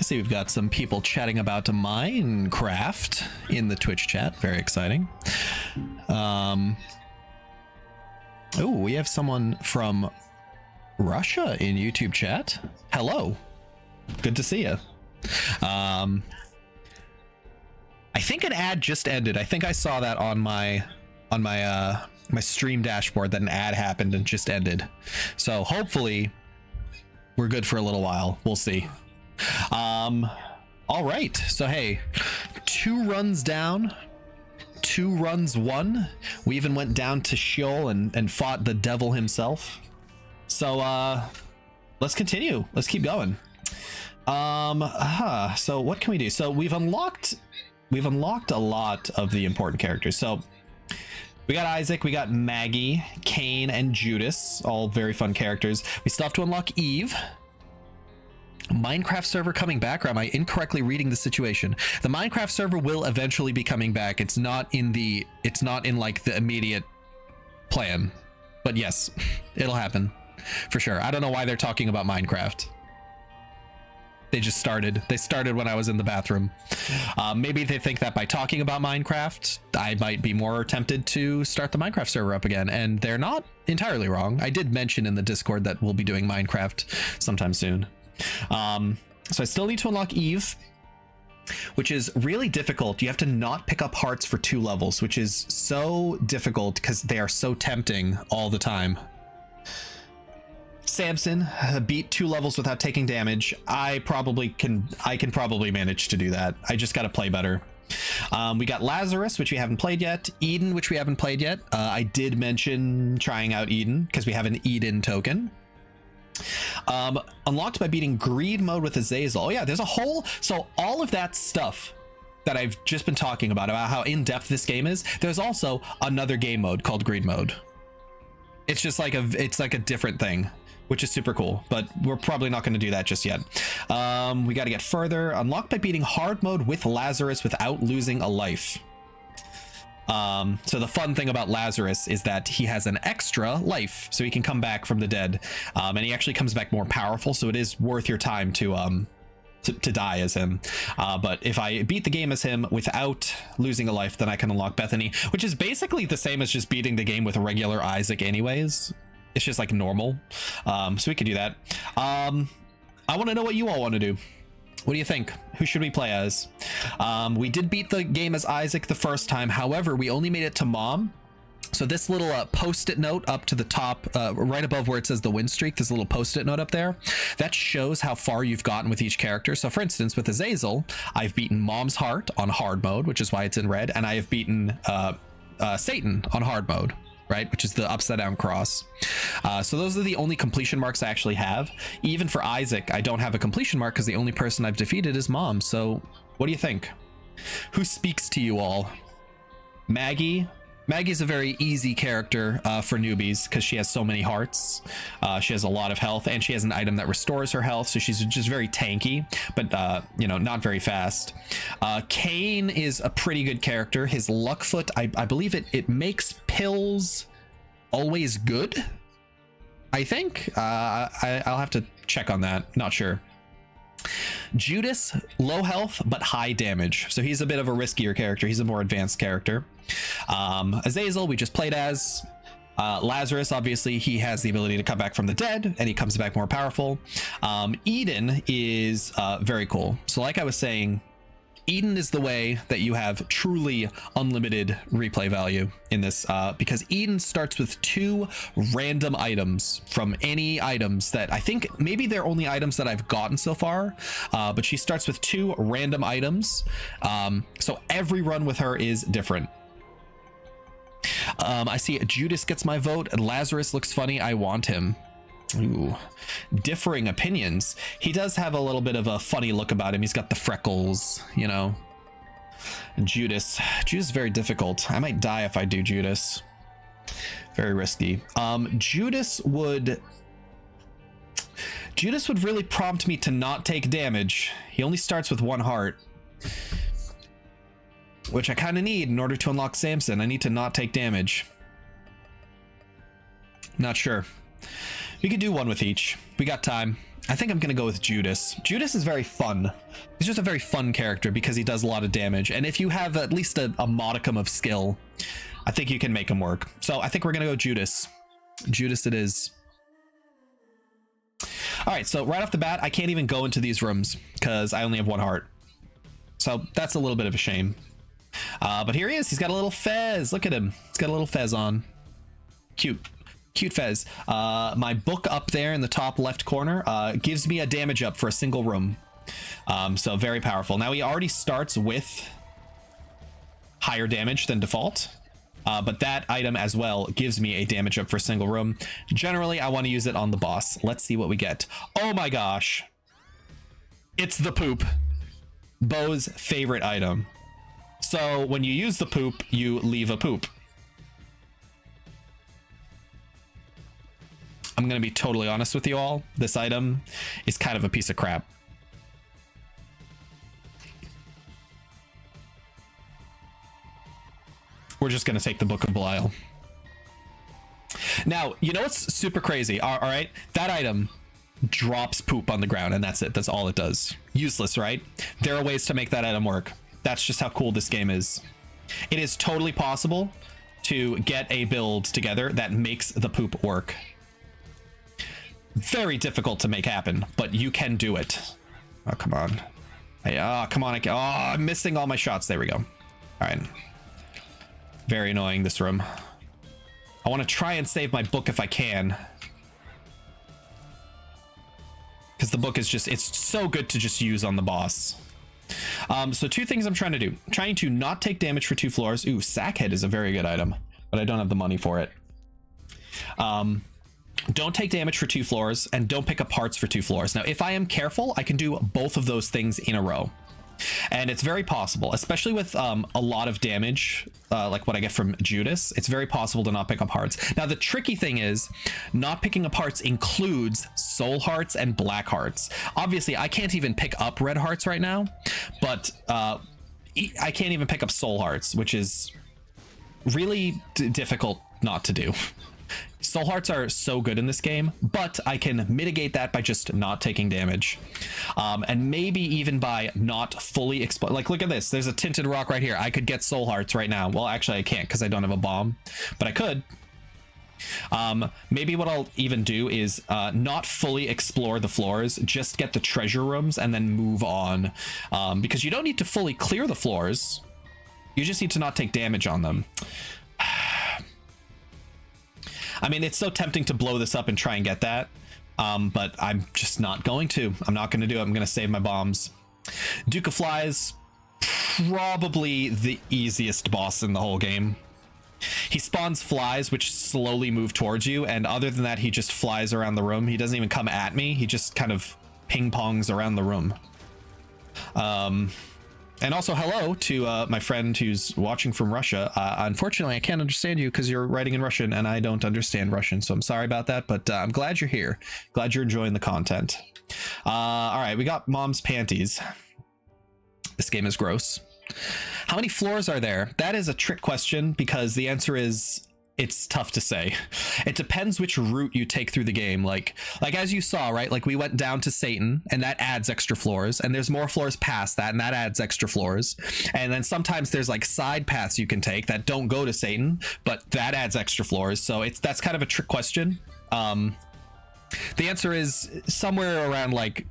see we've got some people chatting about Minecraft in the Twitch chat. Very exciting. Oh, we have someone from Russia in YouTube chat. Hello. Good to see you. I think an ad just ended. I think I saw that on my my stream dashboard that an ad happened and just ended. So hopefully we're good for a little while. We'll see. All right. So hey, 2 runs down, 2 runs won. We even went down to Sheol and fought the devil himself. So let's continue. Let's keep going. So what can we do? So we've unlocked a lot of the important characters. So we got Isaac, we got Maggie, Cain, and Judas, all very fun characters. We still have to unlock Eve. Minecraft server coming back, or am I incorrectly reading the situation? The Minecraft server will eventually be coming back. It's not in like the immediate plan, but yes, it'll happen for sure. I don't know why they're talking about Minecraft. They just started. They started when I was in the bathroom. Maybe they think that by talking about Minecraft, I might be more tempted to start the Minecraft server up again. And they're not entirely wrong. I did mention in the Discord that we'll be doing Minecraft sometime soon. So I still need to unlock Eve, which is really difficult. You have to not pick up hearts for 2 levels, which is so difficult because they are so tempting all the time. Samson beat 2 levels without taking damage. I can probably manage to do that. I just got to play better. We got Lazarus, which we haven't played yet. Eden, which we haven't played yet. I did mention trying out Eden because we have an Eden token. Unlocked by beating greed mode with Azazel. Oh yeah, there's a whole, so all of that stuff that I've just been talking about how in-depth this game is, there's also another game mode called greed mode. It's just like it's like a different thing, which is super cool, but we're probably not going to do that just yet. We got to get further. Unlocked by beating hard mode with Lazarus without losing a life. So the fun thing about Lazarus is that he has an extra life, so he can come back from the dead, and he actually comes back more powerful, so it is worth your time to die as him. But if I beat the game as him without losing a life, then I can unlock Bethany, which is basically the same as just beating the game with a regular Isaac anyways. It's just like normal. So we can do that. I want to know what you all want to do. What do you think? Who should we play as? We did beat the game as Isaac the first time. However, we only made it to Mom. So this little post-it note up to the top, right above where it says the win streak, there's a little post-it note up there. That shows how far you've gotten with each character. So for instance, with Azazel, I've beaten Mom's Heart on hard mode, which is why it's in red. And I have beaten Satan on hard mode, right? Which is the upside down cross. So those are the only completion marks I actually have. Even for Isaac, I don't have a completion mark because the only person I've defeated is Mom. So what do you think? Who speaks to you all? Maggie? Maggie's a very easy character for newbies because she has so many hearts. She has a lot of health, and she has an item that restores her health, so she's just very tanky, but you know, not very fast. Cain is a pretty good character. His luck foot, I believe it makes pills always good, I think. I'll have to check on that, not sure. Judas, low health but high damage, so he's a bit of a riskier character. He's a more advanced character. Azazel, we just played as. Lazarus, obviously, he has the ability to come back from the dead, and he comes back more powerful. Eden is very cool. So like I was saying, Eden is the way that you have truly unlimited replay value in this, because Eden starts with 2 random items from any items that I think maybe they're only items that I've gotten so far, but she starts with 2 random items. So every run with her is different. I see Judas gets my vote. Lazarus looks funny. I want him. Ooh, differing opinions. He does have a little bit of a funny look about him. He's got the freckles, you know. Judas is very difficult. I might die if I do Judas. Very risky. Judas would really prompt me to not take damage. He only starts with 1 heart, which I kind of need in order to unlock Samson. I need to not take damage. Not sure. We could do one with each. We got time. I think I'm gonna go with Judas. Judas is very fun. He's just a very fun character because he does a lot of damage, and if you have at least a modicum of skill, I think you can make him work. So I think we're gonna go Judas. Judas it is. All right, so right off the bat, I can't even go into these rooms because I only have 1 heart. So that's a little bit of a shame. But here he is. He's got a little fez. Look at him. He's got a little fez on. Cute. Cute fez. My book up there in the top left corner gives me a damage up for a single room. So very powerful. Now he already starts with higher damage than default. But that item as well gives me a damage up for a single room. Generally, I want to use it on the boss. Let's see what we get. Oh my gosh. It's the poop. Bo's favorite item. So when you use the poop, you leave a poop. I'm going to be totally honest with you all. This item is kind of a piece of crap. We're just going to take the Book of Belial. Now, you know what's super crazy? All right, that item drops poop on the ground, and that's it. That's all it does. Useless, right? There are ways to make that item work. That's just how cool this game is. It is totally possible to get a build together that makes the poop work. Very difficult to make happen, but you can do it. Oh, come on. Hey, come on. I'm missing all my shots. There we go. All right. Very annoying, this room. I want to try and save my book if I can. Because the book is just, it's so good to just use on the boss. So 2 things I'm trying to do. I'm trying to not take damage for 2 floors. Ooh, Sackhead is a very good item, but I don't have the money for it. Don't take damage for 2 floors, and don't pick up parts for 2 floors. Now, if I am careful, I can do both of those things in a row. And it's very possible, especially with a lot of damage, like what I get from Judas. It's very possible to not pick up hearts. Now, the tricky thing is not picking up hearts includes soul hearts and black hearts. Obviously, I can't even pick up red hearts right now, but I can't even pick up soul hearts, which is really difficult not to do. Soul hearts are so good in this game, but I can mitigate that by just not taking damage, and maybe even by not fully explode. Like, look at this. There's a tinted rock right here. I could get soul hearts right now. Well, actually I can't because I don't have a bomb, but I could. Maybe what I'll even do is not fully explore the floors, just get the treasure rooms and then move on, because you don't need to fully clear the floors. You just need to not take damage on them. I mean, it's so tempting to blow this up and try and get that, but I'm just not going to. I'm not going to do it. I'm going to save my bombs. Duke of Flies, probably the easiest boss in the whole game. He spawns flies which slowly move towards you, and other than that, he just flies around the room. He doesn't even come at me. He just kind of ping-pongs around the room. And also hello to my friend who's watching from Russia. Unfortunately, I can't understand you because you're writing in Russian and I don't understand Russian. So I'm sorry about that, but I'm glad you're here. Glad you're enjoying the content. All right, we got Mom's Panties. This game is gross. How many floors are there? That is a trick question because the answer is it's tough to say. It depends which route you take through the game. Like as you saw, right? Like we went down to Satan and that adds extra floors, and there's more floors past that and that adds extra floors. And then sometimes there's like side paths you can take that don't go to Satan, but that adds extra floors. So that's kind of a trick question. The answer is somewhere around like,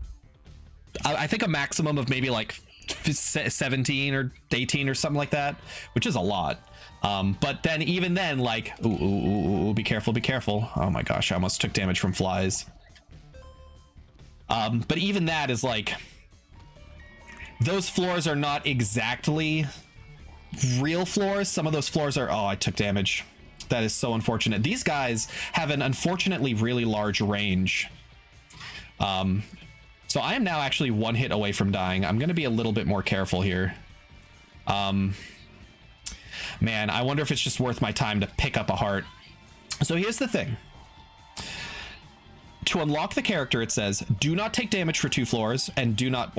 I think a maximum of maybe like 17 or 18 or something like that, which is a lot. But then even then, like, ooh, be careful, be careful. Oh my gosh, I almost took damage from flies. But even that is like, those floors are not exactly real floors. Some of those floors are, oh, I took damage. That is so unfortunate. These guys have an unfortunately really large range. So I am now actually 1 hit away from dying. I'm going to be a little bit more careful here. Man, I wonder if it's just worth my time to pick up a heart. So here's the thing. To unlock the character, it says, do not take damage for 2 floors and do not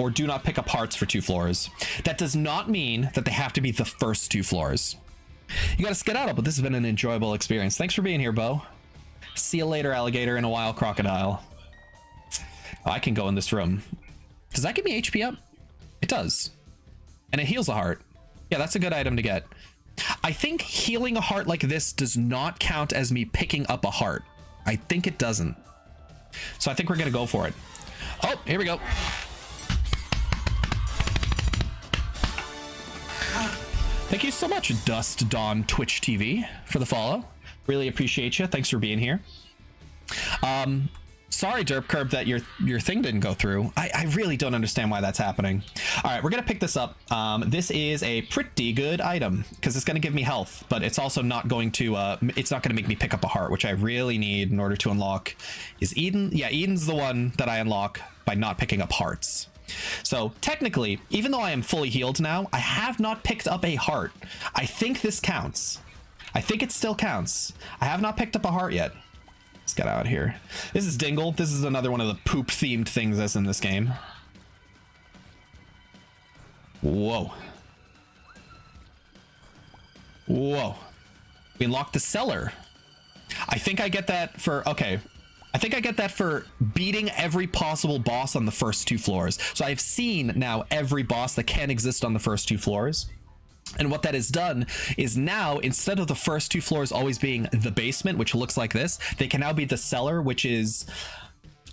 pick up hearts for 2 floors. That does not mean that they have to be the first 2 floors. You got to skedaddle, but this has been an enjoyable experience. Thanks for being here, Bo. See you later, alligator and a wild crocodile. Oh, I can go in this room. Does that give me HP up? It does. And it heals a heart. Yeah, that's a good item to get. I think healing a heart like this does not count as me picking up a heart. I think it doesn't. So I think we're going to go for it. Oh, here we go. Thank you so much, Dust Dawn Twitch TV, for the follow. Really appreciate you. Thanks for being here. Sorry, Derp Curb, that your thing didn't go through. I really don't understand why that's happening. All right, we're gonna pick this up. This is a pretty good item because it's gonna give me health, but it's also not going to it's not gonna make me pick up a heart, which I really need in order to unlock. Is Eden? Yeah, Eden's the one that I unlock by not picking up hearts. So technically, even though I am fully healed now, I have not picked up a heart. I think this counts. I think it still counts. I have not picked up a heart yet. Let's get out here. This is Dingle. This is another one of the poop themed things that's in this game. Whoa. Whoa. We unlocked the cellar. I think I get that for, okay. I think I get that for beating every possible boss on the first 2 floors. So I've seen now every boss that can exist on the first 2 floors. And what that has done is now, instead of the first 2 floors always being the basement, which looks like this, they can now be the cellar, which is,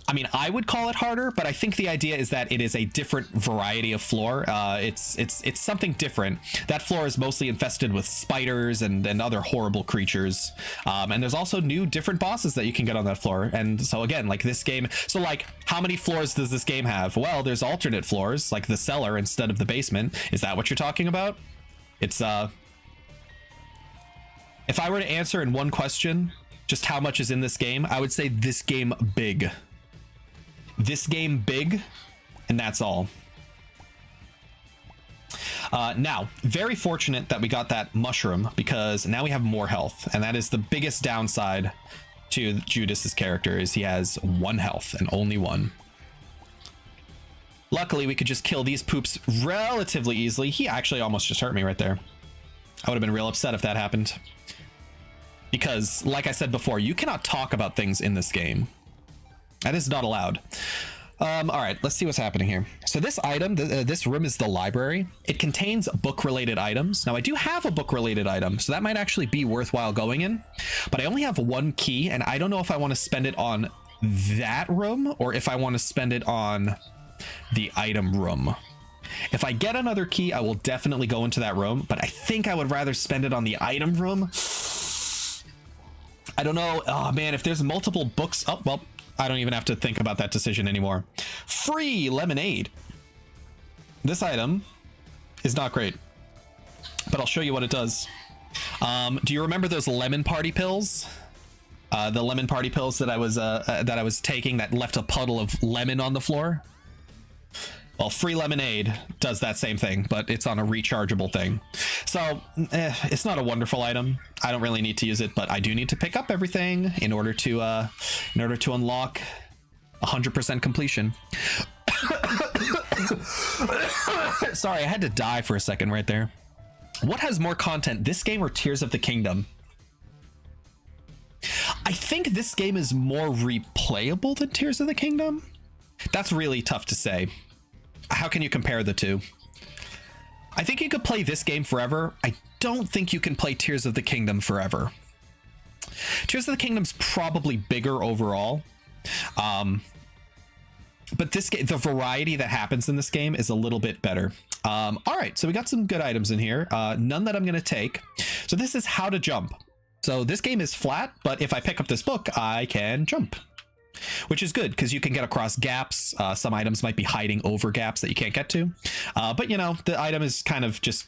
I mean, I would call it harder, but I think the idea is that it is a different variety of floor. It's something different. That floor is mostly infested with spiders and other horrible creatures. And there's also new different bosses that you can get on that floor. And so again, like this game, so like how many floors does this game have? Well, there's alternate floors, like the cellar instead of the basement. Is that what you're talking about? It's if I were to answer in one question just how much is in this game, I would say this game big. This game big, and that's all. Now, very fortunate that we got that mushroom, because now we have more health, and that is the biggest downside to Judas's character, is he has 1 health and only 1. Luckily, we could just kill these poops relatively easily. He actually almost just hurt me right there. I would have been real upset if that happened. Because, like I said before, you cannot talk about things in this game. That is not allowed. All right, let's see what's happening here. So this item, this room is the library. It contains book-related items. Now, I do have a book-related item, so that might actually be worthwhile going in. But I only have 1 key, and I don't know if I want to spend it on that room or if I want to spend it on the item room. If I get another key, I will definitely go into that room, but I think I would rather spend it on the item room. I don't know. Oh man, if there's multiple books, oh well, I don't even have to think about that decision anymore. Free lemonade. This item is not great, but I'll show you what it does. Do you remember those lemon party pills? The lemon party pills that I was taking that left a puddle of lemon on the floor? Well, free lemonade does that same thing, but it's on a rechargeable thing. So it's not a wonderful item. I don't really need to use it, but I do need to pick up everything in order to unlock 100% completion. Sorry, I had to die for a second right there. What has more content, this game or Tears of the Kingdom? I think this game is more replayable than Tears of the Kingdom. That's really tough to say. How can you compare the two? I think you could play this game forever. I don't think you can play Tears of the Kingdom forever. Tears of the Kingdom's probably bigger overall. But this game, the variety that happens in this game is a little bit better. All right, so we got some good items in here. None that I'm going to take. So this is how to jump. So this game is flat, but if I pick up this book, I can jump. Which is good because you can get across gaps. Some items might be hiding over gaps that you can't get to. But you know, the item is kind of just,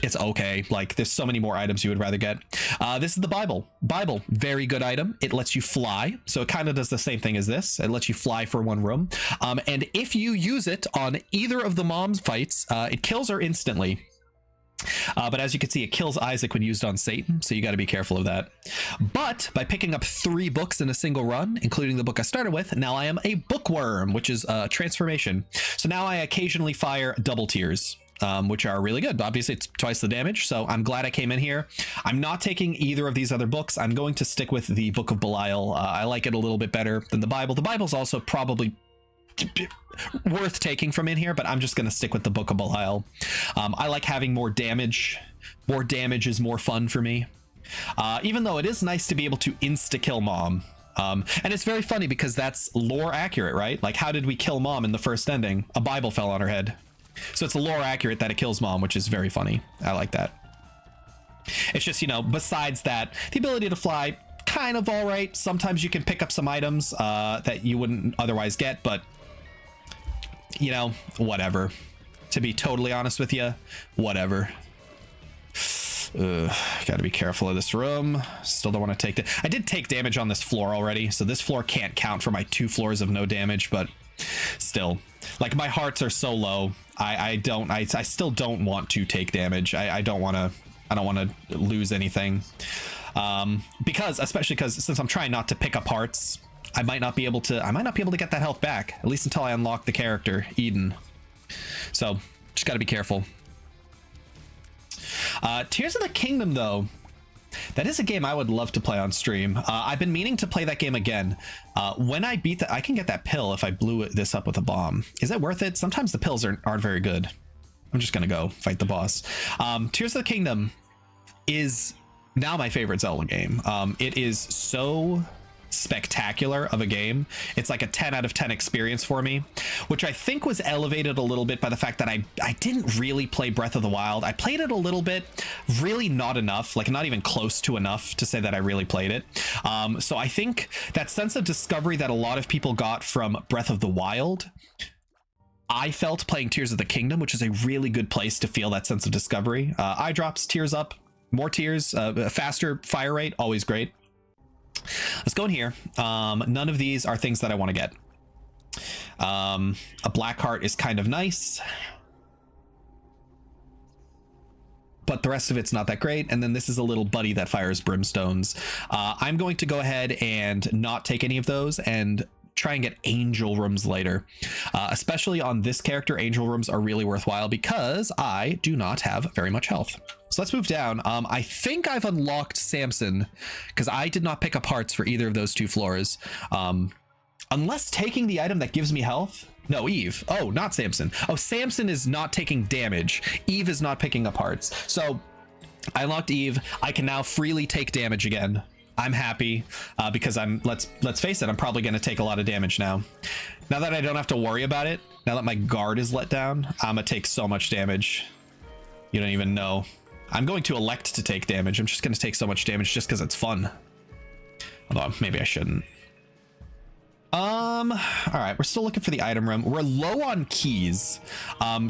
it's okay. Like there's so many more items you would rather get. This is the Bible. Bible, very good item. It lets you fly. So it kind of does the same thing as this. It lets you fly for 1 room. And if you use it on either of the mom's fights, it kills her instantly. But as you can see, it kills Isaac when used on Satan, so you got to be careful of that. But by picking up 3 books in a single run, including the book I started with, now I am a bookworm, which is a transformation. So now I occasionally fire double tears, which are really good. Obviously, it's twice the damage, so I'm glad I came in here. I'm not taking either of these other books. I'm going to stick with the Book of Belial. I like it a little bit better than the Bible. The Bible's also probably worth taking from in here, but I'm just going to stick with the Book of Belial. I like having more damage. More damage is more fun for me. Even though it is nice to be able to insta-kill Mom. And it's very funny because that's lore accurate, right? Like, how did we kill Mom in the first ending? A Bible fell on her head. So it's lore accurate that it kills Mom, which is very funny. I like that. It's just, you know, besides that, the ability to fly, kind of all right. Sometimes you can pick up some items that you wouldn't otherwise get, but, you know, whatever. To be totally honest with you, whatever. Gotta be careful of this room. Still don't want to take it. I did take damage on this floor already, so this floor can't count for my 2 floors of no damage, but still, like, my hearts are so low. I still don't want to take damage. I don't want to lose anything, especially because since I'm trying not to pick up hearts, I might not be able to get that health back, at least until I unlock the character Eden. So just got to be careful. Tears of the Kingdom, though, that is a game I would love to play on stream. I've been meaning to play that game again. When I beat that, I can get that pill if I blew this up with a bomb. Is that worth it? Sometimes the pills aren't very good. I'm just gonna go fight the boss. Tears of the Kingdom is now my favorite Zelda game. It is so spectacular of a game. It's like a 10 out of 10 experience for me, which I think was elevated a little bit by the fact that I didn't really play Breath of the Wild. I played it a little bit, really not enough, like not even close to enough to say that I really played it. So I think that sense of discovery that a lot of people got from Breath of the Wild, I felt playing Tears of the Kingdom, which is a really good place to feel that sense of discovery. Eye drops, tears up, more tears, faster fire rate, always great. Let's go in here. None of these are things that I want to get. A black heart is kind of nice, but the rest of it's not that great. And then this is a little buddy that fires brimstones. I'm going to go ahead and not take any of those and try and get angel rooms later. Especially on this character, angel rooms are really worthwhile because I do not have very much health. So let's move down. I think I've unlocked Samson because I did not pick up hearts for either of those 2 floors. Unless taking the item that gives me health. No, Eve. Oh, not Samson. Oh, Samson is not taking damage. Eve is not picking up hearts. So I unlocked Eve. I can now freely take damage again. I'm happy because let's face it, I'm probably going to take a lot of damage now. Now that I don't have to worry about it, now that my guard is let down, I'm going to take so much damage. You don't even know. I'm going to elect to take damage. I'm just going to take so much damage just because it's fun. Although maybe I shouldn't. All right, we're still looking for the item room. We're low on keys.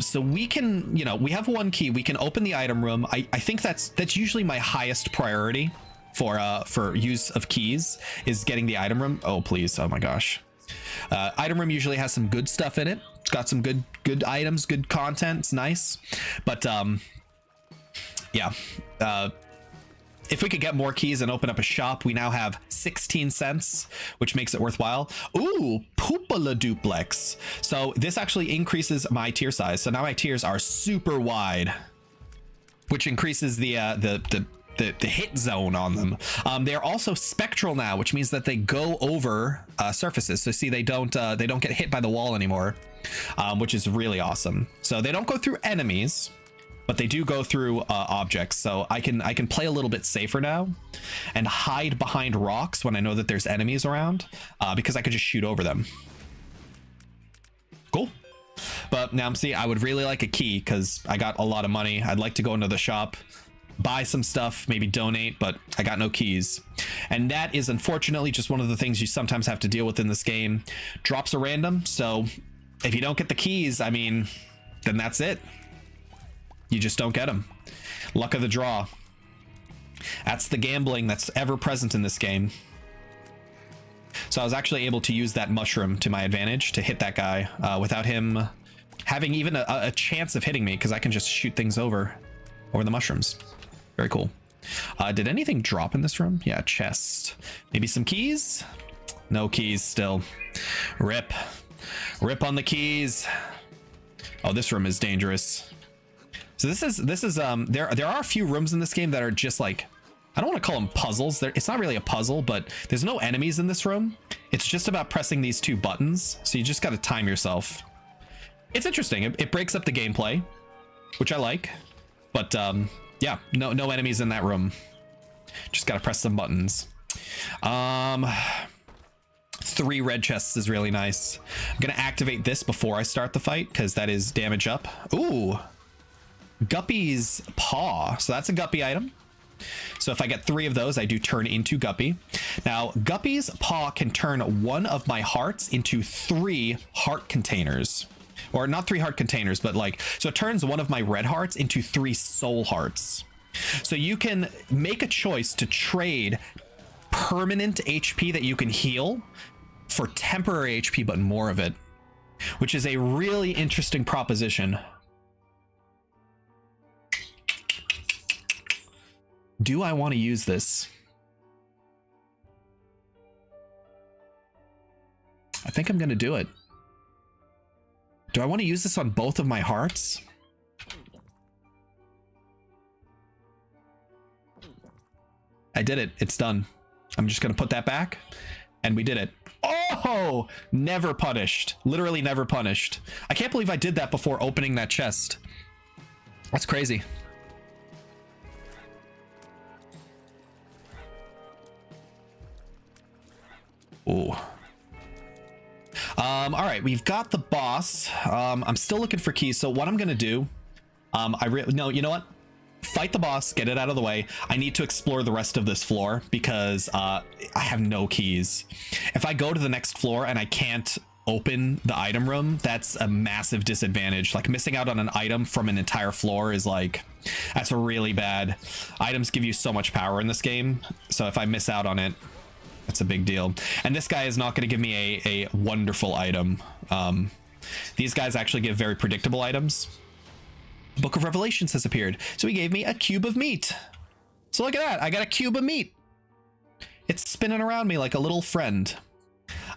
So we can, you know, we have 1 key. We can open the item room. I think that's usually my highest priority for use of keys is getting the item room. Oh, please. Oh my gosh. Item room usually has some good stuff in it. It's got some good items, good content. It's nice. But, yeah, if we could get more keys and open up a shop, we now have 16 cents, which makes it worthwhile. Ooh, Poopala Duplex. So this actually increases my tier size. So now my tiers are super wide, which increases the hit zone on them. They're also spectral now, which means that they go over surfaces. So see, they don't get hit by the wall anymore, which is really awesome. So they don't go through enemies, but they do go through objects. So I can play a little bit safer now and hide behind rocks when I know that there's enemies around, because I could just shoot over them. Cool. But now, see, I would really like a key because I got a lot of money. I'd like to go into the shop, buy some stuff, maybe donate, but I got no keys. And that is unfortunately just one of the things you sometimes have to deal with in this game. Drops are random, so if you don't get the keys, I mean, then that's it. You just don't get them. Luck of the draw. That's the gambling that's ever present in this game. So I was actually able to use that mushroom to my advantage to hit that guy without him having even a chance of hitting me, because I can just shoot things over the mushrooms. Very cool. Did anything drop in this room? Yeah, chest. Maybe some keys? No keys still. Rip on the keys. Oh, this room is dangerous. So this is there are a few rooms in this game that are just like I don't want to call them puzzles. It's not really a puzzle, but there's no enemies in this room. It's just about pressing these 2 buttons. So you just got to time yourself. It's interesting. It breaks up the gameplay, which I like. But yeah, no enemies in that room. Just got to press some buttons. 3 red chests is really nice. I'm going to activate this before I start the fight because that is damage up. Ooh, Guppy's Paw. So that's a Guppy item. So if I get 3 of those, I do turn into Guppy. Now, Guppy's Paw can turn one of my hearts into 3 heart containers. Or not 3 heart containers, but like, so it turns one of my red hearts into 3 soul hearts. So you can make a choice to trade permanent HP that you can heal for temporary HP, but more of it, which is a really interesting proposition. Do I want to use this? I think I'm going to do it. Do I want to use this on both of my hearts? I did it. It's done. I'm just going to put that back. And we did it. Oh, never punished. Literally never punished. I can't believe I did that before opening that chest. That's crazy. Ooh. All right, we've got the boss. I'm still looking for keys. So what I'm going to do, no, you know what? Fight the boss, get it out of the way. I need to explore the rest of this floor because I have no keys. If I go to the next floor and I can't open the item room, that's a massive disadvantage. Like missing out on an item from an entire floor is like, that's really bad. Items give you so much power in this game. So if I miss out on it, that's a big deal. And this guy is not going to give me a wonderful item. These guys actually give very predictable items. Book of Revelations has appeared. So he gave me a cube of meat. So look at that. I got a cube of meat. It's spinning around me like a little friend.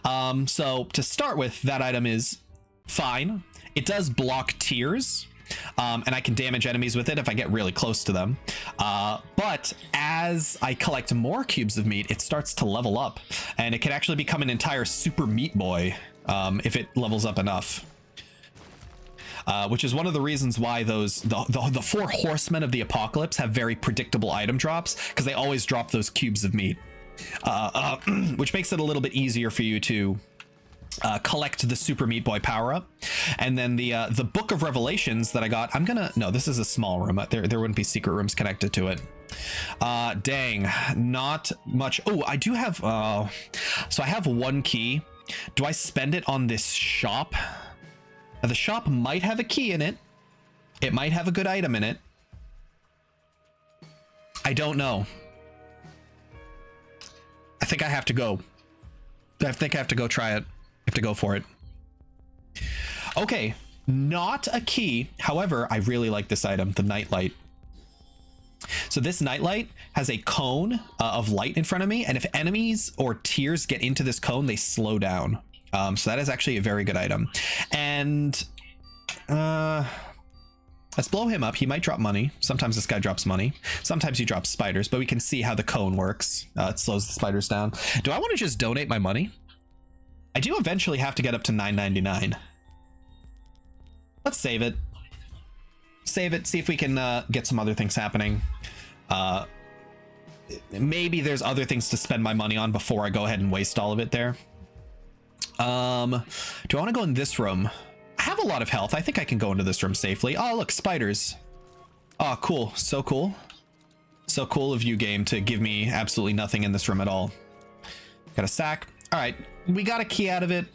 So to start with, that item is fine. It does block tears. And I can damage enemies with it if I get really close to them. But as I collect more cubes of meat, it starts to level up. And it can actually become an entire super meat boy if it levels up enough. Which is one of the reasons why the 4 horsemen of the apocalypse have very predictable item drops, because they always drop those cubes of meat, which makes it a little bit easier for you to collect the super meat boy power up. And then the Book of Revelations that I got, no, this is a small room. There wouldn't be secret rooms connected to it. Dang, not much. Oh, I do have so I have 1 key. Do I spend it on this shop? Now, the shop might have a key in it. It might have a good item in it. I don't know. I think I have to go. I think I have to go try it. I have to go for it. Okay, not a key. However, I really like this item, the nightlight. So this nightlight has a cone of light in front of me, and if enemies or tears get into this cone, they slow down. So that is actually a very good item. And let's blow him up. He might drop money. Sometimes this guy drops money. Sometimes he drops spiders, but we can see how the cone works. It slows the spiders down. Do I want to just donate my money? I do eventually have to get up to $9.99. Let's save it. Save it. See if we can get some other things happening. Maybe there's other things to spend my money on before I go ahead and waste all of it there. Do I want to go in this room? I have a lot of health. I think I can go into this room safely. Oh, look, spiders. Oh, cool. So cool. So cool of you, game, to give me absolutely nothing in this room at all. Got a sack. All right, we got a key out of it.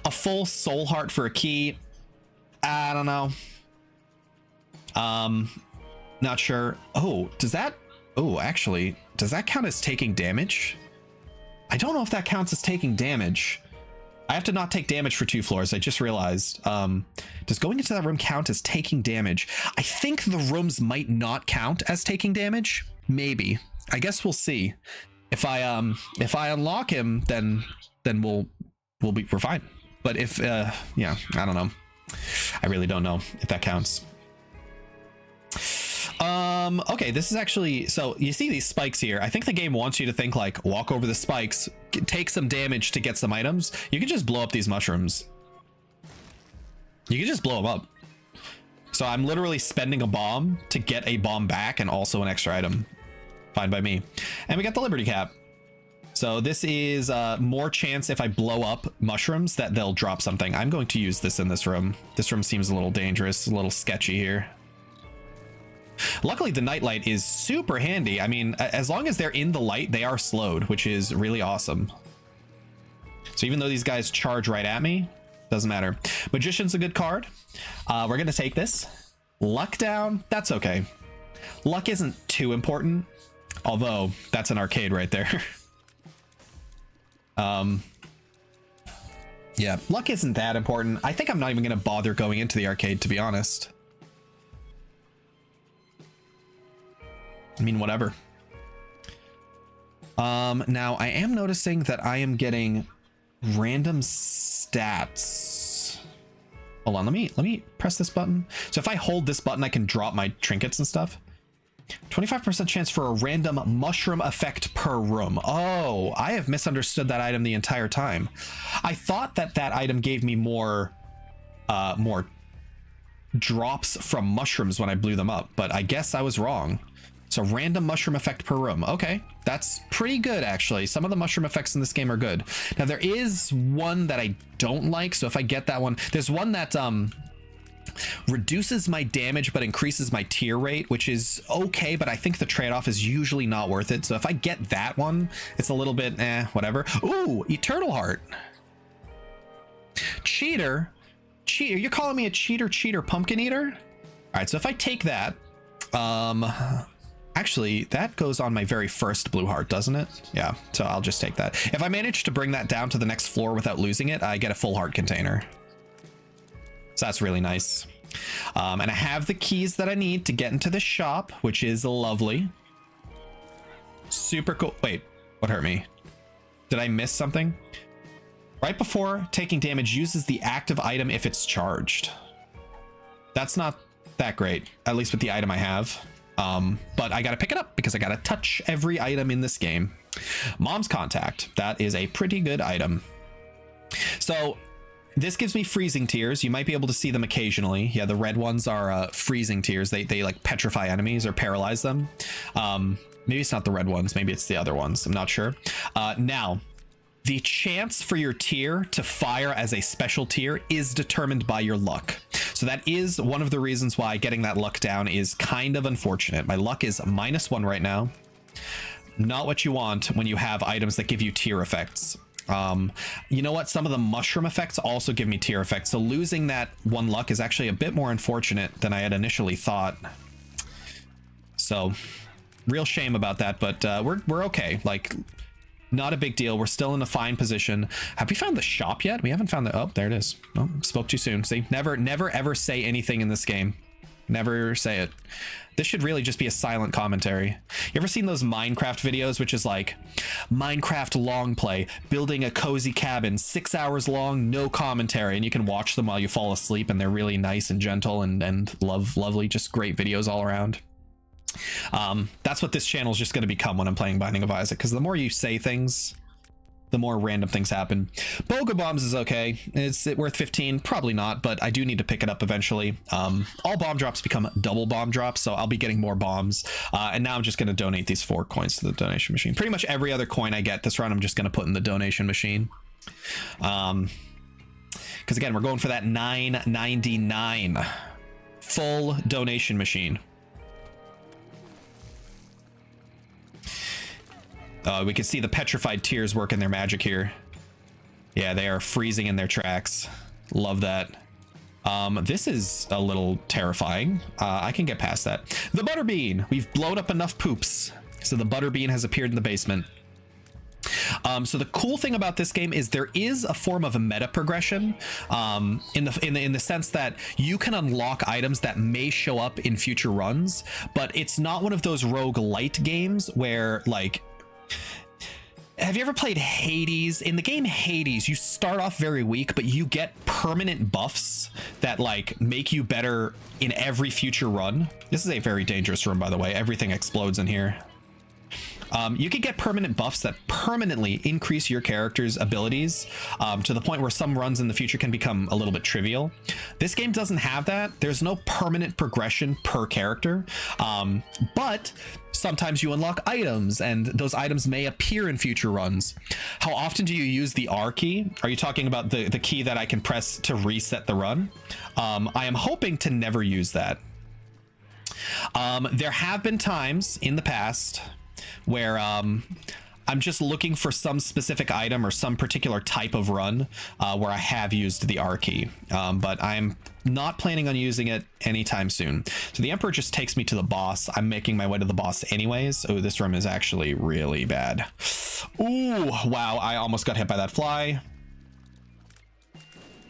A full soul heart for a key. I don't know. Not sure. Oh, does that... Oh, actually, does that count as taking damage? I don't know if that counts as taking damage. I have to not take damage for 2 floors. I just realized. Does going into that room count as taking damage? I think the rooms might not count as taking damage. Maybe. I guess we'll see. If I unlock him, then we're fine. But if yeah, I don't know. I really don't know if that counts. Okay, this is actually, so you see these spikes here. I think the game wants you to think like, walk over the spikes, take some damage to get some items. You can just blow up these mushrooms. You can just blow them up. So I'm literally spending a bomb to get a bomb back and also an extra item. Fine by me. And we got the Liberty Cap. So this is more chance if I blow up mushrooms that they'll drop something. I'm going to use this in this room. This room seems a little dangerous, a little sketchy here. Luckily, the nightlight is super handy. I mean, as long as they're in the light, they are slowed, which is really awesome. So even though these guys charge right at me, doesn't matter. Magician's a good card. We're going to take this. Luck down, that's okay. Luck isn't too important, although that's an arcade right there. Yeah, luck isn't that important. I think I'm not even going to bother going into the arcade, to be honest. I mean, whatever. Now I am noticing that I am getting random stats. Hold on, let me press this button. So if I hold this button, I can drop my trinkets and stuff. 25% chance for a random mushroom effect per room. Oh, I have misunderstood that item the entire time. I thought that that item gave me more drops from mushrooms when I blew them up, but I guess I was wrong. So random mushroom effect per room. Okay, that's pretty good, actually. Some of the mushroom effects in this game are good. Now, there is one that I don't like. So if I get that one, there's one that reduces my damage but increases my tier rate, which is okay, but I think the trade-off is usually not worth it. So if I get that one, it's a little bit, whatever. Ooh, Eternal Heart. Cheater? Cheater? You're calling me a cheater, pumpkin eater? All right, so if I take that, actually, that goes on my very first blue heart, doesn't it? Yeah, so I'll just take that. If I manage to bring that down to the next floor without losing it, I get a full heart container. So that's really nice. And I have the keys that I need to get into the shop, which is lovely. Super cool. Wait, what hurt me? Did I miss something? Right before taking damage, uses the active item if it's charged. That's not that great, at least with the item I have. But I gotta pick it up because I gotta touch every item in this game. Mom's Contact. That is a pretty good item. So this gives me freezing tears. You might be able to see them occasionally. Yeah, the red ones are freezing tears. They like petrify enemies or paralyze them. Maybe it's not the red ones. Maybe it's the other ones. I'm not sure. Now, the chance for your tier to fire as a special tier is determined by your luck. So that is one of the reasons why getting that luck down is kind of unfortunate. My luck is -1 right now. Not what you want when you have items that give you tier effects. You know what? Some of the mushroom effects also give me tier effects. So losing that 1 luck is actually a bit more unfortunate than I had initially thought. So real shame about that, but we're okay. Like, not a big deal. We're still in a fine position. Have we found the shop yet? We haven't found the... Oh, there it is. Oh, spoke too soon. See, never ever say anything in this game. Never say it. This should really just be a silent commentary. You ever seen those Minecraft videos, which is like Minecraft long play, building a cozy cabin, 6 hours long, no commentary, and you can watch them while you fall asleep, and they're really nice and gentle and lovely, just great videos all around. That's what this channel is just going to become when I'm playing Binding of Isaac, because the more you say things, the more random things happen. Boga Bombs is okay. Is it worth 15? Probably not, but I do need to pick it up eventually. All bomb drops become double bomb drops, so I'll be getting more bombs. And now I'm just going to donate these 4 coins to the donation machine. Pretty much every other coin I get this run, I'm just going to put in the donation machine. Because again, we're going for that $9.99 full donation machine. We can see the petrified tears working their magic here. Yeah, they are freezing in their tracks. Love that. This is a little terrifying. I can get past that. The Butterbean. We've blown up enough poops. So the Butterbean has appeared in the basement. So the cool thing about this game is there is a form of a meta progression, in the sense that you can unlock items that may show up in future runs, but it's not one of those roguelite games where, like, Have you ever played Hades? In the game Hades, you start off very weak, but you get permanent buffs that like make you better in every future run. This is a very dangerous room, by the way. Everything explodes in here. You could get permanent buffs that permanently increase your character's abilities to the point where some runs in the future can become a little bit trivial. This game doesn't have that. There's no permanent progression per character, but sometimes you unlock items and those items may appear in future runs. How often do you use the R key? Are you talking about the key that I can press to reset the run? I am hoping to never use that. There have been times in the past where I'm just looking for some specific item or some particular type of run where I have used the R key, but I'm not planning on using it anytime soon. So the Emperor just takes me to the boss. I'm making my way to the boss anyways. Oh, this room is actually really bad. Ooh, wow, I almost got hit by that fly.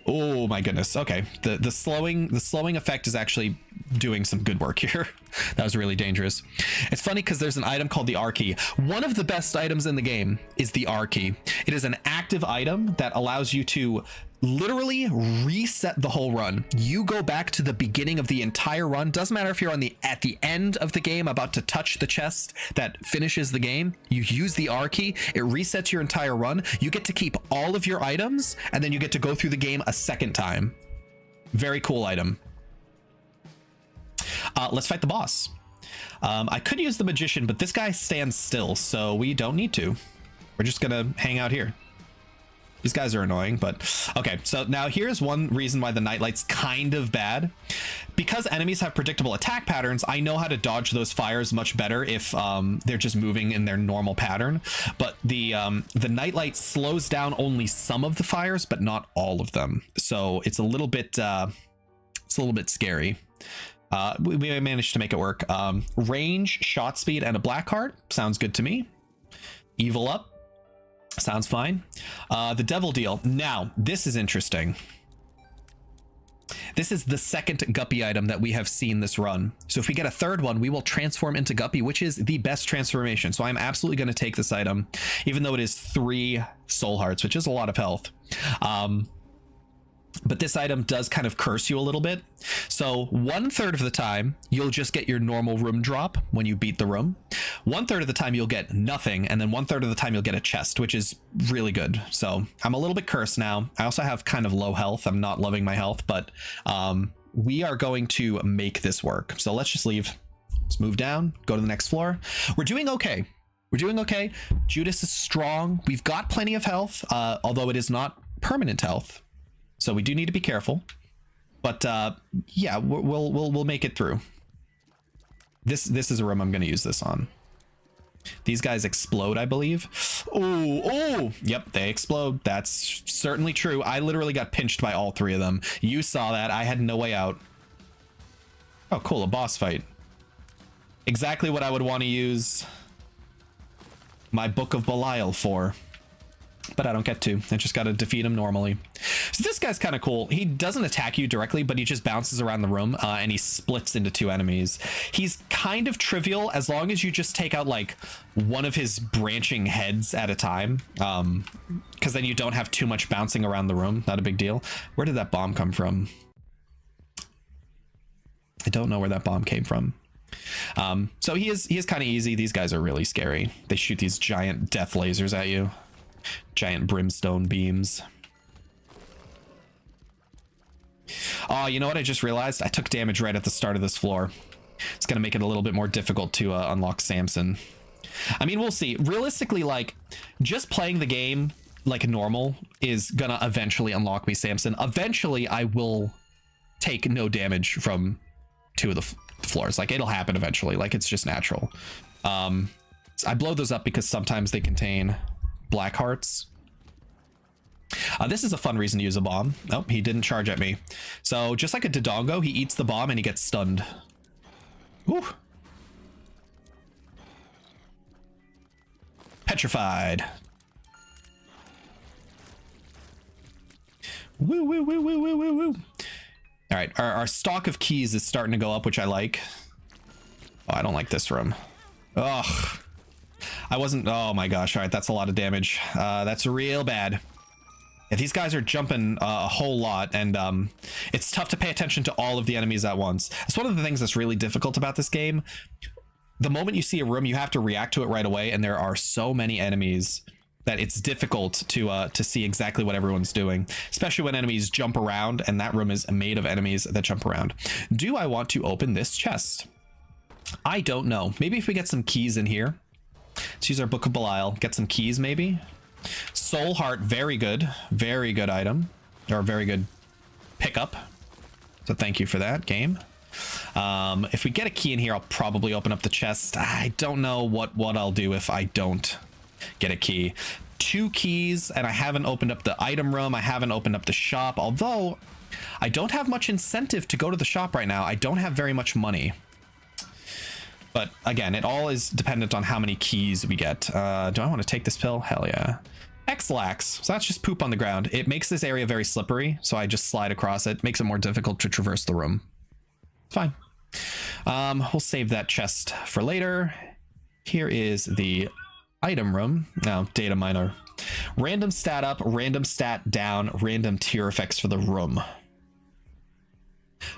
Oh my goodness. Okay, the slowing effect is actually doing some good work here. That was really dangerous. It's funny because there's an item called the R key. One of the best items in the game is the R key. It is an active item that allows you to literally reset the whole run. You go back to the beginning of the entire run. Doesn't matter if you're at the end of the game about to touch the chest that finishes the game. You use the R key, it resets your entire run. You get to keep all of your items and then you get to go through the game a second time. Very cool item. Let's fight the boss. I could use the magician, but this guy stands still, so we don't need to. We're just gonna hang out here. These guys are annoying, but okay. So now here's one reason why the nightlight's kind of bad. Because enemies have predictable attack patterns, I know how to dodge those fires much better if they're just moving in their normal pattern. But the nightlight slows down only some of the fires, but not all of them. So it's a little bit scary. We managed to make it work. Range, shot speed, and a black heart sounds good to me. Evil up. Sounds fine. The devil deal. Now, this is interesting. This is the second Guppy item that we have seen this run. So if we get a third one, we will transform into Guppy, which is the best transformation. So I'm absolutely going to take this item, even though it is 3 soul hearts, which is a lot of health. But this item does kind of curse you a little bit. So 1/3 of the time, you'll just get your normal room drop when you beat the room. 1/3 of the time, you'll get nothing. And then 1/3 of the time, you'll get a chest, which is really good. So I'm a little bit cursed now. I also have kind of low health. I'm not loving my health, but we are going to make this work. So let's just leave. Let's move down, go to the next floor. We're doing okay. We're doing okay. Judas is strong. We've got plenty of health, although it is not permanent health. So we do need to be careful, but yeah, we'll make it through. This is a room I'm going to use this on. These guys explode, I believe. Oh, yep, they explode. That's certainly true. I literally got pinched by all 3 of them. You saw that. I had no way out. Oh, cool, a boss fight. Exactly what I would want to use my Book of Belial for. But I don't get to. I just got to defeat him normally. So this guy's kind of cool. He doesn't attack you directly, but he just bounces around the room and he splits into 2 enemies. He's kind of trivial as long as you just take out like one of his branching heads at a time. Because then you don't have too much bouncing around the room. Not a big deal. Where did that bomb come from? I don't know where that bomb came from. So he is kind of easy. These guys are really scary. They shoot these giant death lasers at you. Giant brimstone beams. Oh, you know what I just realized? I took damage right at the start of this floor. It's gonna make it a little bit more difficult to unlock Samson. I mean, we'll see. Realistically, like, just playing the game like normal is gonna eventually unlock me Samson. Eventually, I will take no damage from 2 of the floors. Like, it'll happen eventually. Like, it's just natural. I blow those up because sometimes they contain black hearts. This is a fun reason to use a bomb. Oh, he didn't charge at me. So just like a Dodongo, he eats the bomb and he gets stunned. Woo. Petrified. Woo, woo, woo, woo, woo, woo, woo. All right, our stock of keys is starting to go up, which I like. Oh, I don't like this room. Ugh. I wasn't. Oh my gosh. All right. That's a lot of damage. That's real bad. Yeah, these guys are jumping a whole lot, and it's tough to pay attention to all of the enemies at once. It's one of the things that's really difficult about this game. The moment you see a room, you have to react to it right away, and there are so many enemies that it's difficult to see exactly what everyone's doing, especially when enemies jump around, and that room is made of enemies that jump around. Do I want to open this chest? I don't know. Maybe if we get some keys in here. Let's use our Book of Belial. Get some keys, maybe. Soul Heart, very good item, or very good pickup. So thank you for that, game. If we get a key in here, I'll probably open up the chest. I don't know what I'll do if I don't get a key. 2 keys, and I haven't opened up the item room. I haven't opened up the shop, although I don't have much incentive to go to the shop right now. I don't have very much money. But again, it all is dependent on how many keys we get. Do I want to take this pill? Hell yeah. X-Lax. So that's just poop on the ground. It makes this area very slippery, so I just slide across it. Makes it more difficult to traverse the room. Fine. We'll save that chest for later. Here is the item room. No, data miner. Random stat up, random stat down, random tier effects for the room.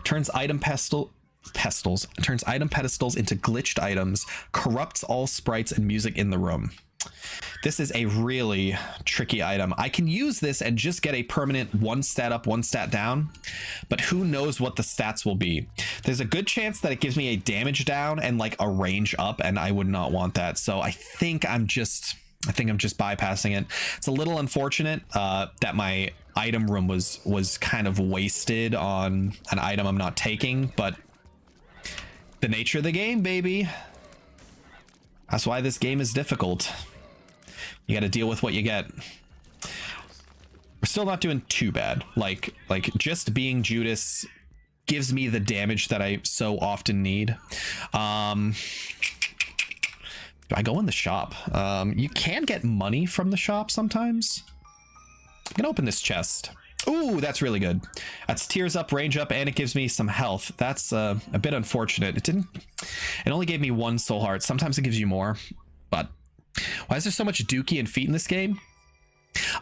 Turns item pedestals into glitched items, corrupts all sprites and music in the room. This is a really tricky item. I can use this and just get a permanent 1 stat up, 1 stat down, but who knows what the stats will be. There's a good chance that it gives me a damage down and like a range up, and I would not want that. So I think I'm just bypassing it. It's a little unfortunate that my item room was kind of wasted on an item I'm not taking, but the nature of the game, baby. That's why this game is difficult. You got to deal with what you get. We're still not doing too bad. Like just being Judas gives me the damage that I so often need. Do I go in the shop? You can get money from the shop sometimes. I'm gonna open this chest. Ooh, that's really good. That's tears up, range up, and it gives me some health. That's a bit unfortunate. It only gave me 1 soul heart. Sometimes it gives you more, but why is there so much dookie and feet in this game?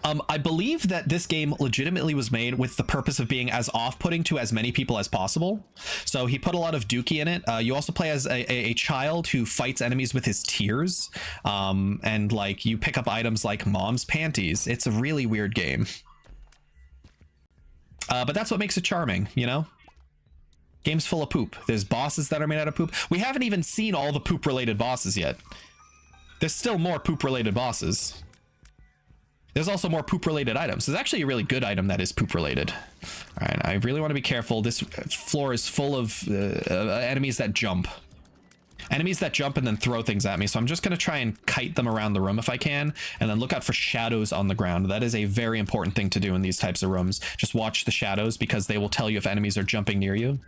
I believe that this game legitimately was made with the purpose of being as off-putting to as many people as possible. So he put a lot of dookie in it. You also play as a child who fights enemies with his tears. And like you pick up items like mom's panties. It's a really weird game. But that's what makes it charming, you know? Game's full of poop. There's bosses that are made out of poop. We haven't even seen all the poop-related bosses yet. There's still more poop-related bosses. There's also more poop-related items. There's actually a really good item that is poop-related. All right, I really want to be careful. This floor is full of enemies that jump. Enemies that jump and then throw things at me. So I'm just going to try and kite them around the room if I can, and then look out for shadows on the ground. That is a very important thing to do in these types of rooms. Just watch the shadows because they will tell you if enemies are jumping near you.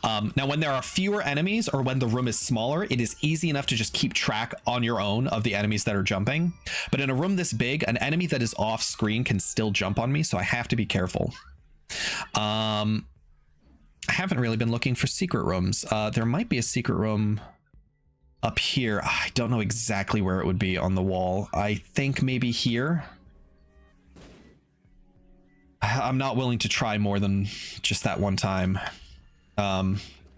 Now, when there are fewer enemies or when the room is smaller, it is easy enough to just keep track on your own of the enemies that are jumping. But in a room this big, an enemy that is off screen can still jump on me, so I have to be careful. I haven't really been looking for secret rooms. There might be a secret room up here. I don't know exactly where it would be on the wall. I think maybe here. I'm not willing to try more than just that one time.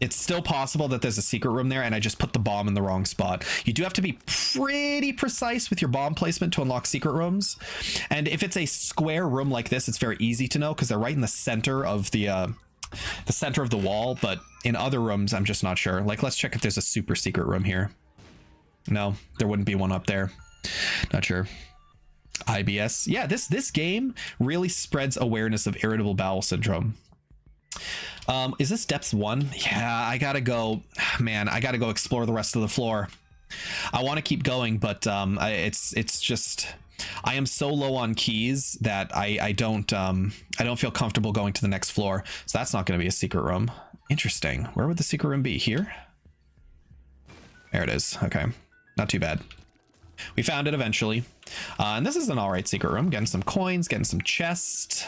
It's still possible that there's a secret room there and I just put the bomb in the wrong spot. You do have to be pretty precise with your bomb placement to unlock secret rooms. And if it's a square room like this, it's very easy to know because they're right in the center of the center of the wall. But in other rooms, I'm just not sure. Like, let's check if there's a super secret room here. No, there wouldn't be one up there. Not sure. IBS. Yeah, this game really spreads awareness of irritable bowel syndrome. Is this depths 1? Yeah, I gotta go, man. I gotta go explore the rest of the floor. I want to keep going, but it's just I am so low on keys that I don't feel comfortable going to the next floor. So that's not going to be a secret room. Interesting. Where would the secret room be? Here? There it is. Okay, not too bad. We found it eventually, and this is an all right secret room. Getting some coins, getting some chests.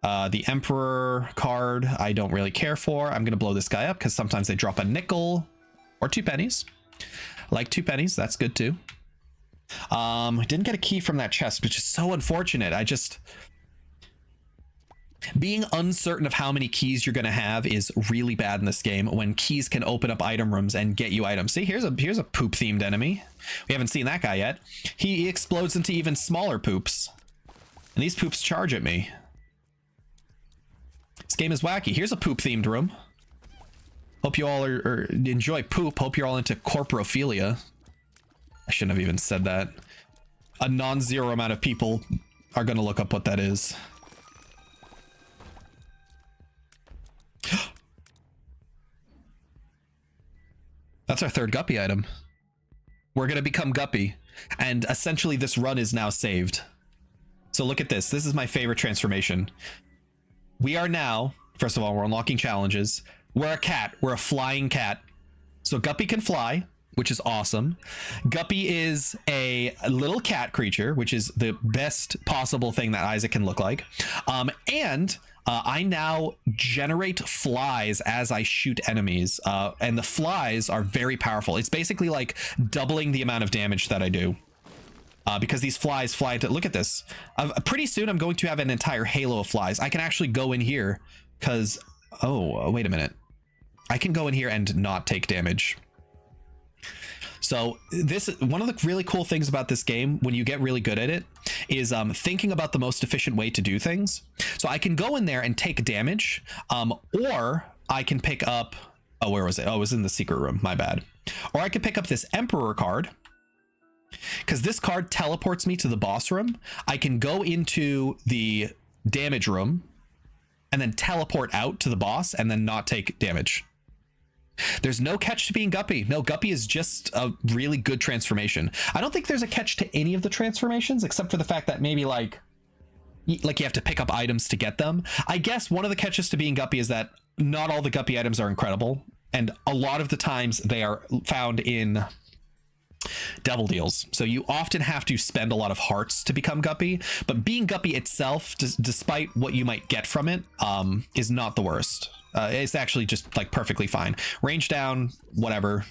The Emperor card I don't really care for. I'm gonna blow this guy up because sometimes they drop a nickel or 2 pennies. Like 2 pennies. That's good too. I didn't get a key from that chest, which is so unfortunate. Being uncertain of how many keys you're going to have is really bad in this game when keys can open up item rooms and get you items. See, here's a poop themed enemy. We haven't seen that guy yet. He explodes into even smaller poops. And these poops charge at me. This game is wacky. Here's a poop themed room. Hope you all enjoy poop. Hope you're all into corporophilia. I shouldn't have even said that. A non-zero amount of people are going to look up what that is. That's our 3rd Guppy item. We're going to become Guppy. And essentially this run is now saved. So look at this. This is my favorite transformation. We are now, first of all, we're unlocking challenges. We're a cat. We're a flying cat. So Guppy can fly, which is awesome. Guppy is a little cat creature, which is the best possible thing that Isaac can look like. I now generate flies as I shoot enemies, and the flies are very powerful. It's basically like doubling the amount of damage that I do, because these flies fly into, look at this. Pretty soon I'm going to have an entire halo of flies. I can actually go in here because, oh, wait a minute. I can go in here and not take damage. So this, one of the really cool things about this game, when you get really good at it, is thinking about the most efficient way to do things. So I can go in there and take damage, or I can pick up, oh, where was it? Oh, it was in the secret room, my bad. Or I could pick up this Emperor card, because this card teleports me to the boss room. I can go into the damage room and then teleport out to the boss and then not take damage. There's no catch to being Guppy. No, Guppy is just a really good transformation. I don't think there's a catch to any of the transformations, except for the fact that maybe like you have to pick up items to get them. I guess one of the catches to being Guppy is that not all the Guppy items are incredible, and a lot of the times they are found in devil deals. So you often have to spend a lot of hearts to become Guppy, but being Guppy itself, despite what you might get from it, is not the worst. It's actually just like perfectly fine. Range down, whatever.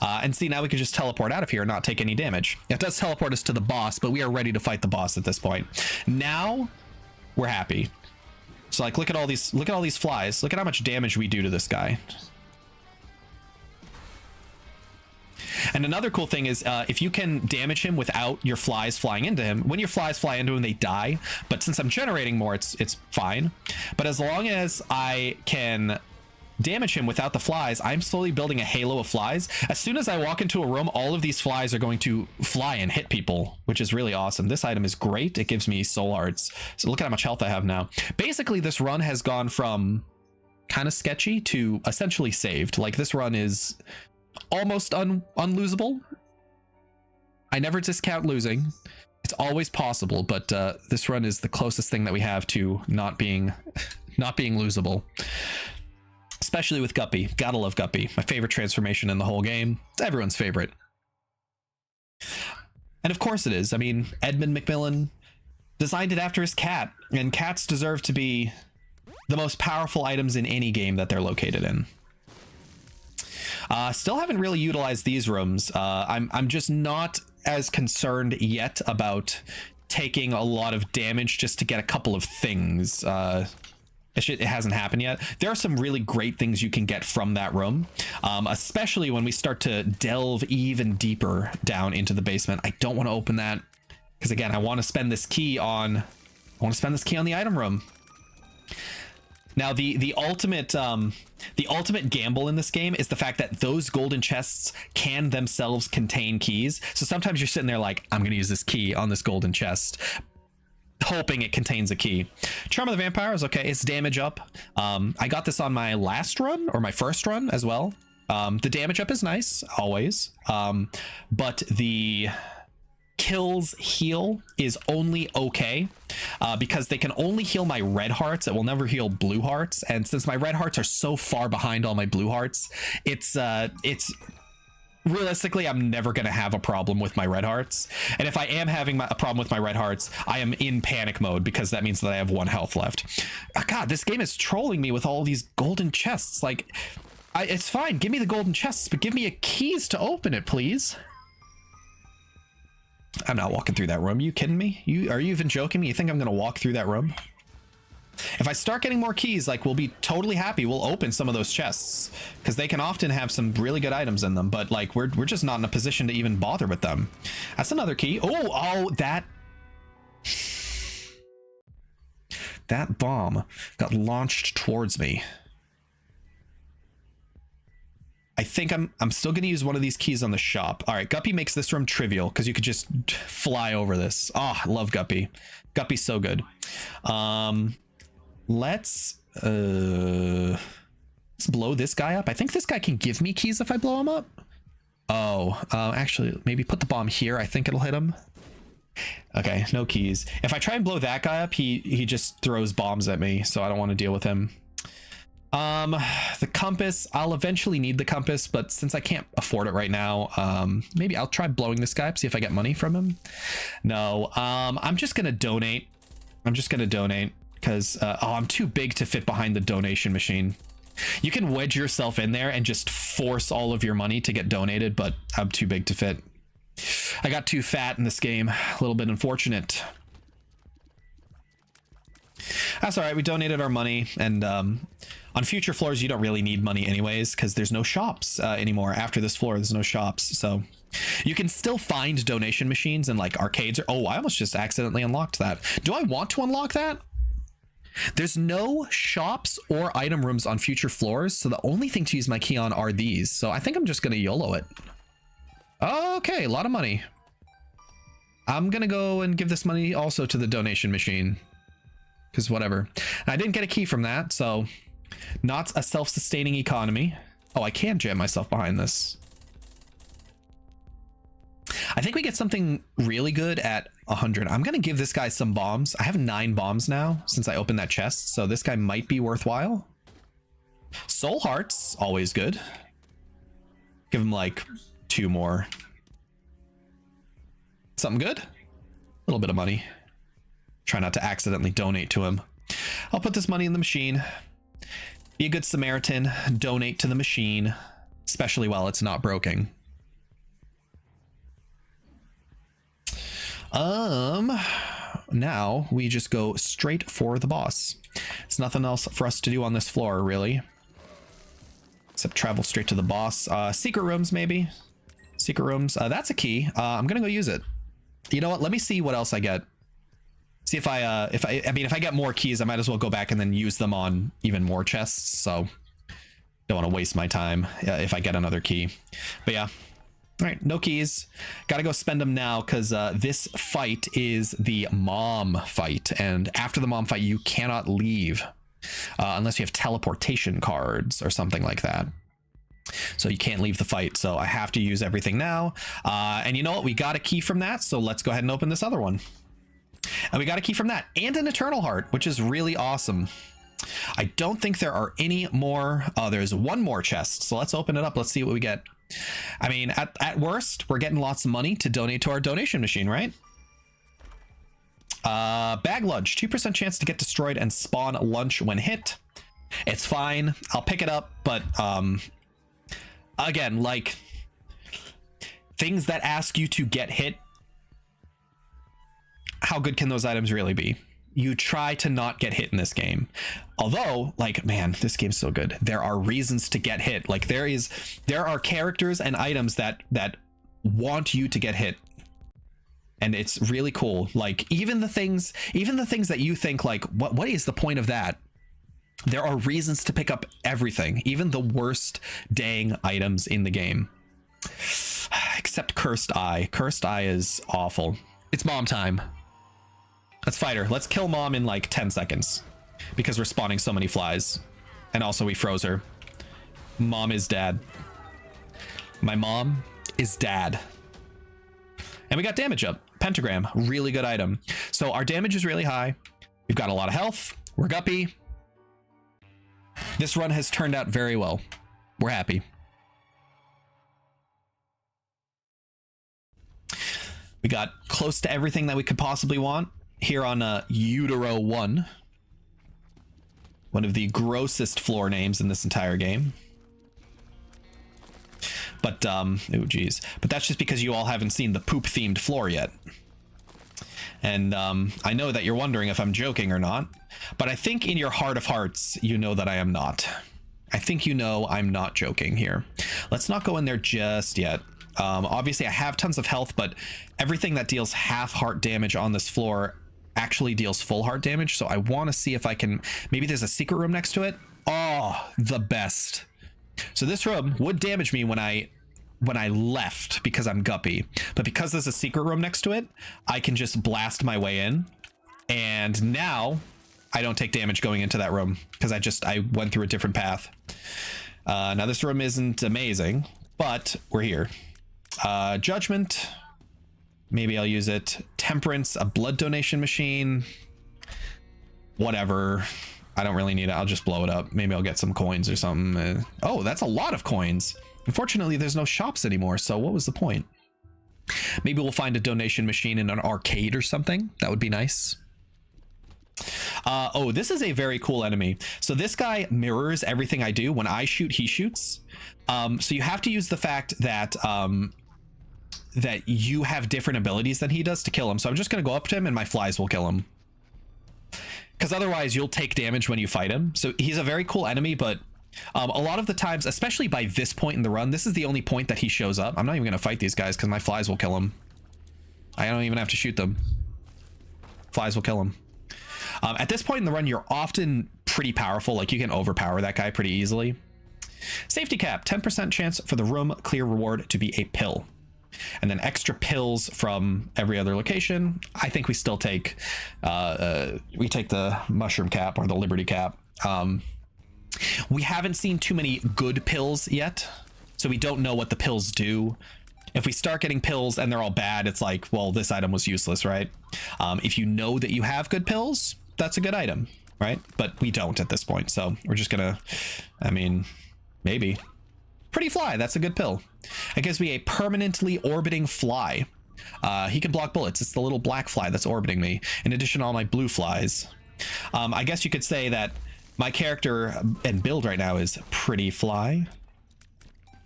And see, now we can just teleport out of here and not take any damage. It does teleport us to the boss, but we are ready to fight the boss at this point. Now we're happy. So like, look at all these flies. Look at how much damage we do to this guy. And another cool thing is if you can damage him without your flies flying into him, when your flies fly into him, they die. But since I'm generating more, it's fine. But as long as I can damage him without the flies, I'm slowly building a halo of flies. As soon as I walk into a room, all of these flies are going to fly and hit people, which is really awesome. This item is great. It gives me soul hearts. So look at how much health I have now. Basically, this run has gone from kind of sketchy to essentially saved. Like, this run is almost unlosable. I never discount losing. It's always possible, but this run is the closest thing that we have to not being losable. Especially with Guppy. Gotta love Guppy. My favorite transformation in the whole game. It's everyone's favorite. And of course it is. I mean, Edmund Macmillan designed it after his cat, and cats deserve to be the most powerful items in any game that they're located in. Still haven't really utilized these rooms. I'm just not as concerned yet about taking a lot of damage just to get a couple of things. It hasn't happened yet. There are some really great things you can get from that room, especially when we start to delve even deeper down into the basement. I don't want to open that because, again, I want to spend this key on the item room. Now, the ultimate gamble in this game is the fact that those golden chests can themselves contain keys. So sometimes you're sitting there like, I'm going to use this key on this golden chest, hoping it contains a key. Charm of the Vampire is okay. It's damage up. I got this on my last run or my first run as well. The damage up is nice always, but the kills heal is only okay because they can only heal my red hearts. It will never heal blue hearts, and since my red hearts are so far behind all my blue hearts, it's realistically, I'm never going to have a problem with my red hearts. And if I am having a problem with my red hearts, I am in panic mode because that means that I have 1 health left. God, this game is trolling me with all these golden chests. Like, It's fine. Give me the golden chests, but give me a keys to open it, please. I'm not walking through that room. You kidding me? Are you even joking me? You think I'm gonna walk through that room? If I start getting more keys, like, we'll be totally happy. We'll open some of those chests because they can often have some really good items in them, but like we're just not in a position to even bother with them. That's another key. Oh, that bomb got launched towards me. I think I'm still going to use one of these keys on the shop. All right, Guppy makes this room trivial because you could just fly over this. Oh, I love Guppy. Guppy's so good. Let's blow this guy up. I think this guy can give me keys if I blow him up. Oh, actually, maybe put the bomb here. I think it'll hit him. Okay, no keys. If I try and blow that guy up, he just throws bombs at me, so I don't want to deal with him. The compass, I'll eventually need the compass, but since I can't afford it right now, maybe I'll try blowing this guy up, see if I get money from him. No, I'm just gonna donate. Because I'm too big to fit behind the donation machine. You can wedge yourself in there and just force all of your money to get donated, but I'm too big to fit. I got too fat in this game. A little bit unfortunate. That's all right. We donated our money, and on future floors you don't really need money anyways because there's no shops anymore. After this floor there's no shops, so you can still find donation machines and like arcades. Oh, I almost just accidentally unlocked that. Do I want to unlock that? There's no shops or item rooms on future floors, so the only thing to use my key on are these, so I think I'm just gonna YOLO it. Okay, a lot of money. I'm gonna go and give this money also to the donation machine because whatever. I didn't get a key from that, so not a self-sustaining economy. Oh, I can jam myself behind this. I think we get something really good at 100. I'm gonna give this guy some bombs. I have 9 bombs now since I opened that chest, so this guy might be worthwhile. Soul hearts, always good. Give him like 2 more. Something good? A little bit of money. Try not to accidentally donate to him. I'll put this money in the machine. Be a good Samaritan. Donate to the machine, especially while it's not broken. Now we just go straight for the boss. There's nothing else for us to do on this floor, really. Except travel straight to the boss. Secret rooms, maybe. Secret rooms. That's a key. I'm gonna go use it. You know what? Let me see what else I get. See if I mean, if I get more keys, I might as well go back and then use them on even more chests. So don't want to waste my time if I get another key. But yeah. All right, no keys. Gotta go spend them now because this fight is the mom fight. And after the mom fight, you cannot leave unless you have teleportation cards or something like that. So you can't leave the fight. So I have to use everything now. And you know what? We got a key from that. So let's go ahead and open this other one. And we got a key from that and an eternal heart, which is really awesome. I don't think there are any more. Oh, there's one more chest. So let's open it up. Let's see what we get. I mean, at worst, we're getting lots of money to donate to our donation machine, right? Bag lunch, 2% chance to get destroyed and spawn lunch when hit. It's fine. I'll pick it up, but again, like things that ask you to get hit, how good can those items really be? You try to not get hit in this game. Although, like, man, this game's so good. There are reasons to get hit. Like there are characters and items that want you to get hit. And it's really cool. Like even the things that you think like, what is the point of that? There are reasons to pick up everything, even the worst dang items in the game. Except Cursed Eye. Cursed Eye is awful. It's mom time. Let's fight her. Let's kill mom in like 10 seconds because we're spawning so many flies. And also we froze her. Mom is dad. My mom is dad. And we got damage up. Pentagram, really good item. So our damage is really high. We've got a lot of health. We're guppy. This run has turned out very well. We're happy. We got close to everything that we could possibly want here on Utero 1. One of the grossest floor names in this entire game. But oh geez, but that's just because you all haven't seen the poop themed floor yet. And I know that you're wondering if I'm joking or not, but I think in your heart of hearts, you know that I am not. I think you know I'm not joking here. Let's not go in there just yet. Obviously, I have tons of health, but everything that deals half heart damage on this floor actually deals full heart damage. So I want to see if I can... Maybe there's a secret room next to it. Oh, the best. So this room would damage me when I left because I'm guppy, but because there's a secret room next to it, I can just blast my way in, and now I don't take damage going into that room because I went through a different path. Now this room isn't amazing, but we're here. Judgment, maybe I'll use it. Temperance, a blood donation machine, whatever. I don't really need it. I'll just blow it up. Maybe I'll get some coins or something. Oh, that's a lot of coins. Unfortunately, there's no shops anymore, so what was the point? Maybe we'll find a donation machine in an arcade or something. That would be nice. Oh, this is a very cool enemy. So this guy mirrors everything I do. When I shoot, he shoots. So you have to use the fact that that you have different abilities than he does to kill him. So I'm just going to go up to him and my flies will kill him. Because otherwise you'll take damage when you fight him. So he's a very cool enemy, but a lot of the times, especially by this point in the run, this is the only point that he shows up. I'm not even going to fight these guys because my flies will kill him. I don't even have to shoot them. Flies will kill him. At this point in the run, you're often pretty powerful. Like, you can overpower that guy pretty easily. Safety cap, 10% chance for the room clear reward to be a pill. And then extra pills from every other location. I think we still take, we take the mushroom cap or the liberty cap. We haven't seen too many good pills yet, so we don't know what the pills do. If we start getting pills and they're all bad, it's like, well, this item was useless, right? If you know that you have good pills, that's a good item, right? But we don't at this point, so we're just gonna, I mean, maybe. Pretty fly, that's a good pill. It gives me a permanently orbiting fly. He can block bullets. It's the little black fly that's orbiting me, in addition to all my blue flies. I guess you could say that my character and build right now is pretty fly.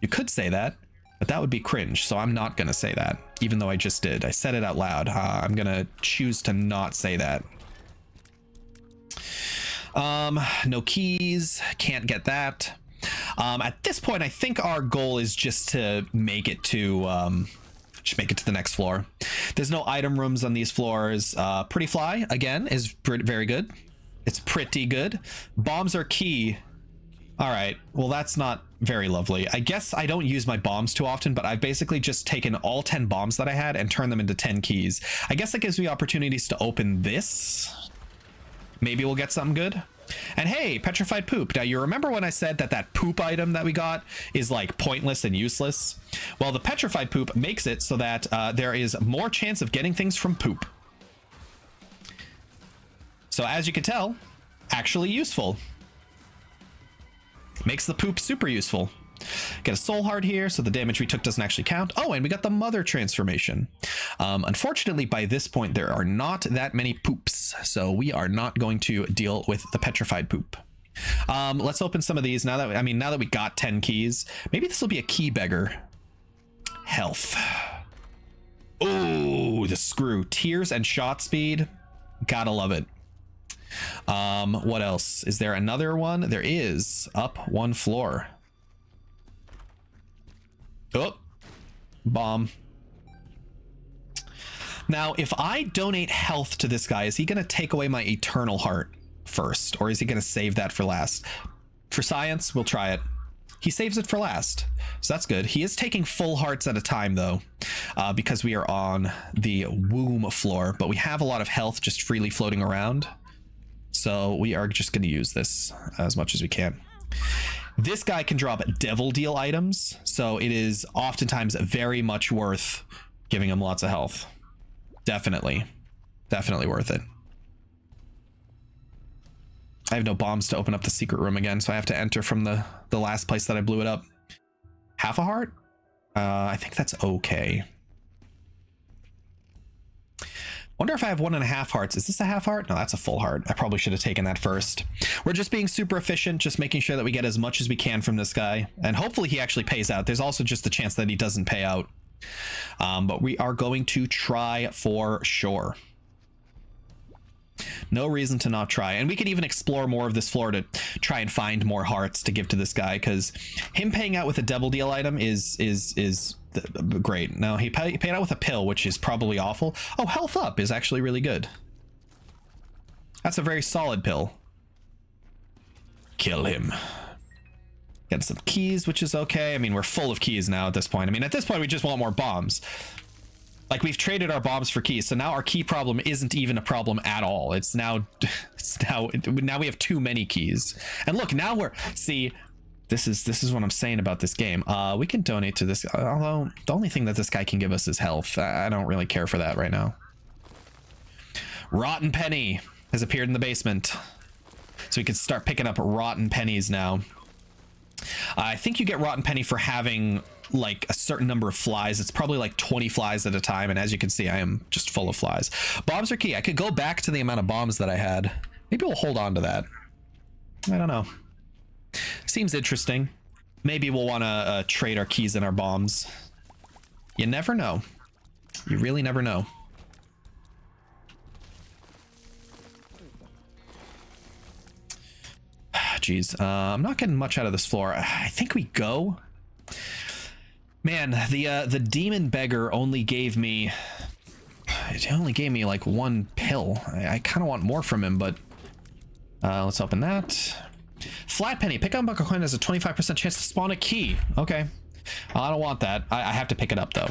You could say that, but that would be cringe, so I'm not gonna say that, even though I just did. I said it out loud. I'm gonna choose to not say that. No keys, can't get that. At this point, I think our goal is just to make it to the next floor. There's no item rooms on these floors. Pretty fly again is very good. It's pretty good. Bombs are key. All right, well, that's not very lovely. I guess I don't use my bombs too often, but I've basically just taken all 10 bombs that I had and turned them into 10 keys. I guess that gives me opportunities to open this. Maybe we'll get something good. And hey, petrified poop. Now, you remember when I said that that poop item that we got is like pointless and useless? Well, the petrified poop makes it so that there is more chance of getting things from poop. So as you can tell, actually useful. Makes the poop super useful. Get a soul heart here, so the damage we took doesn't actually count. Oh, and we got the mother transformation. Unfortunately, by this point, there are not that many poops, so we are not going to deal with the petrified poop. Let's open some of these now that now that we got 10 keys. Maybe this will be a key beggar. Health. Oh, the screw. Tears and shot speed. Gotta love it. What else? Is there another one? There is. Up one floor. Oh, bomb. Now, if I donate health to this guy, is he going to take away my eternal heart first? Or is he going to save that for last? For science, we'll try it. He saves it for last. So that's good. He is taking full hearts at a time, though, because we are on the womb floor. But we have a lot of health just freely floating around. So we are just going to use this as much as we can. This guy can drop devil deal items, so it is oftentimes very much worth giving him lots of health. Definitely worth it. I have no bombs to open up the secret room again, so I have to enter from the last place that I blew it up. Half a heart? I think that's okay. Wonder if I have 1.5 hearts. Is this a half heart? No, that's a full heart. I probably should have taken that first. We're just being super efficient, just making sure that we get as much as we can from this guy. And hopefully he actually pays out. There's also just the chance that he doesn't pay out. But we are going to try for sure. No reason to not try. And we can even explore more of this floor to try and find more hearts to give to this guy, because him paying out with a double deal item is great. No, he paid out with a pill, which is probably awful. Oh, health up is actually really good. That's a very solid pill. Kill him. Get some keys, which is okay. I mean, we're full of keys now at this point. I mean, at this point, we just want more bombs. Like, we've traded our bombs for keys, so now our key problem isn't even a problem at all. Now we have too many keys. And look, now this is what I'm saying about this game. We can donate to this, although the only thing that this guy can give us is health. I don't really care for that right now. Rotten Penny has appeared in the basement, so we can start picking up rotten pennies now. I think you get rotten penny for having like a certain number of flies. It's probably like 20 flies at a time, and as you can see, I am just full of flies. Bombs are key. I could go back to the amount of bombs that I had. Maybe we'll hold on to that. I don't know. Seems interesting. Maybe we'll want to trade our keys and our bombs. You never know. You really never know. Jeez, I'm not getting much out of this floor. I think we go. Man, the demon beggar only gave me. It only gave me like one pill. I kind of want more from him, but let's open that. Flat penny. Pick up a buckle coin has a 25% chance to spawn a key. Okay, I don't want that. I have to pick it up though.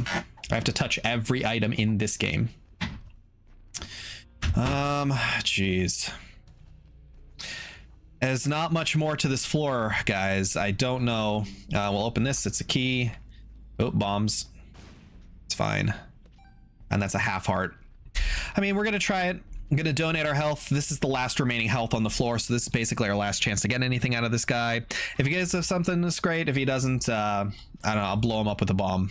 I have to touch every item in this game. Jeez. There's not much more to this floor, guys. I don't know. We'll open this. It's a key. Oh, bombs. It's fine. And that's a half heart. I mean, we're going to try it. I'm going to donate our health. This is the last remaining health on the floor, so this is basically our last chance to get anything out of this guy. If he gives us something, that's great. If he doesn't, I don't know, I'll blow him up with a bomb.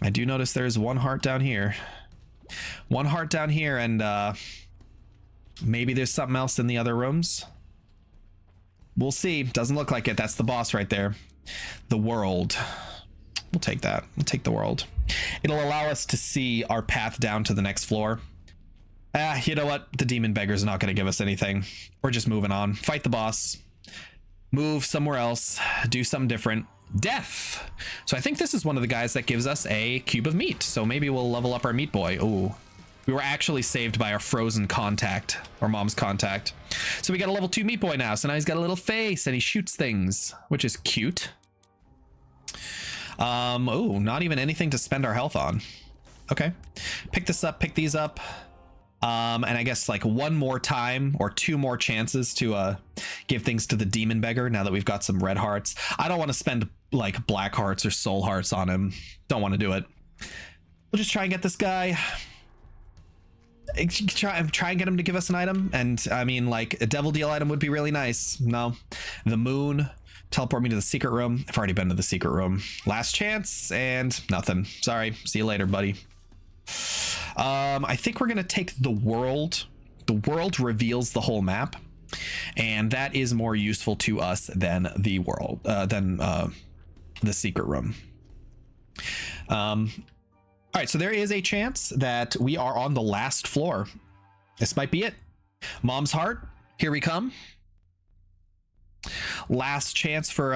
I do notice there's one heart down here. One heart down here, and maybe there's something else in the other rooms. We'll see. Doesn't look like it. That's the boss right there. The world. We'll take that. We'll take the world. It'll allow us to see our path down to the next floor. You know what? The demon beggar's not going to give us anything. We're just moving on. Fight the boss. Move somewhere else. Do something different. Death. So I think this is one of the guys that gives us a cube of meat. So maybe we'll level up our meat boy. Ooh. We were actually saved by our frozen contact, or mom's contact. So we got a level 2 meat boy now. So now he's got a little face and he shoots things, which is cute. Oh, not even anything to spend our health on. Okay. Pick this up, pick these up. And I guess like one more time or 2 more chances to give things to the demon beggar now that we've got some red hearts. I don't want to spend like black hearts or soul hearts on him. Don't want to do it. We'll just try and get this guy. Try and get him to give us an item. And I mean, like a devil deal item would be really nice. No. The moon. Teleport me to the secret room. I've already been to the secret room. Last chance and nothing. Sorry. See you later, buddy. I think we're gonna take the world. The world reveals the whole map, and that is more useful to us than the world, the secret room. All right, so there is a chance that we are on the last floor. This might be it. Mom's heart. Here we come. Last chance for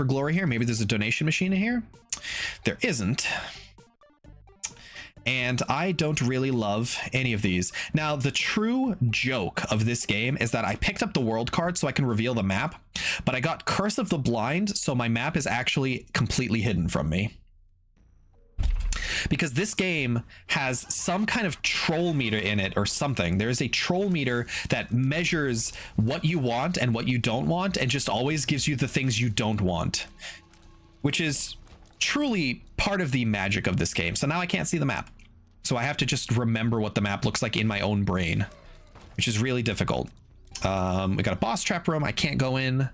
glory here. Maybe there's a donation machine in here. There isn't. And I don't really love any of these. Now, the true joke of this game is that I picked up the world card so I can reveal the map, but I got Curse of the Blind, so my map is actually completely hidden from me. Because this game has some kind of troll meter in it or something. There is a troll meter that measures what you want and what you don't want and just always gives you the things you don't want, which is truly part of the magic of this game. So now I can't see the map, so I have to just remember what the map looks like in my own brain, which is really difficult. We got a boss trap room I can't go in.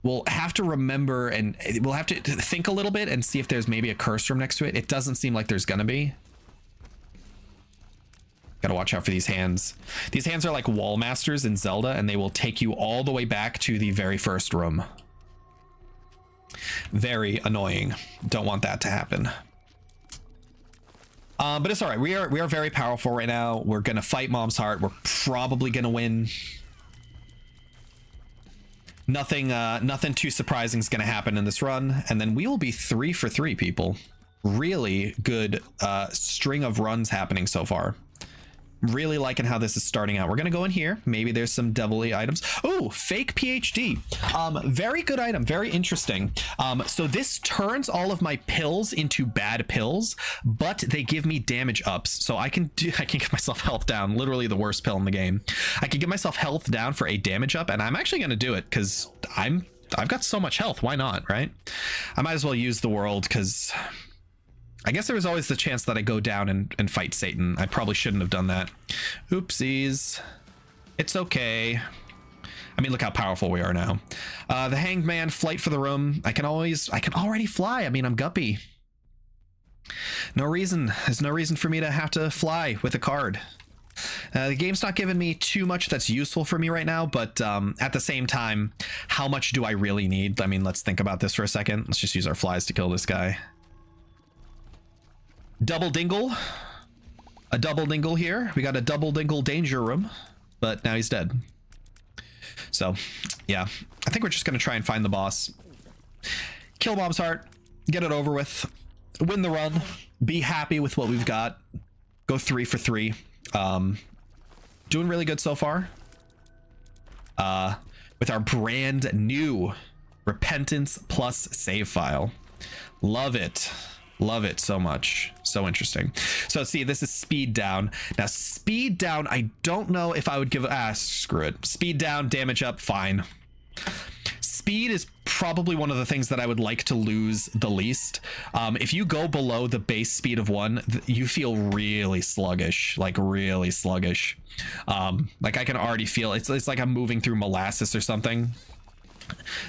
We'll have to remember, and we'll have to think a little bit and see if there's maybe a curse room next to it. It doesn't seem like there's gonna be, Gotta watch out for these hands. These hands are like wall masters in Zelda, and they will take you all the way back to the very first room. Very annoying. Don't want that to happen. But it's all right. We are very powerful right now. We're gonna fight Mom's Heart. We're probably gonna win. Nothing too surprising is gonna happen in this run, and then we will be 3 for 3, people. Really good string of runs happening so far. Really liking how this is starting out. We're gonna go in here. Maybe there's some devilly items. Oh, fake PhD. Very good item. Very interesting. So this turns all of my pills into bad pills, but they give me damage ups. So I can give myself health down. Literally the worst pill in the game. I can give myself health down for a damage up, and I'm actually gonna do it because I've got so much health. Why not, right? I might as well use the world because I guess there was always the chance that I go down and fight Satan. I probably shouldn't have done that. Oopsies. It's okay. I mean, look how powerful we are now. The Hanged Man, flight for the room. I can already fly. I mean, I'm Guppy. There's no reason for me to have to fly with a card. The game's not giving me too much that's useful for me right now, but at the same time, how much do I really need? I mean, let's think about this for a second. Let's just use our flies to kill this guy. Double dingle. A double dingle here. We got a double dingle danger room, but now he's dead. So yeah, I think we're just gonna try and find the boss, kill Mom's Heart, get it over with, win the run, be happy with what we've got, go 3 for 3. Doing really good so far with our brand new Repentance Plus save file. Love it. Love it so much. So interesting. So see, this is speed down. Now speed down, I don't know if I would give, screw it. Speed down, damage up, fine. Speed is probably one of the things that I would like to lose the least. If you go below the base speed of 1, you feel really sluggish, like really sluggish. Like I can already feel it's like I'm moving through molasses or something.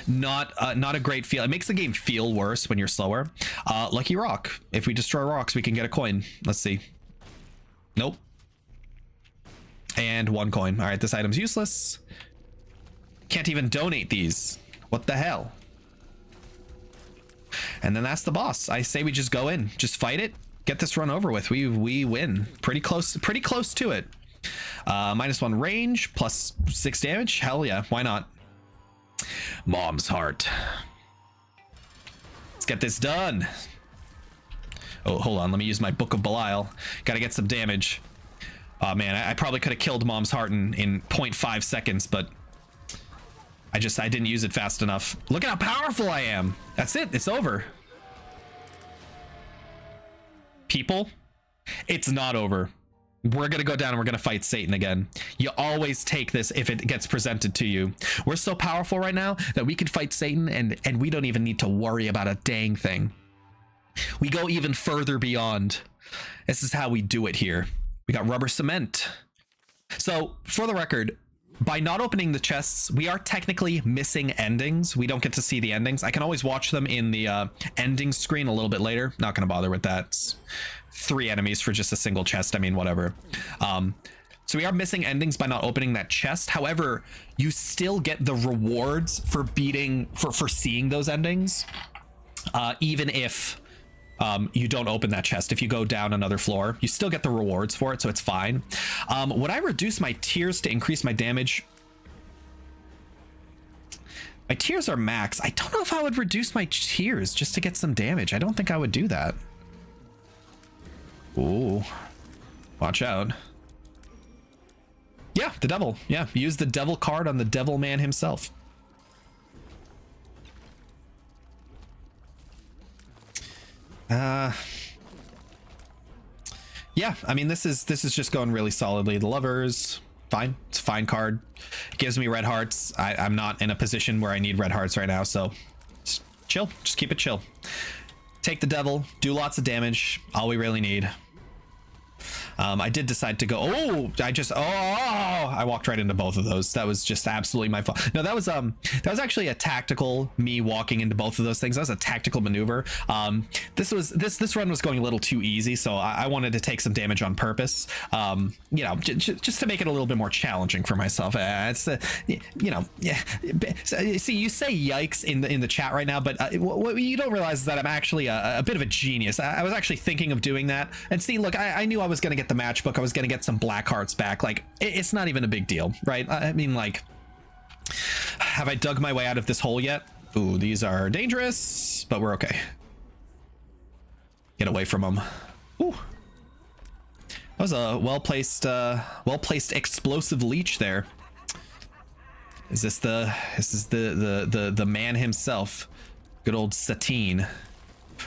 Not a great feel. It makes the game feel worse when you're slower. Lucky rock. If we destroy rocks, we can get a coin. Let's see. Nope. And 1 coin. All right, this item's useless. Can't even donate these. What the hell? And then that's the boss. I say we just go in, just fight it, get this run over with. We win. Pretty close to it. -1 range, +6 damage. Hell yeah, why not? Mom's Heart. Let's get this done. Oh, hold on. Let me use my Book of Belial. Gotta get some damage. Oh man, I probably could have killed Mom's Heart in 0.5 seconds, but I didn't use it fast enough. Look at how powerful I am. That's it. It's over. People, it's not over. We're going to go down and we're going to fight Satan again. You always take this if it gets presented to you. We're so powerful right now that we can fight Satan and we don't even need to worry about a dang thing. We go even further beyond. This is how we do it here. We got rubber cement. So for the record, by not opening the chests, we are technically missing endings. We don't get to see the endings. I can always watch them in the ending screen a little bit later. Not going to bother with that. It's 3 enemies for just a single chest. I mean, whatever. So we are missing endings by not opening that chest. However, you still get the rewards for for seeing those endings, even if you don't open that chest. If you go down another floor, you still get the rewards for it, so it's fine. Would I reduce my tears to increase my damage? My tears are max. I don't know if I would reduce my tears just to get some damage. I don't think I would do that. Ooh, watch out. Yeah, the devil. Yeah, use the devil card on the devil man himself. Yeah, I mean, this is just going really solidly. The lovers, fine. It's a fine card. It gives me red hearts. I'm not in a position where I need red hearts right now, so just chill. Just keep it chill. Take the devil, do lots of damage. All we really need. I did decide to go. I walked right into both of those. That was just absolutely my fault. No, that was actually a tactical me walking into both of those things. That was a tactical maneuver. This run was going a little too easy, so I wanted to take some damage on purpose. You know, just to make it a little bit more challenging for myself. It's you know, yeah. See, you say yikes in the chat right now, but what you don't realize is that I'm actually a bit of a genius. I was actually thinking of doing that. And see, look, I knew I was going to get the matchbook. I was going to get some black hearts back. Like, it's not even a big deal, right? I mean, like, have I dug my way out of this hole yet? Ooh, these are dangerous, but we're okay. Get away from them. Ooh. That was a well-placed explosive leech there. Is this the man himself? Good old Satine.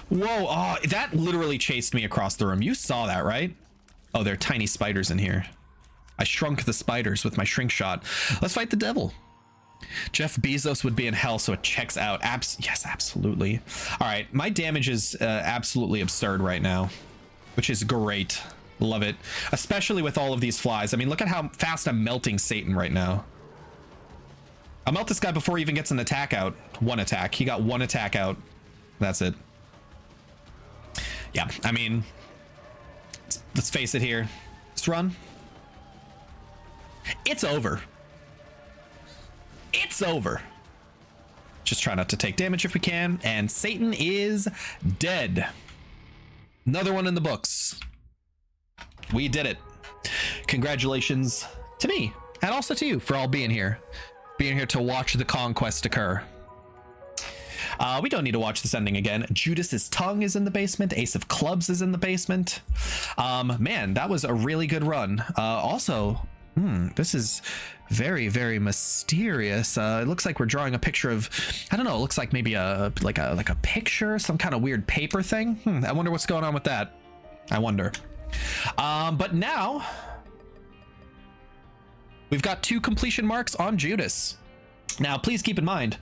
Whoa, oh, that literally chased me across the room. You saw that, right? Oh, there are tiny spiders in here. I shrunk the spiders with my shrink shot. Let's fight the devil. Jeff Bezos would be in hell, so it checks out. Yes, absolutely. All right, my damage is absolutely absurd right now, which is great. Love it. Especially with all of these flies. I mean, look at how fast I'm melting Satan right now. I'll melt this guy before he even gets an attack out. One attack. He got one attack out. That's it. Yeah, I mean, let's face it here. Let's run. It's over. It's over. Just try not to take damage if we can. And Satan is dead. Another one in the books. We did it. Congratulations to me and also to you for all being here. Being here to watch the conquest occur. We don't need to watch this ending again. Judas's tongue is in the basement. Ace of clubs is in the basement. Man, that was a really good run. Also, this is very, very mysterious. It looks like we're drawing a picture of, I don't know, it looks like maybe a picture, some kind of weird paper thing. I wonder what's going on with that. I wonder. But now we've got 2 completion marks on Judas. Now, please keep in mind,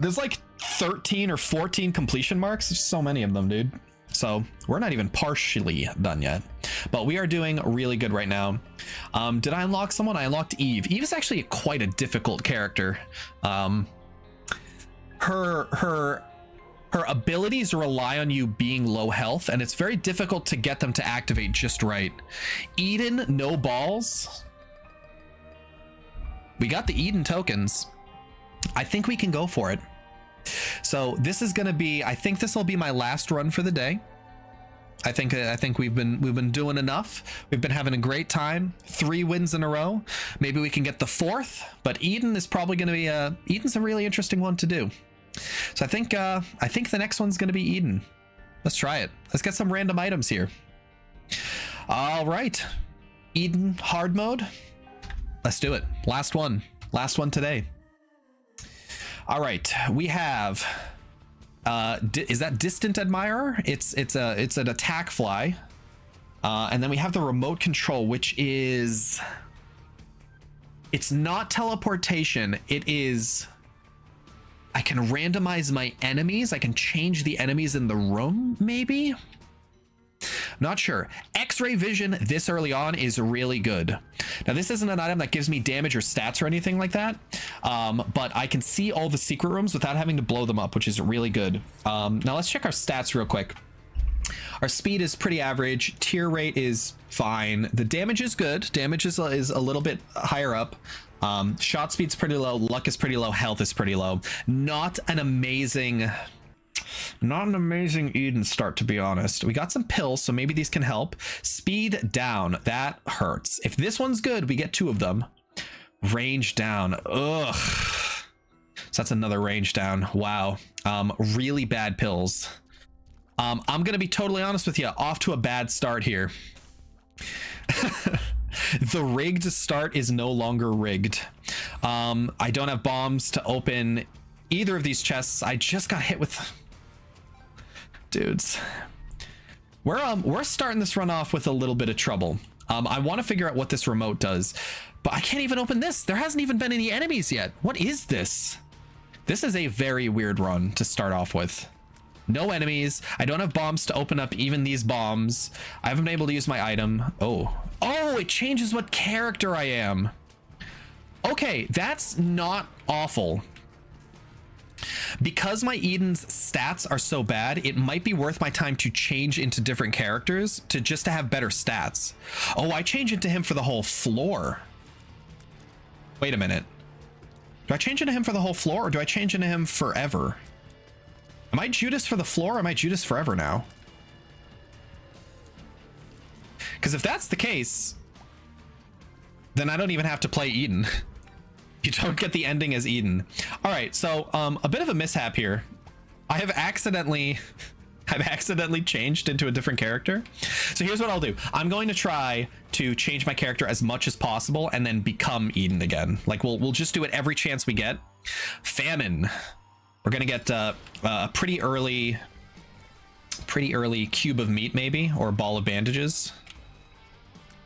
there's like 13 or 14 completion marks. There's so many of them, dude. So we're not even partially done yet, but we are doing really good right now. Did I unlock someone? I unlocked Eve. Eve is actually quite a difficult character. Her abilities rely on you being low health, and it's very difficult to get them to activate just right. Eden, no balls. We got the Eden tokens. I think we can go for it. So this is going to be, I think this will be my last run for the day. I think we've been doing enough. We've been having a great time. 3 wins in a row. Maybe we can get the 4th, but Eden is probably going to be Eden's a really interesting one to do. So I think the next one's going to be Eden. Let's try it. Let's get some random items here. All right. Eden hard mode. Let's do it. Last one today. All right, we have is that Distant Admirer? It's an attack fly, and then we have the remote control, which is, it's not teleportation. It is, I can randomize my enemies. I can change the enemies in the room, maybe. Not sure. X-ray vision this early on is really good. Now, this isn't an item that gives me damage or stats or anything like that, but I can see all the secret rooms without having to blow them up, which is really good. Now let's check our stats real quick. Our speed is pretty average. Tier rate is fine. The damage is good. Damage is a little bit higher up. Shot speed's pretty low. Luck is pretty low. Health is pretty low. Not an amazing Eden start, to be honest. We got some pills, so maybe these can help. Speed down, that hurts. If this one's good, we get 2 of them. Range down, ugh. So that's another range down. Wow. Really bad pills. I'm gonna be totally honest with you, off to a bad start here. The rigged start is no longer rigged. I don't have bombs to open either of these chests. I just got hit with, dudes. We're starting this run off with a little bit of trouble. I want to figure out what this remote does, but I can't even open this. There hasn't even been any enemies yet. What is this? This is a very weird run to start off with. No enemies. I don't have bombs to open up even these bombs. I haven't been able to use my item. Oh, it changes what character I am. Okay, that's not awful. Because my Eden's stats are so bad, it might be worth my time to change into different characters to have better stats. Oh, I change into him for the whole floor. Wait a minute. Do I change into him for the whole floor, or do I change into him forever? Am I Judas for the floor, or am I Judas forever now? Because if that's the case, then I don't even have to play Eden. You don't get the ending as Eden. All right, so a bit of a mishap here. I've accidentally changed into a different character. So here's what I'll do. I'm going to try to change my character as much as possible and then become Eden again. Like we'll just do it every chance we get. Famine. We're gonna get a pretty early cube of meat maybe, or ball of bandages.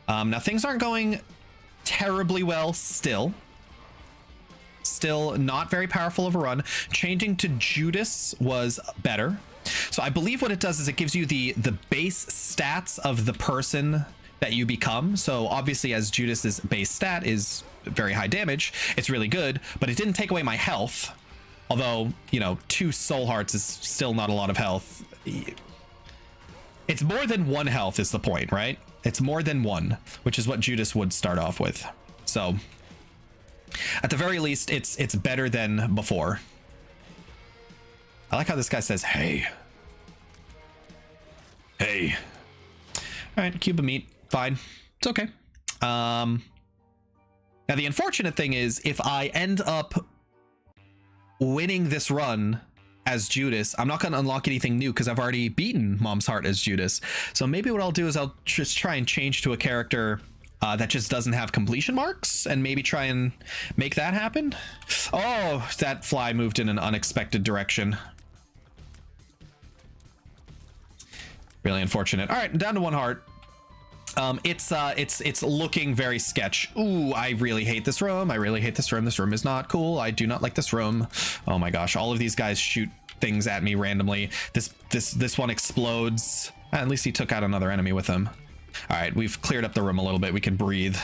Now things aren't going terribly well still. Still not very powerful of a run. Changing to Judas was better. So I believe what it does is it gives you the base stats of the person that you become. So obviously, as Judas's base stat is very high damage, it's really good, but it didn't take away my health. Although, you know, 2 soul hearts is still not a lot of health. It's more than 1 health is the point, right? It's more than 1, which is what Judas would start off with. So at the very least, it's better than before. I like how this guy says, hey. Hey. All right, cube of meat. Fine. It's okay. Now, the unfortunate thing is, if I end up winning this run as Judas, I'm not going to unlock anything new because I've already beaten Mom's Heart as Judas. So maybe what I'll do is I'll just try and change to a character that just doesn't have completion marks, and maybe try and make that happen. Oh, that fly moved in an unexpected direction. Really unfortunate. All right, down to 1 heart. It's looking very sketch. Ooh, I really hate this room. I really hate this room. This room is not cool. I do not like this room. Oh my gosh, all of these guys shoot things at me randomly. This one explodes. At least he took out another enemy with him. All right, we've cleared up the room a little bit. We can breathe.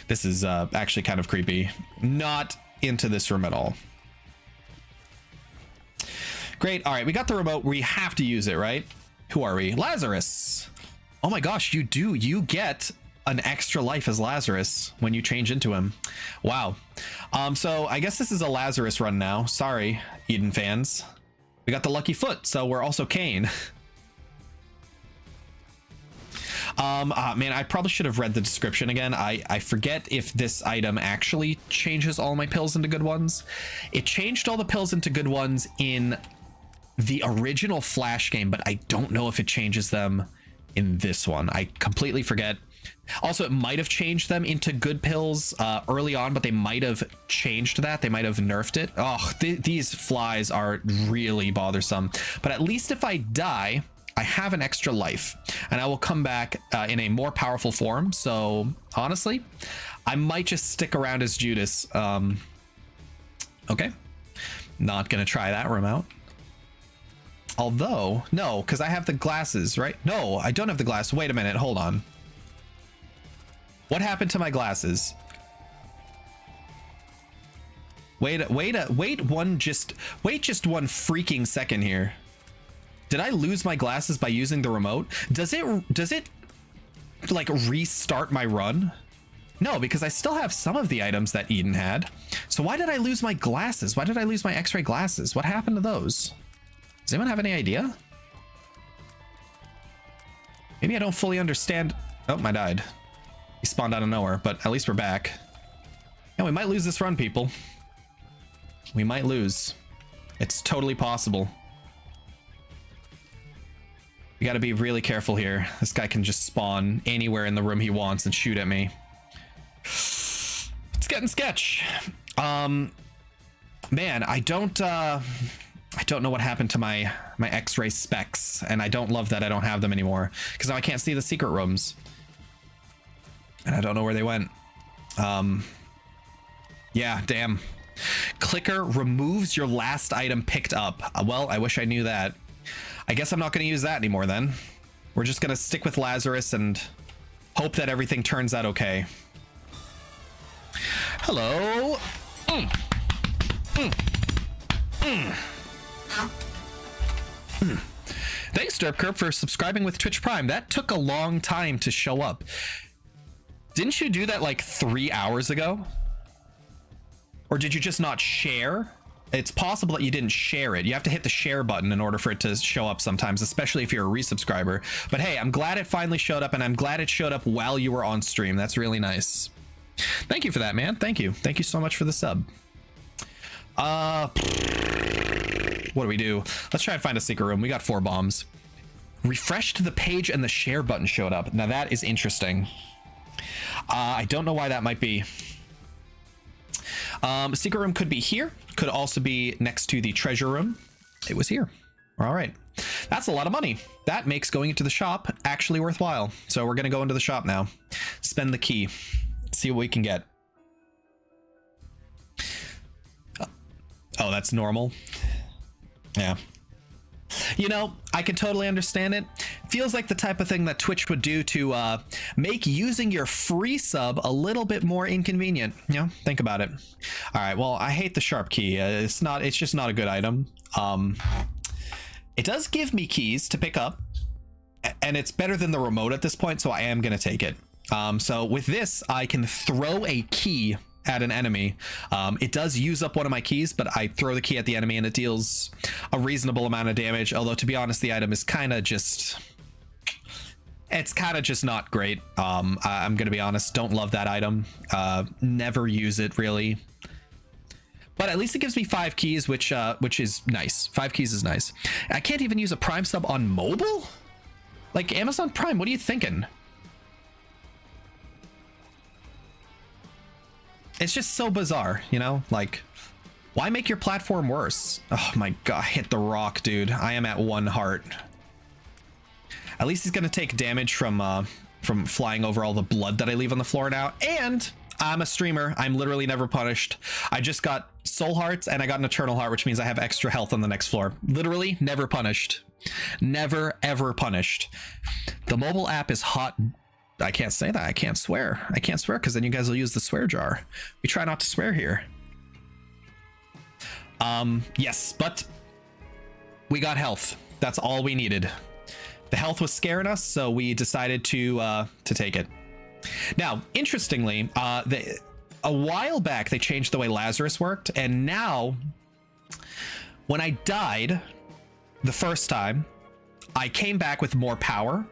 This is actually kind of creepy. Not into this room at all. Great. All right, we got the remote. We have to use it, right? Who are we? Lazarus. Oh my gosh, you do. You get an extra life as Lazarus when you change into him. Wow. So I guess this is a Lazarus run now. Sorry, Eden fans. We got the lucky foot, so we're also Cain. Man, I probably should have read the description again. I forget if this item actually changes all my pills into good ones. It changed all the pills into good ones in the original Flash game, but I don't know if it changes them in this one. I completely forget. Also, it might have changed them into good pills early on, but they might have changed that. They might have nerfed it. Oh, these flies are really bothersome. But at least if I die, I have an extra life, and I will come back in a more powerful form. So honestly, I might just stick around as Judas. Okay, not gonna try that room out. Although, no, because I have the glasses, right? No, I don't have the glass. Wait a minute, hold on. What happened to my glasses? Wait just one freaking second here. Did I lose my glasses by using the remote? Does it like restart my run? No, because I still have some of the items that Eden had. So why did I lose my glasses? Why did I lose my X-ray glasses? What happened to those? Does anyone have any idea? Maybe I don't fully understand. Oh, I died. He spawned out of nowhere, but at least we're back. Yeah, we might lose this run, people. We might lose. It's totally possible. We got to be really careful here. This guy can just spawn anywhere in the room he wants and shoot at me. It's getting sketch. Man, I don't know what happened to my X-ray specs, and I don't love that I don't have them anymore because now I can't see the secret rooms, and I don't know where they went. Yeah, damn. Clicker removes your last item picked up. Well, I wish I knew that. I guess I'm not going to use that anymore then. We're just going to stick with Lazarus and hope that everything turns out okay. Hello. Thanks, Derpkerp, for subscribing with Twitch Prime. That took a long time to show up. Didn't you do that like 3 hours ago? Or did you just not share? It's possible that you didn't share it. You have to hit the share button in order for it to show up sometimes, especially if you're a resubscriber. But hey, I'm glad it finally showed up, and I'm glad it showed up while you were on stream. That's really nice. Thank you for that, man. Thank you. Thank you so much for the sub. What do we do? Let's try and find a secret room. We got 4 bombs. Refreshed the page and the share button showed up. Now that is interesting. I don't know why that might be. Secret room could be here. Could also be next to the treasure room. It was here. All right. That's a lot of money. That makes going into the shop actually worthwhile. So we're going to go into the shop now. Spend the key. See what we can get. Oh, that's normal. Yeah. You know, I can totally understand it. Feels like the type of thing that Twitch would do to make using your free sub a little bit more inconvenient. You know, think about it. All right, well, I hate the sharp key. It's just not a good item. It does give me keys to pick up, and it's better than the remote at this point, so I am going to take it. So with this, I can throw a key at an enemy. It does use up one of my keys, but I throw the key at the enemy and it deals a reasonable amount of damage. Although, to be honest, the item is kind of just... It's kind of just not great. I'm going to be honest. Don't love that item. Never use it, really. But at least it gives me 5 keys, which is nice. 5 keys is nice. I can't even use a Prime sub on mobile? Like, Amazon Prime, what are you thinking? It's just so bizarre, you know? Like, why make your platform worse? Oh my god, hit the rock, dude. I am at 1 heart. At least he's gonna take damage from flying over all the blood that I leave on the floor now. And I'm a streamer. I'm literally never punished. I just got soul hearts and I got an eternal heart, which means I have extra health on the next floor. Literally never punished. Never, ever punished. The mobile app is hot. I can't say that. I can't swear. I can't swear because then you guys will use the swear jar. We try not to swear here. Yes, but we got health. That's all we needed. The health was scaring us, so we decided to take it. Now, interestingly, a while back they changed the way Lazarus worked, and now when I died the first time, I came back with more power.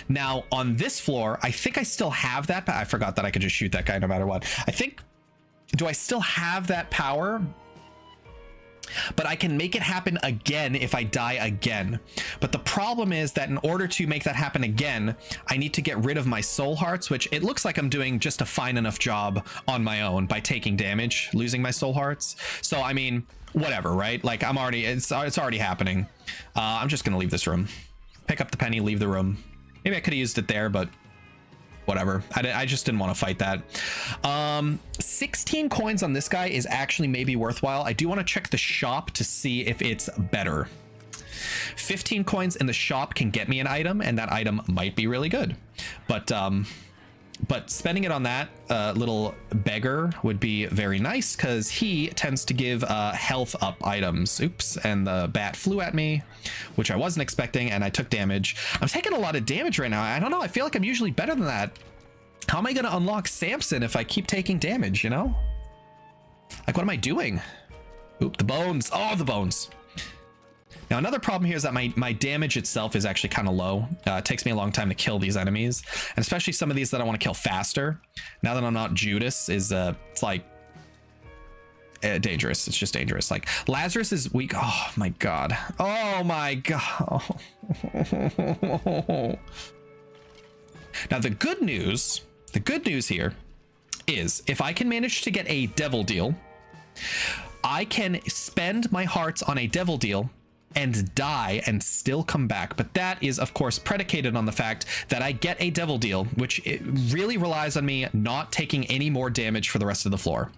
Now on this floor, I think I still have that, but I forgot that I could just shoot that guy no matter what. I think, do I still have that power? But I can make it happen again if I die again. But the problem is that in order to make that happen again, I need to get rid of my soul hearts, which it looks like I'm doing just a fine enough job on my own by taking damage, losing my soul hearts. So I mean, whatever, right? Like I'm already, it's already happening. I'm just gonna leave this room, pick up the penny, leave the room. Maybe I could have used it there, but whatever. I just didn't want to fight that. 16 coins on this guy is actually maybe worthwhile. I do want to check the shop to see if it's better. 15 coins in the shop can get me an item, and that item might be really good. But spending it on that little beggar would be very nice because he tends to give health up items. Oops, and the bat flew at me, which I wasn't expecting, and I took damage. I'm taking a lot of damage right now. I don't know. I feel like I'm usually better than that. How am I going to unlock Samson if I keep taking damage, you know? Like, what am I doing? Oop, the bones. Oh, the bones. Now, another problem here is that my damage itself is actually kind of low. It takes me a long time to kill these enemies, and especially some of these that I want to kill faster. Now that I'm not Judas, it's like dangerous. It's just dangerous. Like Lazarus is weak. Oh my god. Oh my god. Now the good news here is if I can manage to get a devil deal, I can spend my hearts on a devil deal and die and still come back. But that is of course predicated on the fact that I get a devil deal, which it really relies on me not taking any more damage for the rest of the floor.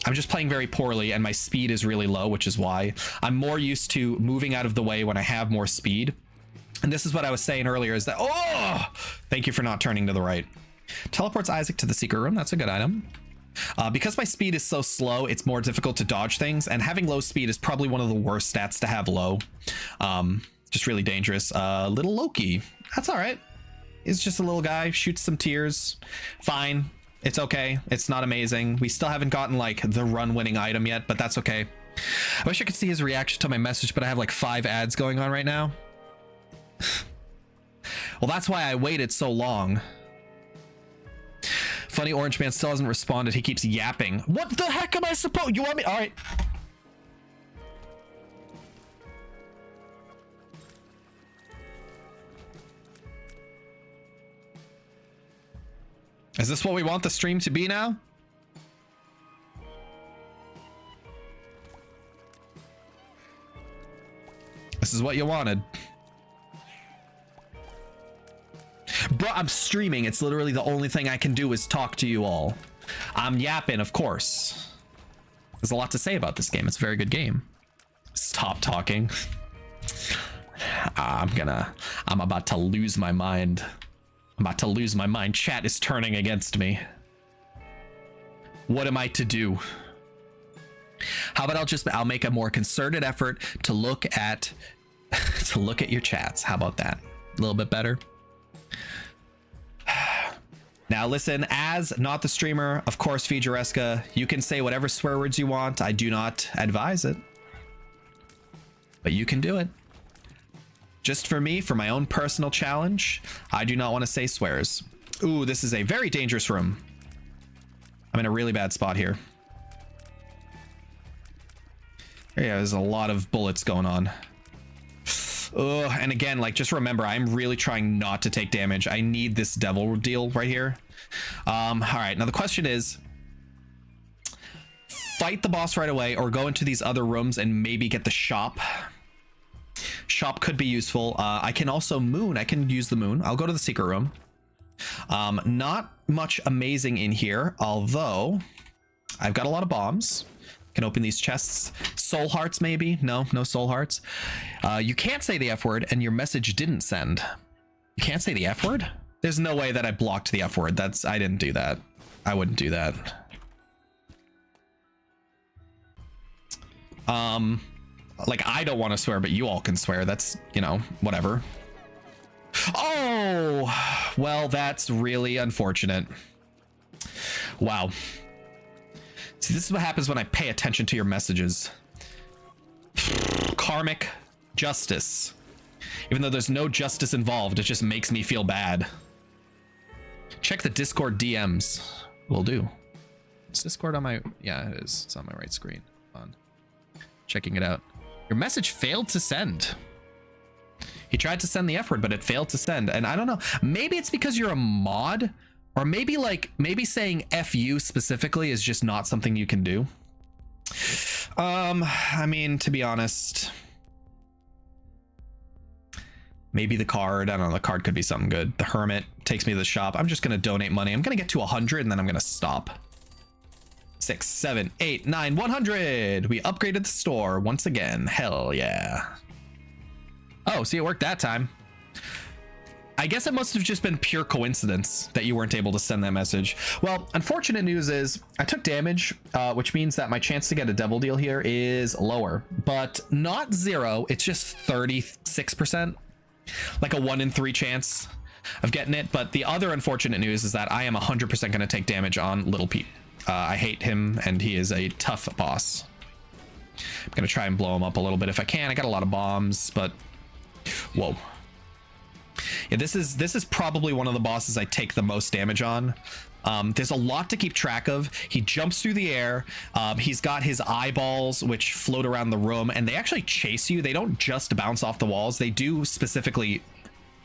I'm just playing very poorly, and my speed is really low, which is why I'm more used to moving out of the way when I have more speed. And this is what I was saying earlier, is that, oh, thank you for not turning to the right. Teleports Isaac to the secret room. That's a good item. Because my speed is so slow, it's more difficult to dodge things, and having low speed is probably one of the worst stats to have low. Just really dangerous. Little Loki. That's all right. He's just a little guy, shoots some tears. Fine. It's okay. It's not amazing. We still haven't gotten like the run winning item yet, but that's okay. I wish I could see his reaction to my message, but I have like 5 ads going on right now. Well, that's why I waited so long. Funny Orange Man still hasn't responded. He keeps yapping. What the heck am I supposed? You want me? All right. Is this what we want the stream to be now? This is what you wanted. Bro, I'm streaming. It's literally the only thing I can do is talk to you all. I'm yapping, of course. There's a lot to say about this game. It's a very good game. Stop talking. I'm about to lose my mind. I'm about to lose my mind. Chat is turning against me. What am I to do? How about I'll make a more concerted effort to look at your chats. How about that? A little bit better. Now listen, as not the streamer, of course, Fijareska, you can say whatever swear words you want. I do not advise it, but you can do it. Just for me, for my own personal challenge, I do not want to say swears. Ooh, this is a very dangerous room. I'm in a really bad spot here. Yeah, there's a lot of bullets going on. Ugh, and again, like, just remember, I'm really trying not to take damage. I need this devil deal right here. All right, now the question is, fight the boss right away or go into these other rooms and maybe get the shop. Shop could be useful. I can also moon. I can use the moon. I'll go to the secret room. Not much amazing in here, although I've got a lot of bombs. Can open these chests. Soul hearts, maybe? No soul hearts. You can't say the F word and your message didn't send. You can't say the F word? There's no way that I blocked the F word. I didn't do that. I wouldn't do that. Like, I don't want to swear, but you all can swear. That's, you know, whatever. Oh, well, that's really unfortunate. Wow. See, this is what happens when I pay attention to your messages. Karmic justice. Even though there's no justice involved, it just makes me feel bad. Check the Discord DMs. Will do. Is Discord on my... Yeah, it is. It's on my right screen. On. Checking it out. Your message failed to send. He tried to send the F word, but it failed to send. And I don't know. Maybe it's because you're a mod. Or maybe maybe saying F you specifically is just not something you can do. I mean, to be honest, maybe the card. I don't know. The card could be something good. The Hermit takes me to the shop. I'm just going to donate money. I'm going to get to 100 and then I'm going to stop. 6, 7, 8, 9, 100. We upgraded the store once again. Hell yeah. Oh, see, it worked that time. I guess it must have just been pure coincidence that you weren't able to send that message. Well, unfortunate news is I took damage, which means that my chance to get a devil deal here is lower, but not 0. It's just 36%, like a 1 in 3 chance of getting it. But the other unfortunate news is that I am 100% going to take damage on Little Pete. I hate him, and he is a tough boss. I'm going to try and blow him up a little bit if I can. I got a lot of bombs, but whoa. Yeah, this is probably one of the bosses I take the most damage on. There's a lot to keep track of. He jumps through the air. He's got his eyeballs, which float around the room, and they actually chase you. They don't just bounce off the walls. They do specifically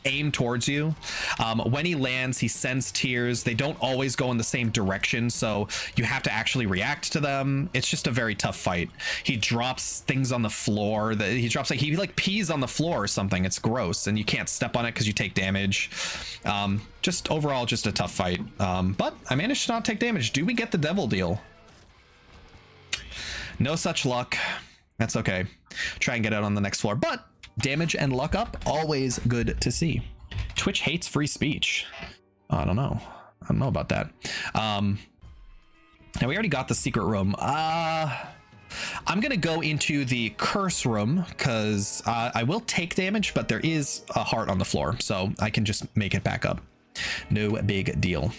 aim towards you. When he lands, he sends tears. They don't always go in the same direction, so you have to actually react to them. It's just a very tough fight. He drops things on the floor. He like pees on the floor or something. It's gross, and you can't step on it because you take damage. Just overall, just a tough fight. But I managed to not take damage. Do we get the devil deal? No such luck. That's okay. Try and get out on the next floor. But damage and luck up, always good to see. Twitch hates free speech. I don't know. I don't know about that. Now we already got the secret room. I'm gonna go into the curse room because I will take damage, but there is a heart on the floor, so I can just make it back up. No big deal.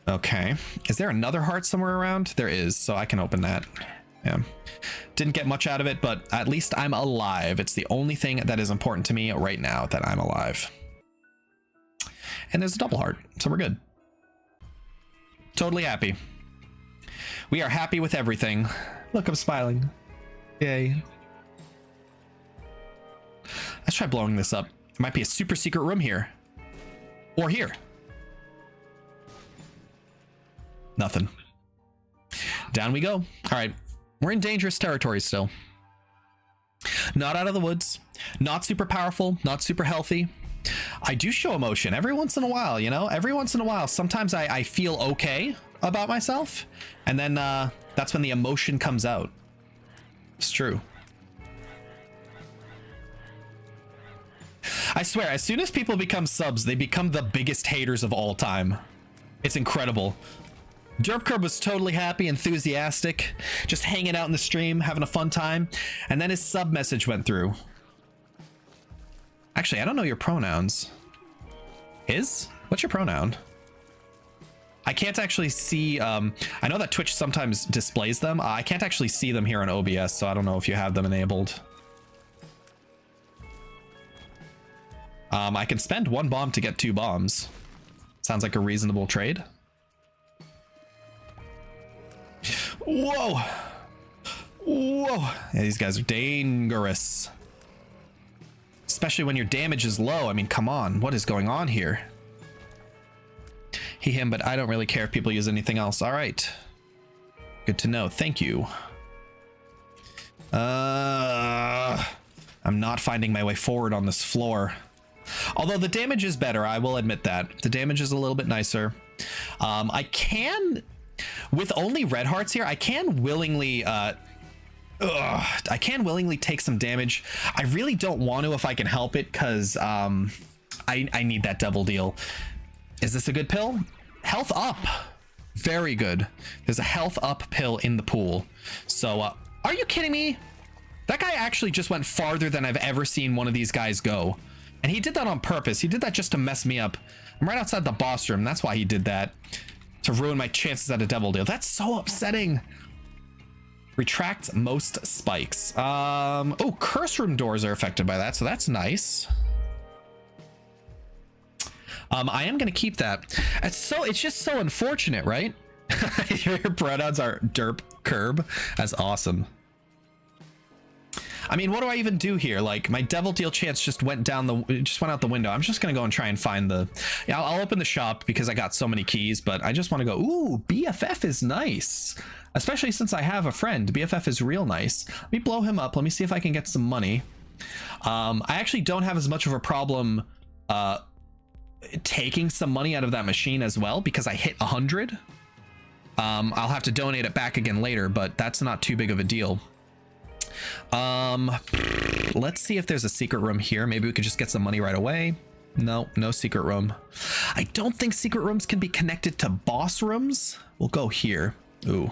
Okay, is there another heart somewhere around? There is, so I can open that. Yeah, didn't get much out of it, but at least I'm alive. It's the only thing that is important to me right now, that I'm alive. And there's a double heart, so we're good. Totally happy. We are happy with everything. Look, I'm smiling. Yay. Let's try blowing this up. There might be a super secret room here. Or here. Nothing. Down we go. All right. We're in dangerous territory still. Not out of the woods. Not super powerful. Not super healthy. I do show emotion every once in a while, you know? Every once in a while. Sometimes I feel okay about myself. And then that's when the emotion comes out. It's true. I swear, as soon as people become subs, they become the biggest haters of all time. It's incredible. Derp Curb was totally happy, enthusiastic, just hanging out in the stream, having a fun time. And then his sub message went through. Actually, I don't know your pronouns. His? What's your pronoun? I can't actually see. I know that Twitch sometimes displays them. I can't actually see them here on OBS, so I don't know if you have them enabled. I can spend 1 bomb to get 2 bombs. Sounds like a reasonable trade. Whoa. Whoa. Yeah, these guys are dangerous. Especially when your damage is low. I mean, come on. What is going on here? He, him, but I don't really care if people use anything else. All right. Good to know. Thank you. I'm not finding my way forward on this floor. Although the damage is better, I will admit that. The damage is a little bit nicer. I can, with only red hearts here, I can willingly take some damage. I really don't want to if I can help it, because I need that double deal. Is this a good pill? Health up. Very good. There's a health up pill in the pool. So are you kidding me? That guy actually just went farther than I've ever seen one of these guys go. And he did that on purpose. He did that just to mess me up. I'm right outside the boss room. That's why he did that. To ruin my chances at a double deal. That's so upsetting. Retracts most spikes. Oh, curse room doors are affected by that, so that's nice. I am gonna keep that. It's just so unfortunate, right? Your pronouns are derp curb. That's awesome. I mean, what do I even do here? Like, my devil deal chance just went out the window. I'm just gonna go and try and find the. Yeah, I'll open the shop because I got so many keys, but I just want to go. Ooh, BFF is nice, especially since I have a friend. BFF is real nice. Let me blow him up. Let me see if I can get some money. I actually don't have as much of a problem taking some money out of that machine as well because I hit 100. I'll have to donate it back again later, but that's not too big of a deal. Let's see if there's a secret room here. Maybe we could just get some money right away. No secret room. I don't think secret rooms can be connected to boss rooms. We'll go here. Ooh.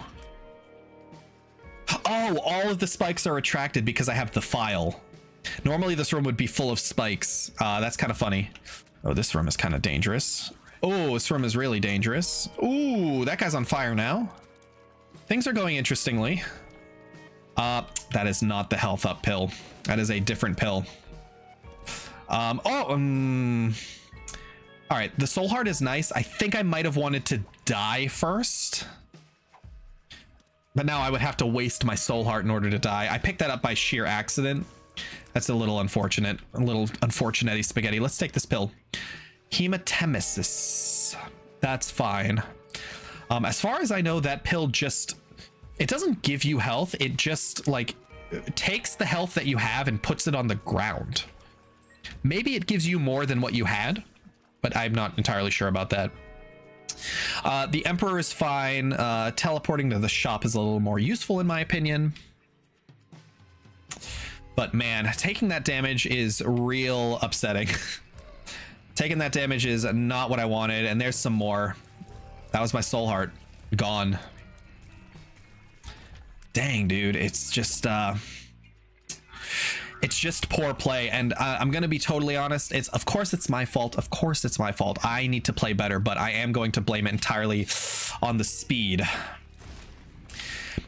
Oh, all of the spikes are attracted because I have the file. Normally this room would be full of spikes. That's kind of funny. Oh, this room is kind of dangerous. Oh, this room is really dangerous. Ooh, that guy's on fire now. Things are going interestingly. That is not the health up pill. That is a different pill. All right, the soul heart is nice. I think I might have wanted to die first, but now I would have to waste my soul heart in order to die. I picked that up by sheer accident. That's a little unfortunate. A little unfortunate spaghetti. Let's take this pill. Hematemesis. That's fine. As far as I know, that pill just... It doesn't give you health. It just, like, takes the health that you have and puts it on the ground. Maybe it gives you more than what you had, but I'm not entirely sure about that. The Emperor is fine. Teleporting to the shop is a little more useful in my opinion. But man, taking that damage is real upsetting. Taking that damage is not what I wanted. And there's some more. That was my soul heart. Gone. Dang, dude. It's just poor play. And I'm going to be totally honest. Of course it's my fault. Of course it's my fault. I need to play better, but I am going to blame it entirely on the speed.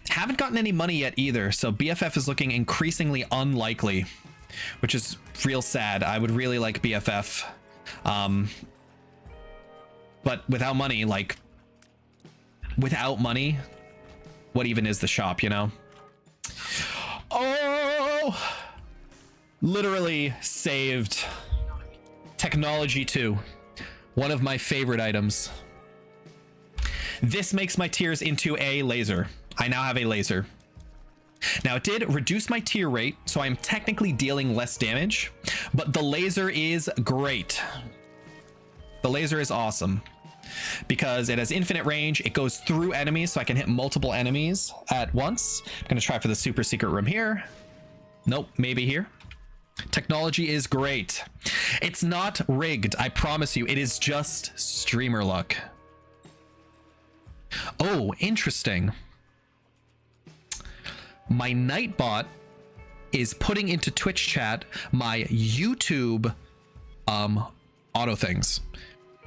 Haven't gotten any money yet either, so BFF is looking increasingly unlikely, which is real sad. I would really like BFF, but without money, like without money, what even is the shop, you know? Oh, literally saved technology 2, one of my favorite items. This makes my tears into a laser. I now have a laser. Now it did reduce my tear rate, so I'm technically dealing less damage, but the laser is great. The laser is awesome because it has infinite range. It goes through enemies, so I can hit multiple enemies at once. I'm gonna try for the super secret room here. Nope, maybe here. Technology is great. It's not rigged, I promise you. It is just streamer luck. Oh, interesting. My Nightbot is putting into Twitch chat my YouTube auto things,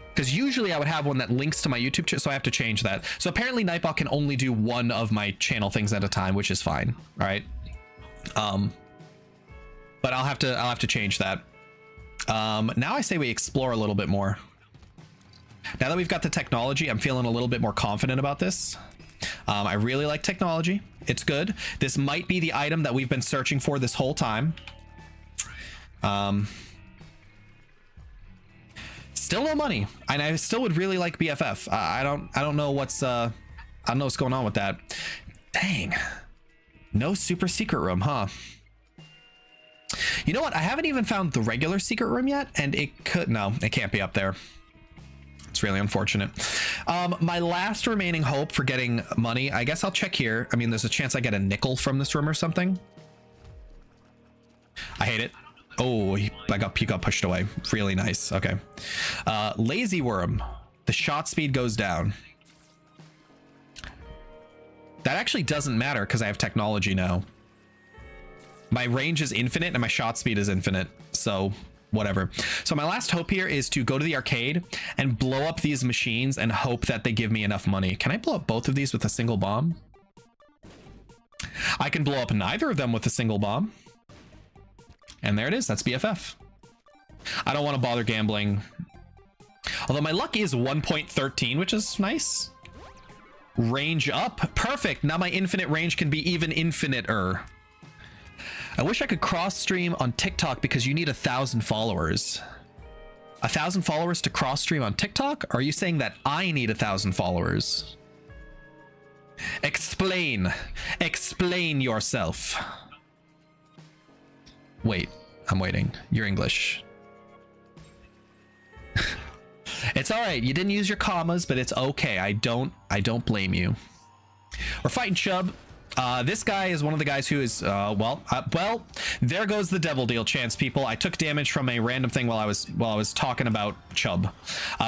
because usually I would have one that links to my YouTube chat, so I have to change that. So apparently Nightbot can only do one of my channel things at a time, which is fine. All right. But I'll have to change that. Now I say we explore a little bit more. Now that we've got the technology, I'm feeling a little bit more confident about this. I really like technology. It's good. This might be the item that we've been searching for this whole time. Still no money, and I still would really like BFF. I don't know what's going on with that. Dang, no super secret room, huh? You know what? I haven't even found the regular secret room yet, and it can't be up there. It's really unfortunate. My last remaining hope for getting money, I guess I'll check here. I mean, there's a chance I get a nickel from this room or something. I hate it. Oh, he got pushed away. Really nice. Okay. Lazy worm. The shot speed goes down. That actually doesn't matter because I have technology now. My range is infinite and my shot speed is infinite. So whatever. So my last hope here is to go to the arcade and blow up these machines and hope that they give me enough money. Can I blow up both of these with a single bomb? I can blow up neither of them with a single bomb. And there it is. That's BFF. I don't want to bother gambling. Although my luck is 1.13, which is nice. Range up. Perfect. Now my infinite range can be even infinite-er. I wish I could cross stream on TikTok because you need 1,000 followers. 1,000 followers to cross stream on TikTok? Or are you saying that I need 1,000 followers? Explain. Explain yourself. Wait, I'm waiting. You're English. It's all right. You didn't use your commas, but it's okay. I don't blame you. We're fighting Chubb. This guy is one of the guys who is well, there goes the devil deal chance, people. I took damage from a random thing while I was talking about Chubb.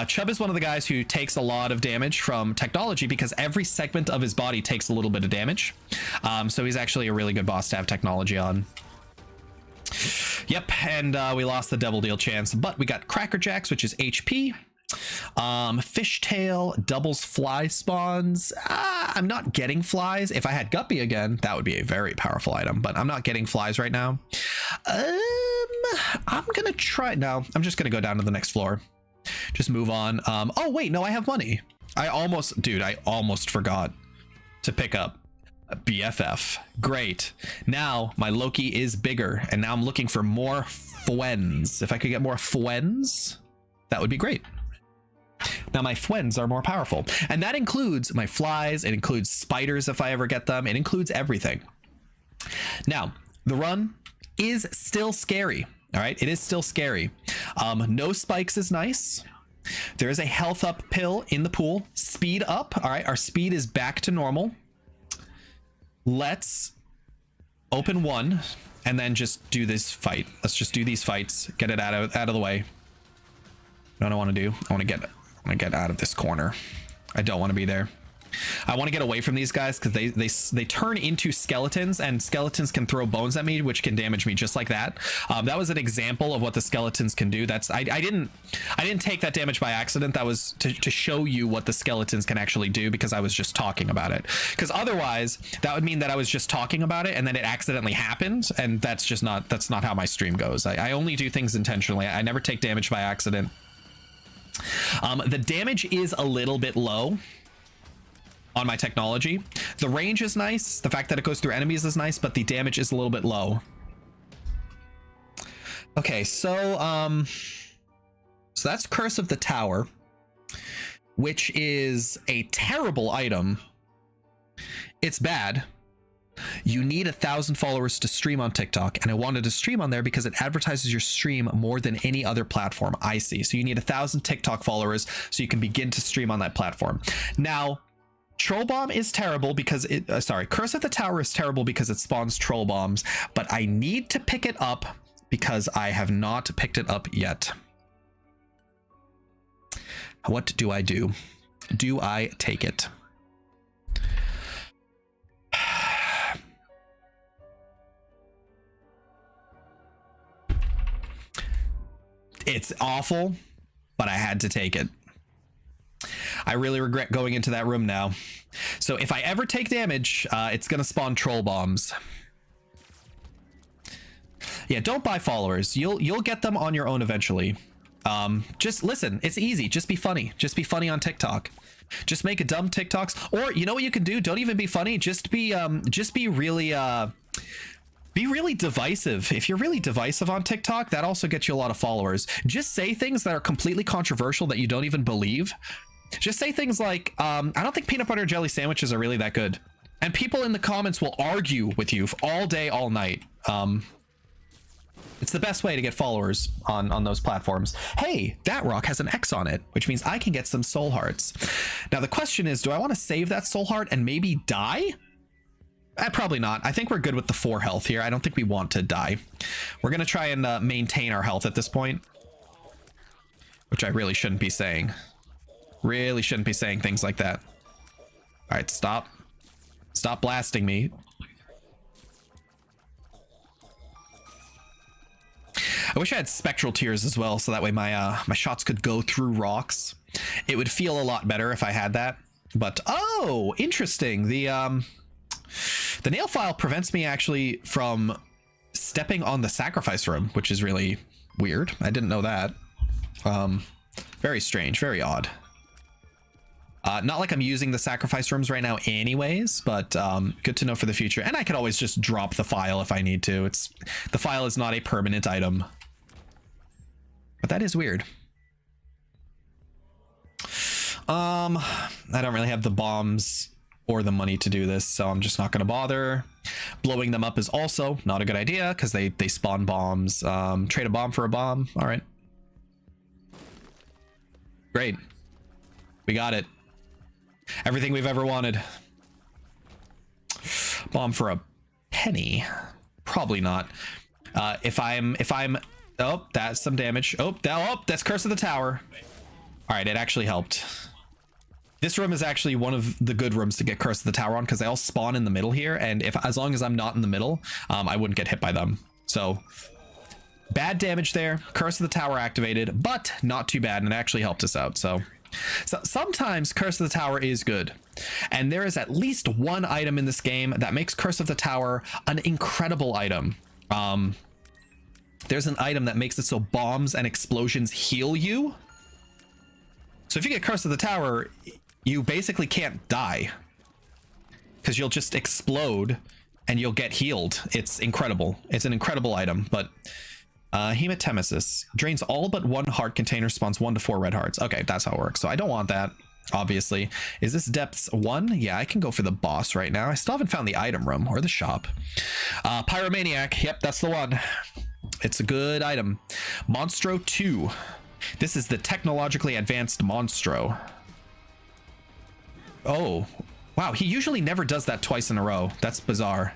Chubb is one of the guys who takes a lot of damage from technology because every segment of his body takes a little bit of damage. So he's actually a really good boss to have technology on. Yep, and we lost the devil deal chance, but we got Cracker Jacks, which is HP. Fishtail doubles fly spawns. I'm not getting flies. If I had Guppy again, that would be a very powerful item, but I'm not getting flies right now. I'm gonna try. No, I'm just gonna go down to the next floor. Just move on. Oh wait, no, I have money. I almost forgot to pick up a BFF. Great. Now my Loki is bigger, and now I'm looking for more Fwens. If I could get more Fwens, that would be great. Now my Fwens are more powerful, and that includes my flies. It includes spiders if I ever get them. It includes everything. Now the run is still scary. All right, it is still scary. No spikes is nice. There is a health up pill in the pool. Speed up. All right, our speed is back to normal. Let's open one and then just do this fight. Let's just do these fights. Get it out of the way. What I want to do, I want to get out of this corner. I don't want to be there. I want to get away from these guys because they turn into skeletons, and skeletons can throw bones at me, which can damage me just like that. That was an example of what the skeletons can do. That's I didn't take that damage by accident. That was to show you what the skeletons can actually do, because I was just talking about it. Because otherwise, that would mean that I was just talking about it and then it accidentally happened, and that's not how my stream goes. I only do things intentionally. I never take damage by accident. The damage is a little bit low on my technology. The range is nice. The fact that it goes through enemies is nice, but the damage is a little bit low. Okay, so that's Curse of the Tower, which is a terrible item. It's bad. You need 1,000 followers to stream on TikTok, and I wanted to stream on there because it advertises your stream more than any other platform I see. So you need 1,000 TikTok followers so you can begin to stream on that platform. Now, Troll Bomb is terrible because it Curse of the Tower is terrible because it spawns troll bombs, but I need to pick it up because I have not picked it up yet. What do I do? Do I take it? It's awful, but I had to take it. I really regret going into that room now. So if I ever take damage, it's gonna spawn troll bombs. Yeah, don't buy followers. You'll get them on your own eventually. Just listen, it's easy. Just be funny. Just be funny on TikTok. Just make a dumb TikToks, or you know what you can do? Don't even be funny. Just be really divisive. If you're really divisive on TikTok, that also gets you a lot of followers. Just say things that are completely controversial that you don't even believe. Just say things like, I don't think peanut butter and jelly sandwiches are really that good. And people in the comments will argue with you all day, all night. It's the best way to get followers on those platforms. Hey, that rock has an X on it, which means I can get some soul hearts. Now the question is, do I want to save that soul heart and maybe die? Probably not. I think we're good with the 4 health here. I don't think we want to die. We're going to try and maintain our health at this point, which I really shouldn't be saying. Really shouldn't be saying things like that. All right, stop. Stop blasting me. I wish I had spectral tears as well, so that way my my shots could go through rocks. It would feel a lot better if I had that. But oh, interesting. The nail file prevents me actually from stepping on the sacrifice room, which is really weird. I didn't know that. Very strange, very odd. Not like I'm using the sacrifice rooms right now anyways, but good to know for the future. And I could always just drop the file if I need to. The file is not a permanent item. But that is weird. I don't really have the bombs or the money to do this, so I'm just not going to bother. Blowing them up is also not a good idea because they spawn bombs. Trade a bomb for a bomb. All right. Great. We got it. Everything we've ever wanted. Bomb for a penny. Probably not. If I'm oh, that's some damage. Oh, that's Curse of the Tower. All right, it actually helped. This room is actually one of the good rooms to get Curse of the Tower on because they all spawn in the middle here, and as long as I'm not in the middle, I wouldn't get hit by them. So bad damage there. Curse of the Tower activated, but not too bad, and it actually helped us out. So sometimes Curse of the Tower is good, and there is at least one item in this game that makes Curse of the Tower an incredible item. There's an item that makes it so bombs and explosions heal you. So if you get Curse of the Tower, you basically can't die because you'll just explode and you'll get healed. It's incredible. It's an incredible item. But Hematemesis drains all but 1 heart container, spawns 1 to 4 red hearts. Okay, that's how it works. So I don't want that, obviously. Is this depths 1? Yeah, I can go for the boss right now. I still haven't found the item room or the shop. Pyromaniac. Yep, that's the one. It's a good item. Monstro 2. This is the technologically advanced Monstro. Oh, wow. He usually never does that twice in a row. That's bizarre.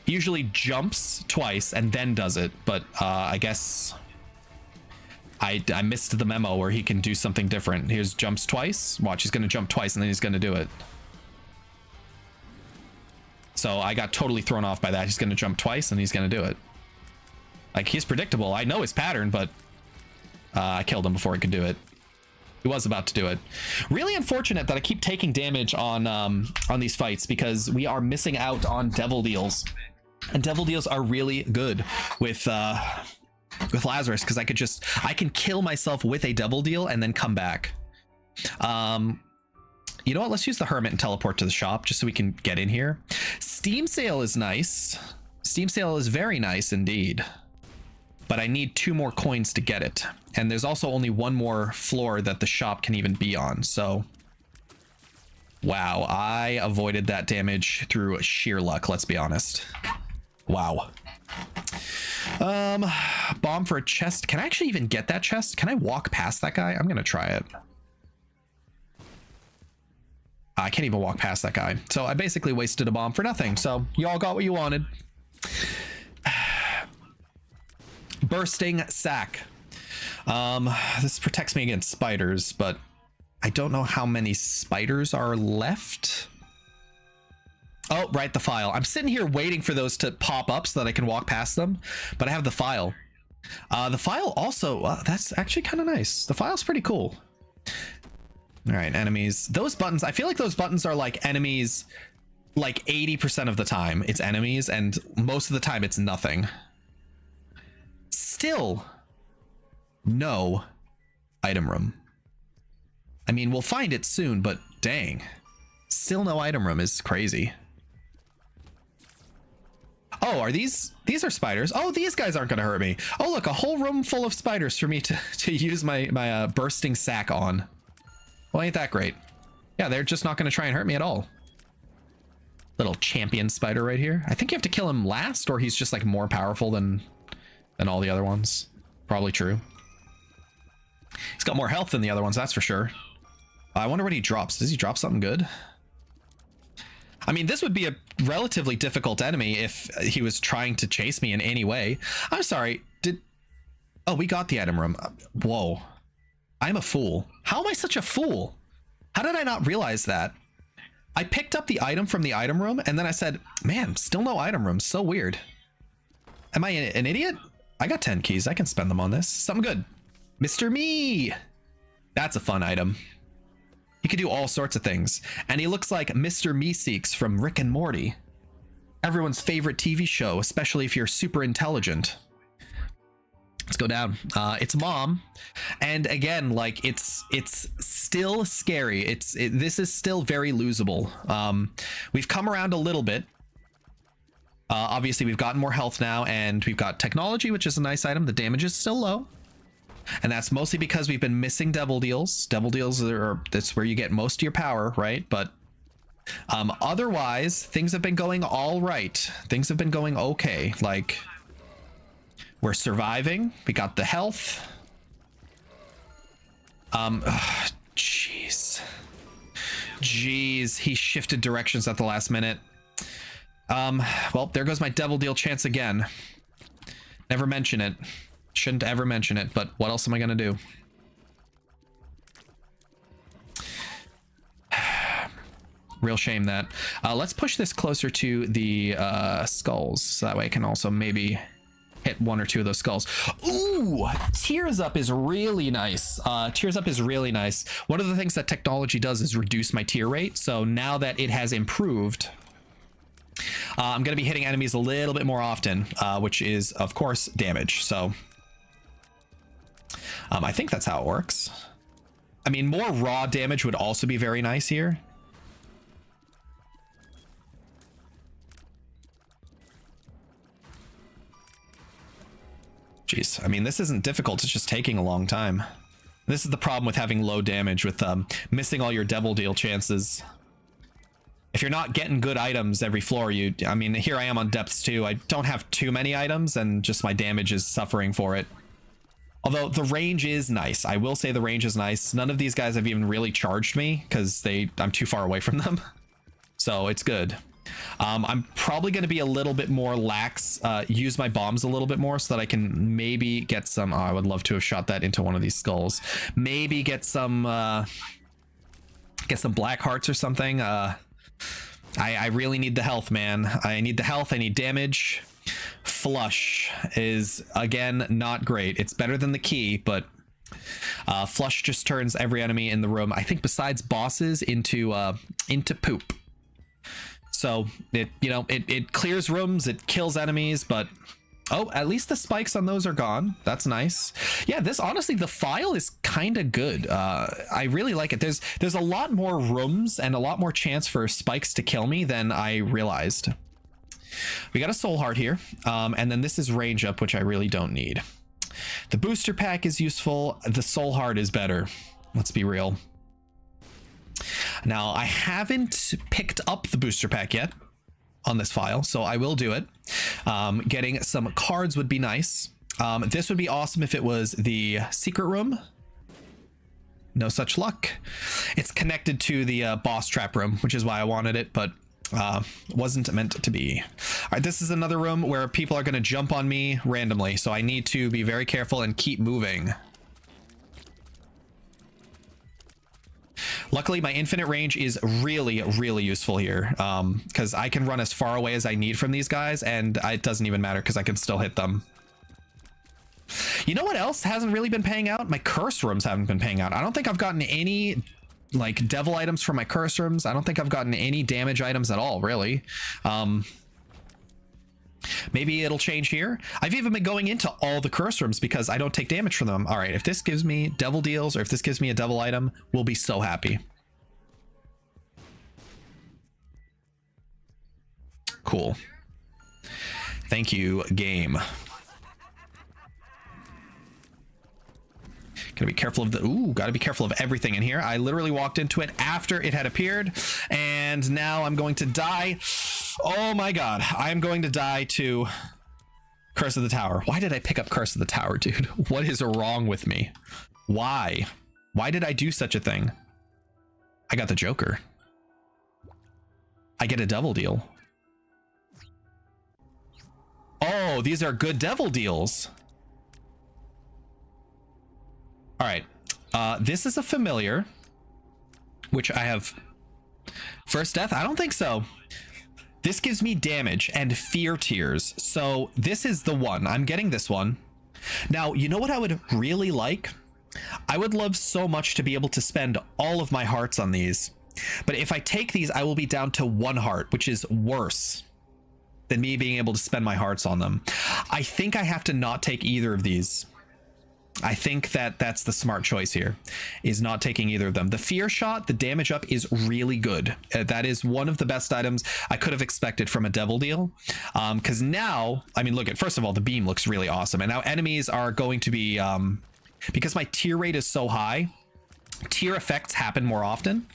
He usually jumps twice and then does it. But I guess I missed the memo where he can do something different. Here's jumps twice. Watch, he's going to jump twice and then he's going to do it. So I got totally thrown off by that. He's going to jump twice and he's going to do it. Like, he's predictable. I know his pattern, but I killed him before he could do it. He was about to do it. Really unfortunate that I keep taking damage on these fights because we are missing out on devil deals. And devil deals are really good with Lazarus because I can kill myself with a devil deal and then come back. You know what? Let's use the hermit and teleport to the shop just so we can get in here. Steam sale is nice. Steam sale is very nice indeed. But I need 2 more coins to get it. And there's also only 1 more floor that the shop can even be on. So, wow, I avoided that damage through sheer luck, let's be honest. Wow. Bomb for a chest. Can I actually even get that chest? Can I walk past that guy? I'm gonna try it. I can't even walk past that guy. So I basically wasted a bomb for nothing. So you all got what you wanted. Bursting sack. This protects me against spiders, but I don't know how many spiders are left. Oh, right, the file. I'm sitting here waiting for those to pop up so that I can walk past them, but I have the file. The file also, that's actually kind of nice. The file's pretty cool. All right, enemies. Those buttons, I feel like those buttons are like enemies like 80% of the time. It's enemies, and most of the time it's nothing. Still no item room. I mean, we'll find it soon, but dang. Still no item room is crazy. Oh, are these are spiders? Oh, these guys aren't gonna hurt me. Oh, look, a whole room full of spiders for me to use my bursting sack on. Well, ain't that great? Yeah, they're just not gonna try and hurt me at all. Little champion spider right here. I think you have to kill him last, or he's just like more powerful than all the other ones. Probably true. He's got more health than the other ones, that's for sure. I wonder what he drops. Does he drop something good? I mean, this would be a relatively difficult enemy if he was trying to chase me in any way. I'm sorry. Oh, we got the item room. Whoa. I'm a fool. How am I such a fool? How did I not realize that? I picked up the item from the item room and then I said, man, still no item room. So weird. Am I an idiot? I got 10 keys. I can spend them on this. Something good. Mr. Me. That's a fun item. He could do all sorts of things. And he looks like Mr. Meeseeks from Rick and Morty. Everyone's favorite TV show, especially if you're super intelligent. Let's go down. It's Mom. And again, like, it's still scary. This is still very losable. We've come around a little bit. Obviously, we've gotten more health now, and we've got technology, which is a nice item. The damage is still low. And that's mostly because we've been missing devil deals. Devil deals that's where you get most of your power, right? But otherwise, things have been going all right. Things have been going okay. Like, we're surviving. We got the health. Jeez. Jeez, he shifted directions at the last minute. Well, there goes my devil deal chance again. Never mention it. Shouldn't ever mention it, but what else am I gonna do? Real shame that. Let's push this closer to the skulls, so that way I can also maybe hit 1 or 2 of those skulls. Ooh, Tears Up is really nice. Tears Up is really nice. One of the things that technology does is reduce my tear rate, so now that it has improved, I'm going to be hitting enemies a little bit more often, which is, of course, damage. So I think that's how it works. I mean, more raw damage would also be very nice here. Jeez, I mean, this isn't difficult. It's just taking a long time. This is the problem with having low damage, with missing all your devil deal chances. If you're not getting good items every floor, I mean, here I am on depths 2. I don't have too many items, and just my damage is suffering for it. Although the range is nice. I will say the range is nice. None of these guys have even really charged me because I'm too far away from them. So it's good. I'm probably going to be a little bit more lax, use my bombs a little bit more so that I can maybe get some, oh, I would love to have shot that into one of these skulls. Maybe get some black hearts or something. I really need the health, man. I need the health. I need damage. Flush is, again, not great. It's better than the key, but flush just turns every enemy in the room, I think besides bosses, into poop. So it clears rooms, it kills enemies, but oh, at least the spikes on those are gone. That's nice. Yeah, this, honestly, the file is kind of good. I really like it. There's a lot more rooms and a lot more chance for spikes to kill me than I realized. We got a soul heart here, and then this is range up, which I really don't need. The booster pack is useful. The soul heart is better. Let's be real. Now, I haven't picked up the booster pack yet on this file, so I will do it. Getting some cards would be nice. This would be awesome if it was the secret room. No such luck. It's connected to the boss trap room, which is why I wanted it, but wasn't meant to be. All right, this is another room where people are going to jump on me randomly, so I need to be very careful and keep moving. Luckily, my infinite range is really, really useful here, because I can run as far away as I need from these guys, and it doesn't even matter because I can still hit them. You know what else hasn't really been paying out? My curse rooms haven't been paying out. I don't think I've gotten any like devil items from my curse rooms. I don't think I've gotten any damage items at all, really. Maybe it'll change here. I've even been going into all the curse rooms because I don't take damage from them. All right, if this gives me devil deals or if this gives me a devil item, we'll be so happy. Cool. Thank you, game. Gotta be careful of the, ooh, gotta be careful of everything in here. I literally walked into it after it had appeared, and now I'm going to die. Oh my god, I'm going to die to Curse of the Tower. Why did I pick up Curse of the Tower, dude? What is wrong with me? Why? Why did I do such a thing? I got the Joker. I get a devil deal. Oh, these are good devil deals. All right, this is a familiar, which I have. First death? I don't think so. This gives me damage and fear tears. So this is the one. I'm getting this one. Now, you know what I would really like? I would love so much to be able to spend all of my hearts on these. But if I take these, I will be down to 1 heart, which is worse than me being able to spend my hearts on them. I think I have to not take either of these. I think that's the smart choice here, is not taking either of them. The fear shot, the damage up is really good. That is one of the best items I could have expected from a devil deal. Because now, I mean, look at, first of all, the beam looks really awesome. And now enemies are going to be, because my tier rate is so high, tier effects happen more often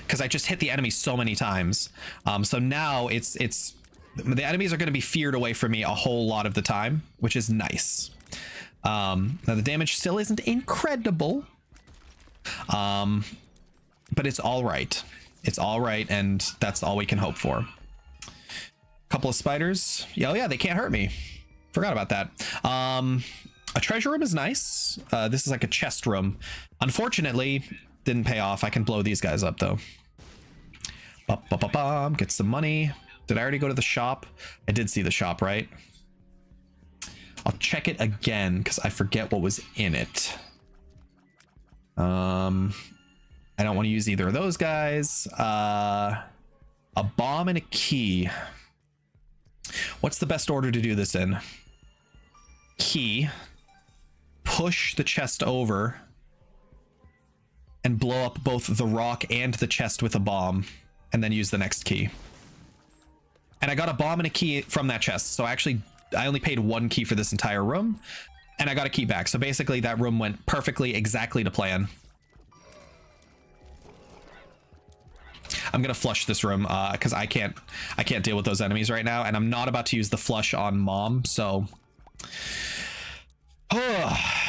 because I just hit the enemy so many times. So now it's the enemies are going to be feared away from me a whole lot of the time, which is nice. Now the damage still isn't incredible, but it's all right. It's all right, and that's all we can hope for. Couple of spiders. Oh yeah, they can't hurt me. Forgot about that. A treasure room is nice. This is like a chest room. Unfortunately, didn't pay off. I can blow these guys up though. Get some money. Did I already go to the shop? I did see the shop, right? I'll check it again because I forget what was in it. I don't want to use either of those guys. A bomb and a key. What's the best order to do this in? Key. Push the chest over and blow up both the rock and the chest with a bomb, and then use the next key. And I got a bomb and a key from that chest, so I only paid 1 key for this entire room, and I got a key back. So basically that room went perfectly, exactly to plan. I'm gonna flush this room because I can't deal with those enemies right now, and I'm not about to use the flush on Mom, so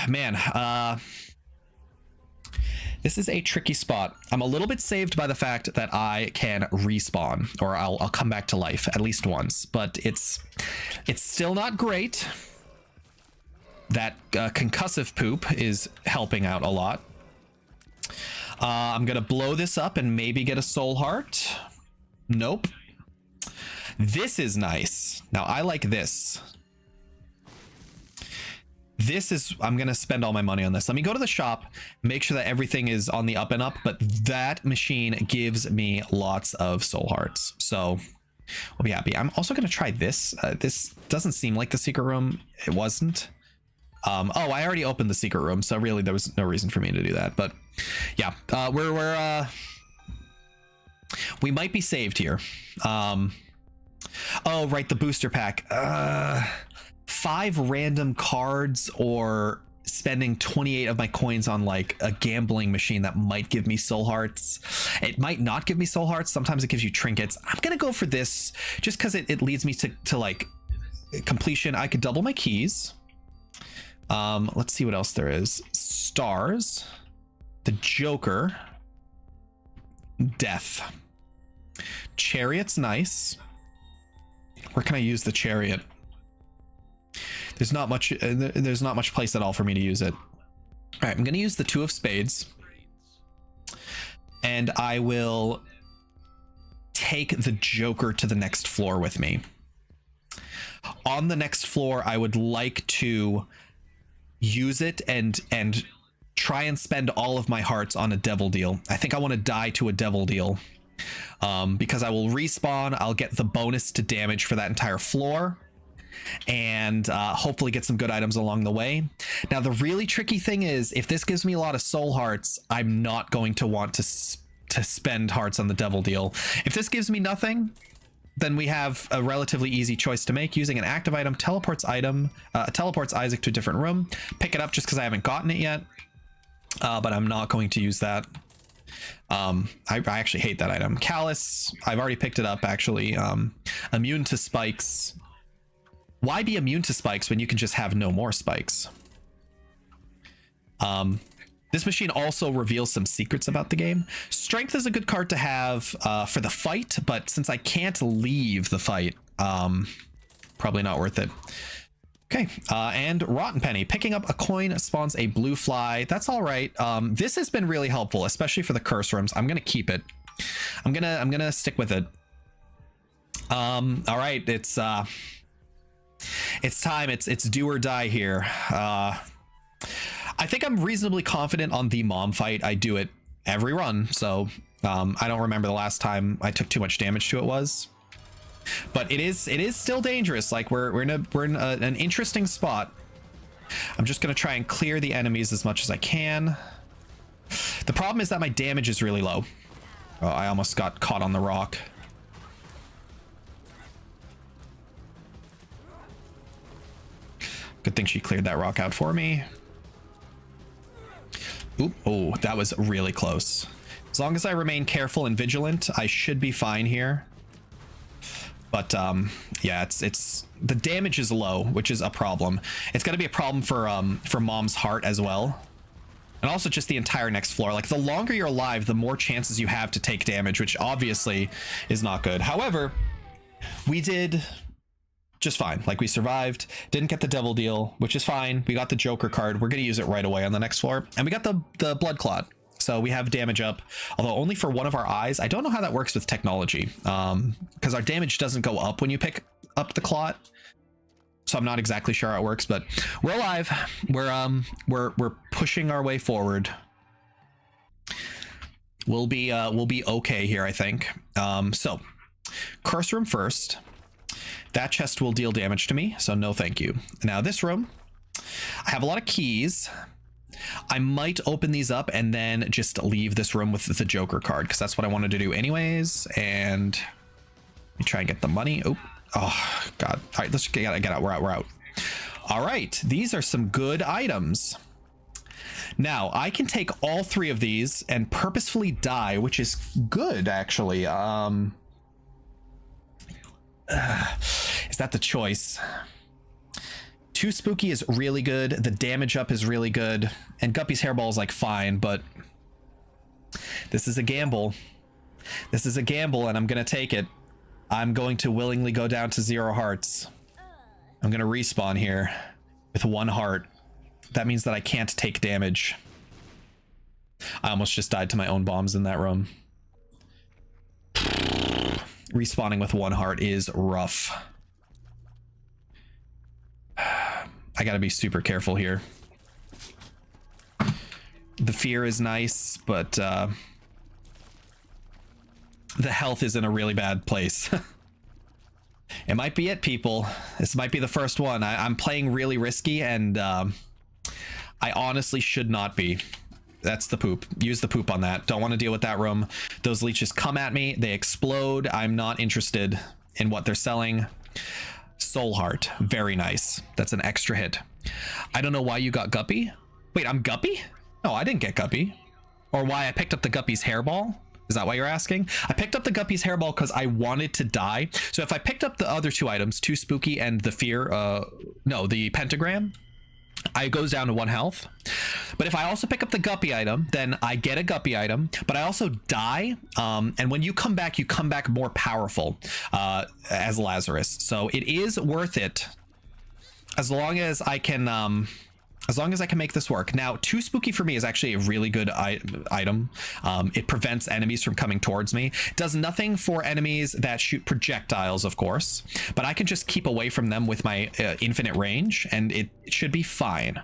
Man, this is a tricky spot. I'm a little bit saved by the fact that I can respawn, or I'll come back to life at least once, but it's still not great. That concussive poop is helping out a lot. I'm gonna blow this up and maybe get a soul heart. Nope. This is nice. Now I like this. This is, I'm gonna spend all my money on this. Let me go to the shop, make sure that everything is on the up and up, but that machine gives me lots of soul hearts, so we'll be happy. I'm also gonna try this. This doesn't seem like the secret room. It wasn't. Oh, I already opened the secret room, so really there was no reason for me to do that, but yeah, we might be saved here. Oh, right, the booster pack. 5 random cards or spending 28 of my coins on like a gambling machine that might give me soul hearts. It might not give me soul hearts. Sometimes it gives you trinkets. I'm gonna go for this just because it leads me to like completion. I could double my keys. Let's see what else there is. Stars, the Joker, death, chariot's nice. Where can I use the chariot? There's not much place at all for me to use it. All right, I'm gonna use the 2 of spades, and I will take the Joker to the next floor with me. On the next floor, I would like to use it and try and spend all of my hearts on a devil deal. I think I want to die to a devil deal, because I will respawn. I'll get the bonus to damage for that entire floor, and hopefully get some good items along the way. Now, the really tricky thing is, if this gives me a lot of soul hearts, I'm not going to want to spend hearts on the devil deal. If this gives me nothing, then we have a relatively easy choice to make. Using an active item teleports Isaac to a different room. Pick it up just because I haven't gotten it yet, but I'm not going to use that. I actually hate that item. Callus, I've already picked it up actually. Immune to spikes. Why be immune to spikes when you can just have no more spikes? This machine also reveals some secrets about the game. Strength is a good card to have for the fight, but since I can't leave the fight, probably not worth it. Okay, and Rotten Penny. Picking up a coin spawns a blue fly. That's all right. This has been really helpful, especially for the curse rooms. I'm gonna keep it. I'm gonna stick with it. All right, it's time. It's do or die here. I think I'm reasonably confident on the mom fight. I do it every run, so I don't remember the last time I took too much damage to it was. But it is still dangerous. Like we're in an interesting spot. I'm just gonna try and clear the enemies as much as I can. The problem is that my damage is really low. Oh, I almost got caught on the rock. Good thing she cleared that rock out for me. Oop, oh, that was really close. As long as I remain careful and vigilant, I should be fine here. But yeah, it's the damage is low, which is a problem. It's going to be a problem for Mom's heart as well, and also just the entire next floor. Like the longer you're alive, the more chances you have to take damage, which obviously is not good. However, we did just fine. Like we survived, didn't get the devil deal, which is fine. We got the Joker card. We're going to use it right away on the next floor, and we got the blood clot. So we have damage up, although only for one of our eyes. I don't know how that works with technology, because our damage doesn't go up when you pick up the clot. So I'm not exactly sure how it works, but we're alive. We're pushing our way forward. We'll be okay here, I think. So curse room first. That chest will deal damage to me, so no thank you. Now this room, I have a lot of keys. I might open these up and then just leave this room with the Joker card, because that's what I wanted to do anyways. And let me try and get the money. Oh god. All right, let's get out. We're out. All right, these are some good items. Now I can take all 3 of these and purposefully die, which is good actually. Is that the choice? Too Spooky is really good. The damage up is really good. And Guppy's Hairball is like fine, but this is a gamble. This is a gamble, and I'm going to take it. I'm going to willingly go down to 0 hearts. I'm going to respawn here with 1 heart. That means that I can't take damage. I almost just died to my own bombs in that room. Respawning with 1 heart is rough. I gotta be super careful here. The fear is nice, but the health is in a really bad place. It might be it, people. This might be the first one. I'm playing really risky, and I honestly should not be. That's the poop. Use the poop on that. Don't want to deal with that room. Those leeches come at me. They explode. I'm not interested in what they're selling. Soul Heart. Very nice. That's an extra hit. I don't know why you got Guppy. Wait, I'm Guppy? No, I didn't get Guppy. Or why I picked up the Guppy's Hairball? Is that why you're asking? I picked up the Guppy's Hairball because I wanted to die. So if I picked up the other 2 items, Too Spooky and the Fear, no, the Pentagram, I goes down to 1 health. But if I also pick up the Guppy item, then I get a Guppy item, but I also die. And when you come back more powerful as Lazarus. So it is worth it as long as I can make this work. Now, Too Spooky for me is actually a really good item. It prevents enemies from coming towards me. It does nothing for enemies that shoot projectiles, of course, but I can just keep away from them with my infinite range, and it should be fine.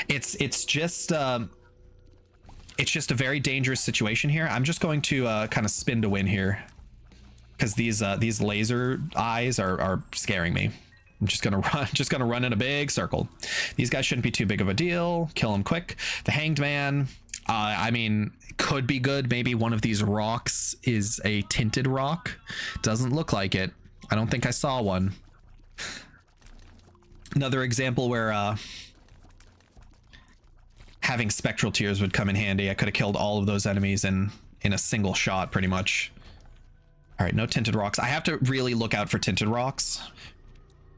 It's just a very dangerous situation here. I'm just going to kind of spin to win here because these laser eyes are scaring me. I'm just gonna run in a big circle. These guys shouldn't be too big of a deal. Kill them quick. The Hanged Man, I mean, could be good. Maybe one of these rocks is a tinted rock. Doesn't look like it. I don't think I saw one. Another example where having Spectral Tears would come in handy. I could have killed all of those enemies in a single shot, pretty much. All right, no tinted rocks. I have to really look out for tinted rocks.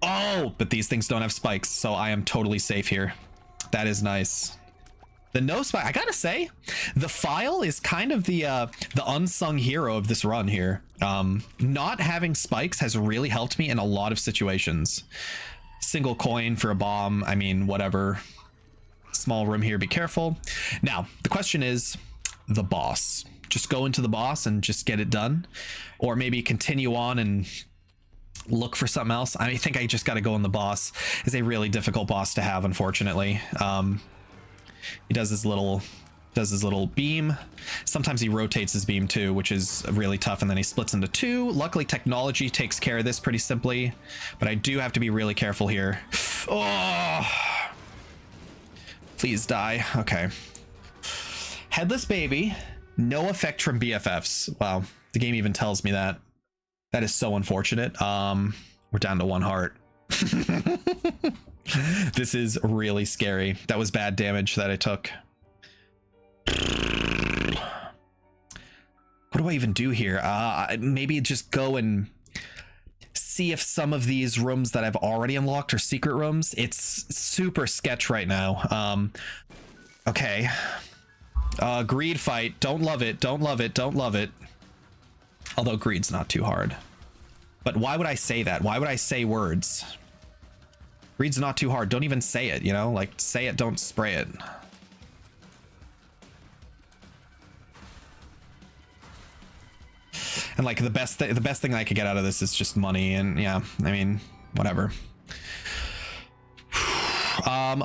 Oh, but these things don't have spikes, so I am totally safe here. That is nice. The no spike, I gotta say, the file is kind of the unsung hero of this run here. Not having spikes has really helped me in a lot of situations. Single coin for a bomb, I mean, whatever. Small room here, be careful. Now, the question is the boss. Just go into the boss and just get it done. Or maybe continue on and look for something else. I think I just got to go in the boss. It's a really difficult boss to have, unfortunately. He does his little beam. Sometimes he rotates his beam too, which is really tough, and then he splits into 2. Luckily, technology takes care of this pretty simply, but I do have to be really careful here. Oh, please die. Okay. Headless Baby, no effect from BFFs. Wow, the game even tells me that. That is so unfortunate. We're down to 1 heart. This is really scary. That was bad damage that I took. What do I even do here? Maybe just go and see if some of these rooms that I've already unlocked are secret rooms. It's super sketch right now. Okay. Greed fight. Don't love it. Don't love it. Don't love it. Although greed's not too hard. But why would I say that? Why would I say words? Greed's not too hard. Don't even say it, you know? Like, say it, don't spray it. And like the best thing I could get out of this is just money, and yeah, I mean, whatever.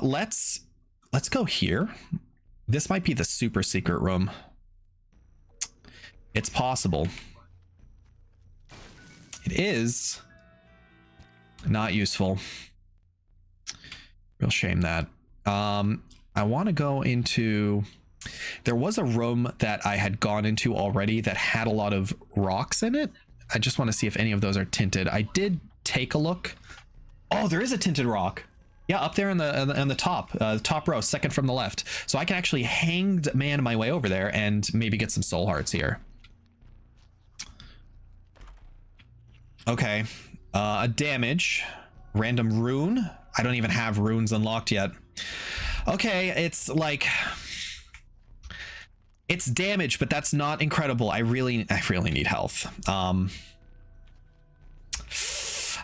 Let's go here. This might be the super secret room. It's possible. It is not useful. Real shame that. I want to go into... There was a room that I had gone into already that had a lot of rocks in it. I just want to see if any of those are tinted. I did take a look. Oh, there is a tinted rock. Yeah, up there in the top row, second from the left. So I can actually hanged man my way over there and maybe get some soul hearts here. Okay, a damage, random rune, I don't even have runes unlocked yet. Okay, it's like, it's damage, but that's not incredible. I really need health.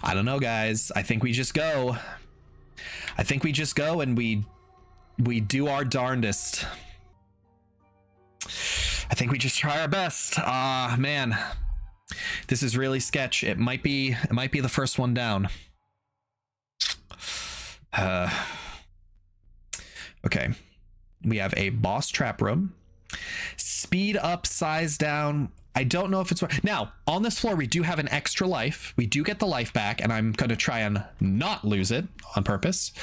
I don't know, guys. I think we just go. I think we just go and we do our darndest. I think we just try our best. Man, this is really sketch. It might be the first one down. Okay, we have a boss trap room. Speed up, size down. I don't know if it's now on this floor. We do have an extra life. We do get the life back, and I'm going to try and not lose it on purpose.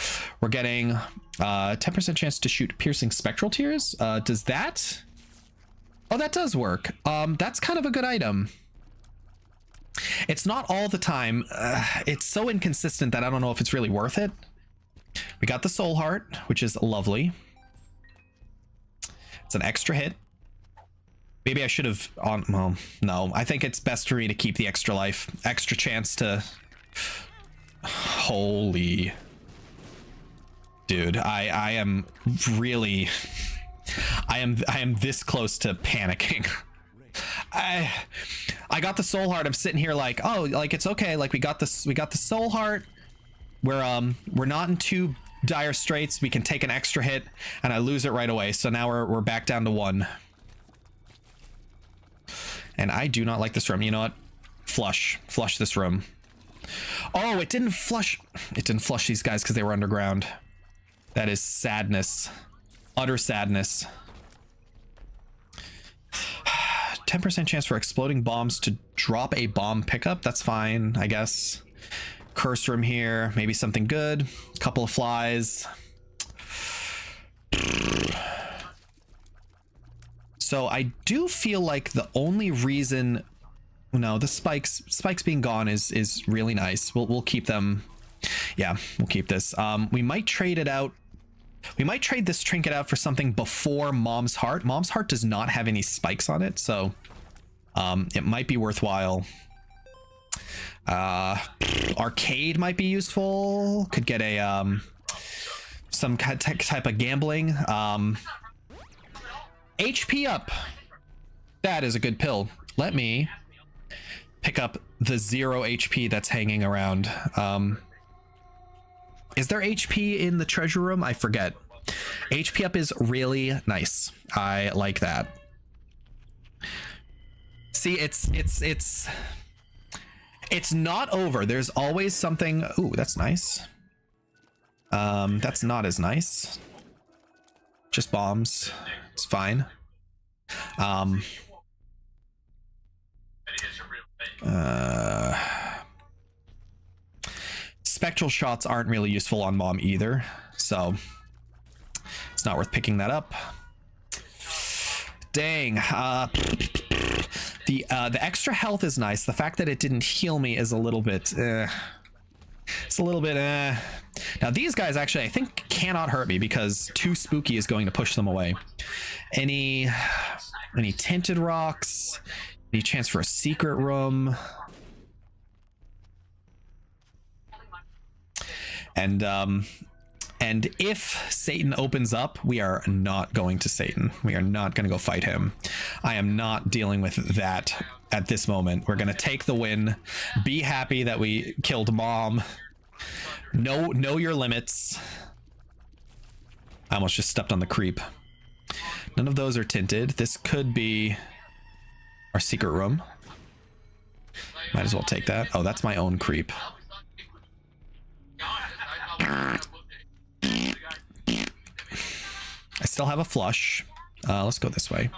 We're getting 10% chance to shoot piercing spectral tears. Does that? Oh, that does work. That's kind of a good item. It's not all the time. It's so inconsistent that I don't know if it's really worth it. We got the soul heart, which is lovely. It's an extra hit. Maybe I should have on. Well, no, I think it's best for me to keep the extra life, extra chance to. Holy dude, I am really, I am this close to panicking. I got the soul heart. I'm sitting here like, oh, like it's okay. Like we got the soul heart. We're not in too dire straits. We can take an extra hit, and I lose it right away. So now we're back down to 1. And I do not like this room. You know what? Flush this room. Oh, it didn't flush these guys because they were underground. That is sadness. Utter sadness. 10% chance for exploding bombs to drop a bomb pickup. That's fine, I guess. Curse room here. Maybe something good. Couple of flies. So I do feel like the only reason, no, the spikes being gone is really nice. We'll keep them. Yeah, we'll keep this. We might trade it out. We might trade this trinket out for something before Mom's Heart. Mom's Heart does not have any spikes on it, so it might be worthwhile. Arcade might be useful. Could get a some type of gambling. HP up. That is a good pill. Let me pick up the 0 HP that's hanging around. Is there HP in the treasure room? I forget. HP up is really nice. I like that. See, it's not over. There's always something. Ooh, that's nice. That's not as nice. Just bombs. It's fine. Spectral shots aren't really useful on Mom either, so it's not worth picking that up. Dang. The extra health is nice. The fact that it didn't heal me is a little bit it's a little bit Now these guys actually I think cannot hurt me because too spooky is going to push them away. Any tinted rocks? Any chance for a secret room? And if Satan opens up, we are not going to Satan. We are not going to go fight him. I am not dealing with that at this moment. We're going to take the win. Be happy that we killed Mom. Know your limits. I almost just stepped on the creep. None of those are tinted. This could be our secret room. Might as well take that. Oh, that's my own creep. I still have a flush. Let's go this way.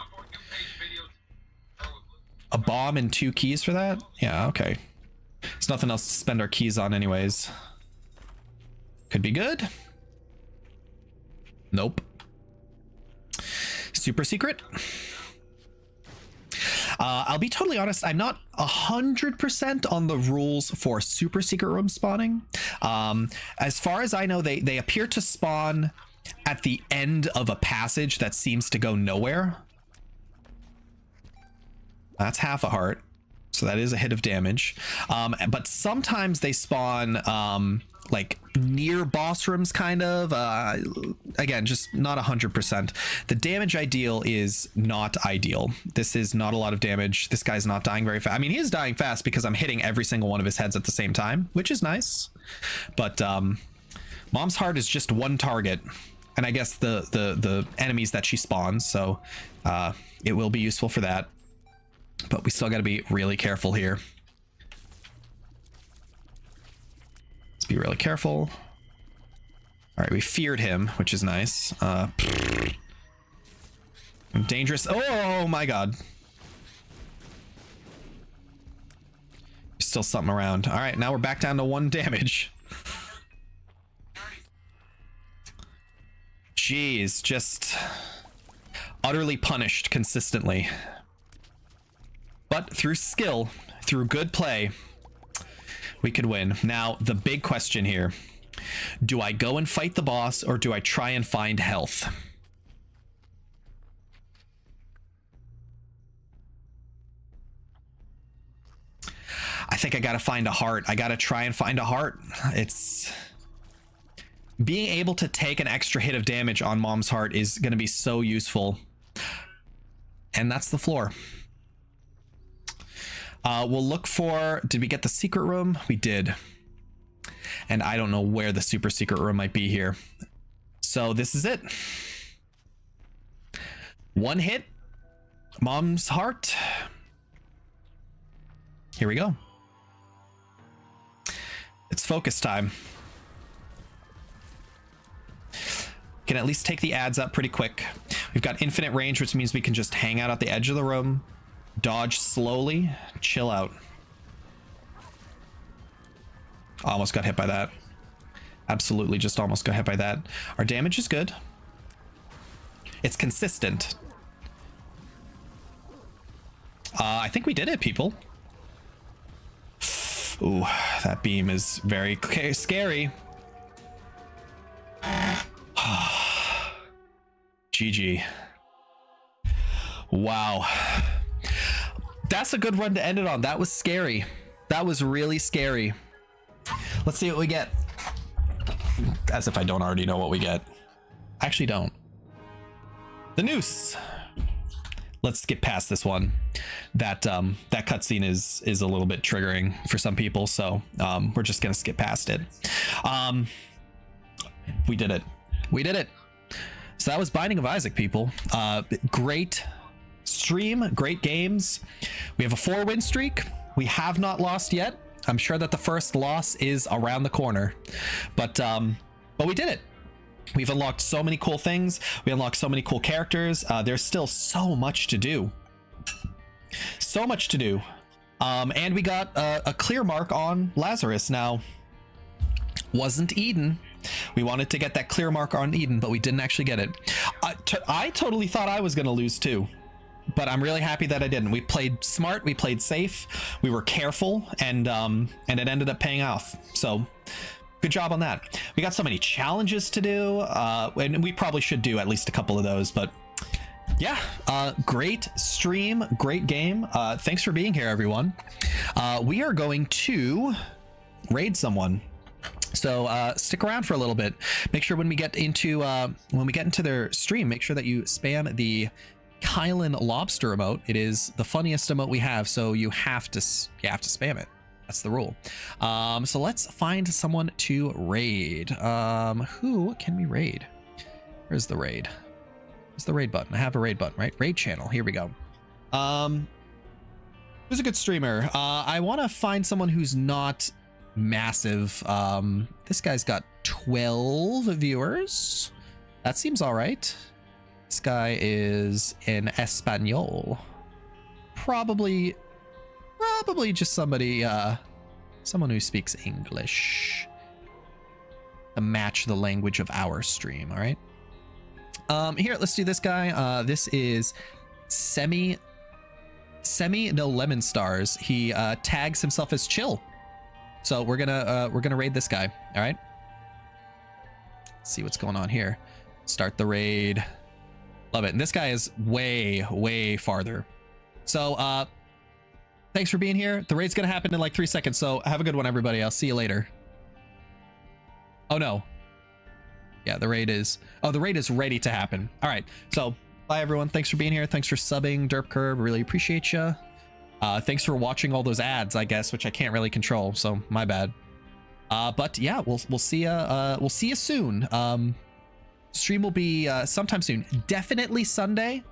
A bomb and 2 keys for that? Yeah, okay. There's nothing else to spend our keys on anyways. Could be good. Nope. Super secret. I'll be totally honest, I'm not 100% on the rules for super secret room spawning. As far as I know, they appear to spawn at the end of a passage that seems to go nowhere. That's half a heart, so that is a hit of damage. But sometimes they spawn like near boss rooms, kind of. Again, just not 100%. The damage ideal is not ideal. This is not a lot of damage. This guy's not dying very fast. I mean, he is dying fast because I'm hitting every single one of his heads at the same time, which is nice. But Mom's Heart is just one target, and I guess the enemies that she spawns, so it will be useful for that. But we still got to be really careful here. Let's be really careful. All right, we feared him, which is nice. Dangerous. Oh my god. Still something around. All right, now we're back down to 1 damage. Jeez, just utterly punished consistently. But through skill, through good play, we could win. Now, the big question here. Do I go and fight the boss, or do I try and find health? I think I gotta find a heart. I gotta try and find a heart. It's... being able to take an extra hit of damage on Mom's Heart is gonna be so useful. And that's the floor. We'll look for... did we get the secret room? We did. And I don't know where the super secret room might be here. So this is it. 1 hit. Mom's Heart. Here we go. It's focus time. Can at least take the ads up pretty quick. We've got infinite range, which means we can just hang out at the edge of the room, dodge slowly, chill out. Almost got hit by that. Absolutely just almost got hit by that. Our damage is good. It's consistent. I think we did it, people. Ooh, that beam is very scary. GG. Wow. That's a good run to end it on. That was scary. That was really scary. Let's see what we get. As if I don't already know what we get. I actually don't. The noose. Let's skip past this one. That cutscene is a little bit triggering for some people, so we're just gonna skip past it. We did it. We did it. So that was Binding of Isaac, people. Great stream, great games. We have a 4-win streak. We have not lost yet. I'm sure that the first loss is around the corner, but we did it. We've unlocked so many cool things. We unlocked so many cool characters. There's still so much to do. So much to do. And we got a clear mark on Lazarus. Now, wasn't Eden. We wanted to get that clear mark on Eden, but we didn't actually get it. I totally thought I was going to lose too, but I'm really happy that I didn't. We played smart, we played safe, we were careful, and it ended up paying off. So good job on that. We got so many challenges to do, and we probably should do at least a couple of those, but yeah, great stream, great game. Thanks for being here, everyone. We are going to raid someone. So stick around for a little bit. Make sure when we get into their stream, make sure that you spam the Kylan lobster emote. It is the funniest emote we have, so you have to spam it. That's the rule. So let's find someone to raid. Who can we raid? Where's the raid? Where's the raid button? I have a raid button, right? Raid channel. Here we go. Who's a good streamer? I want to find someone who's not massive. This guy's got 12 viewers. That seems all right. This guy is in Espanol. Probably just somebody, someone who speaks English to match the language of our stream. All right. Here, let's do this guy. This is Semi No Lemon Stars. He tags himself as Chill. So we're gonna raid this guy. All right. Let's see what's going on here. Start the raid. Love it. And this guy is way farther. So thanks for being here. The raid's gonna happen in like 3 seconds. So have a good one, everybody. I'll see you later. Oh no. Yeah, the raid is ready to happen. All right. So bye everyone. Thanks for being here. Thanks for subbing, Derp Curb. Really appreciate you. Thanks for watching all those ads, I guess, which I can't really control. So my bad. But yeah, we'll see ya. We'll see you soon. Stream will be sometime soon. Definitely Sunday.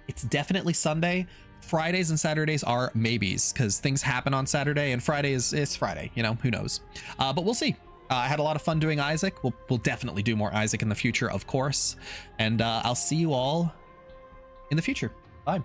It's definitely Sunday. Fridays and Saturdays are maybes because things happen on Saturday, and Friday is Friday. You know, who knows? But we'll see. I had a lot of fun doing Isaac. We'll definitely do more Isaac in the future, of course. And I'll see you all in the future. Bye.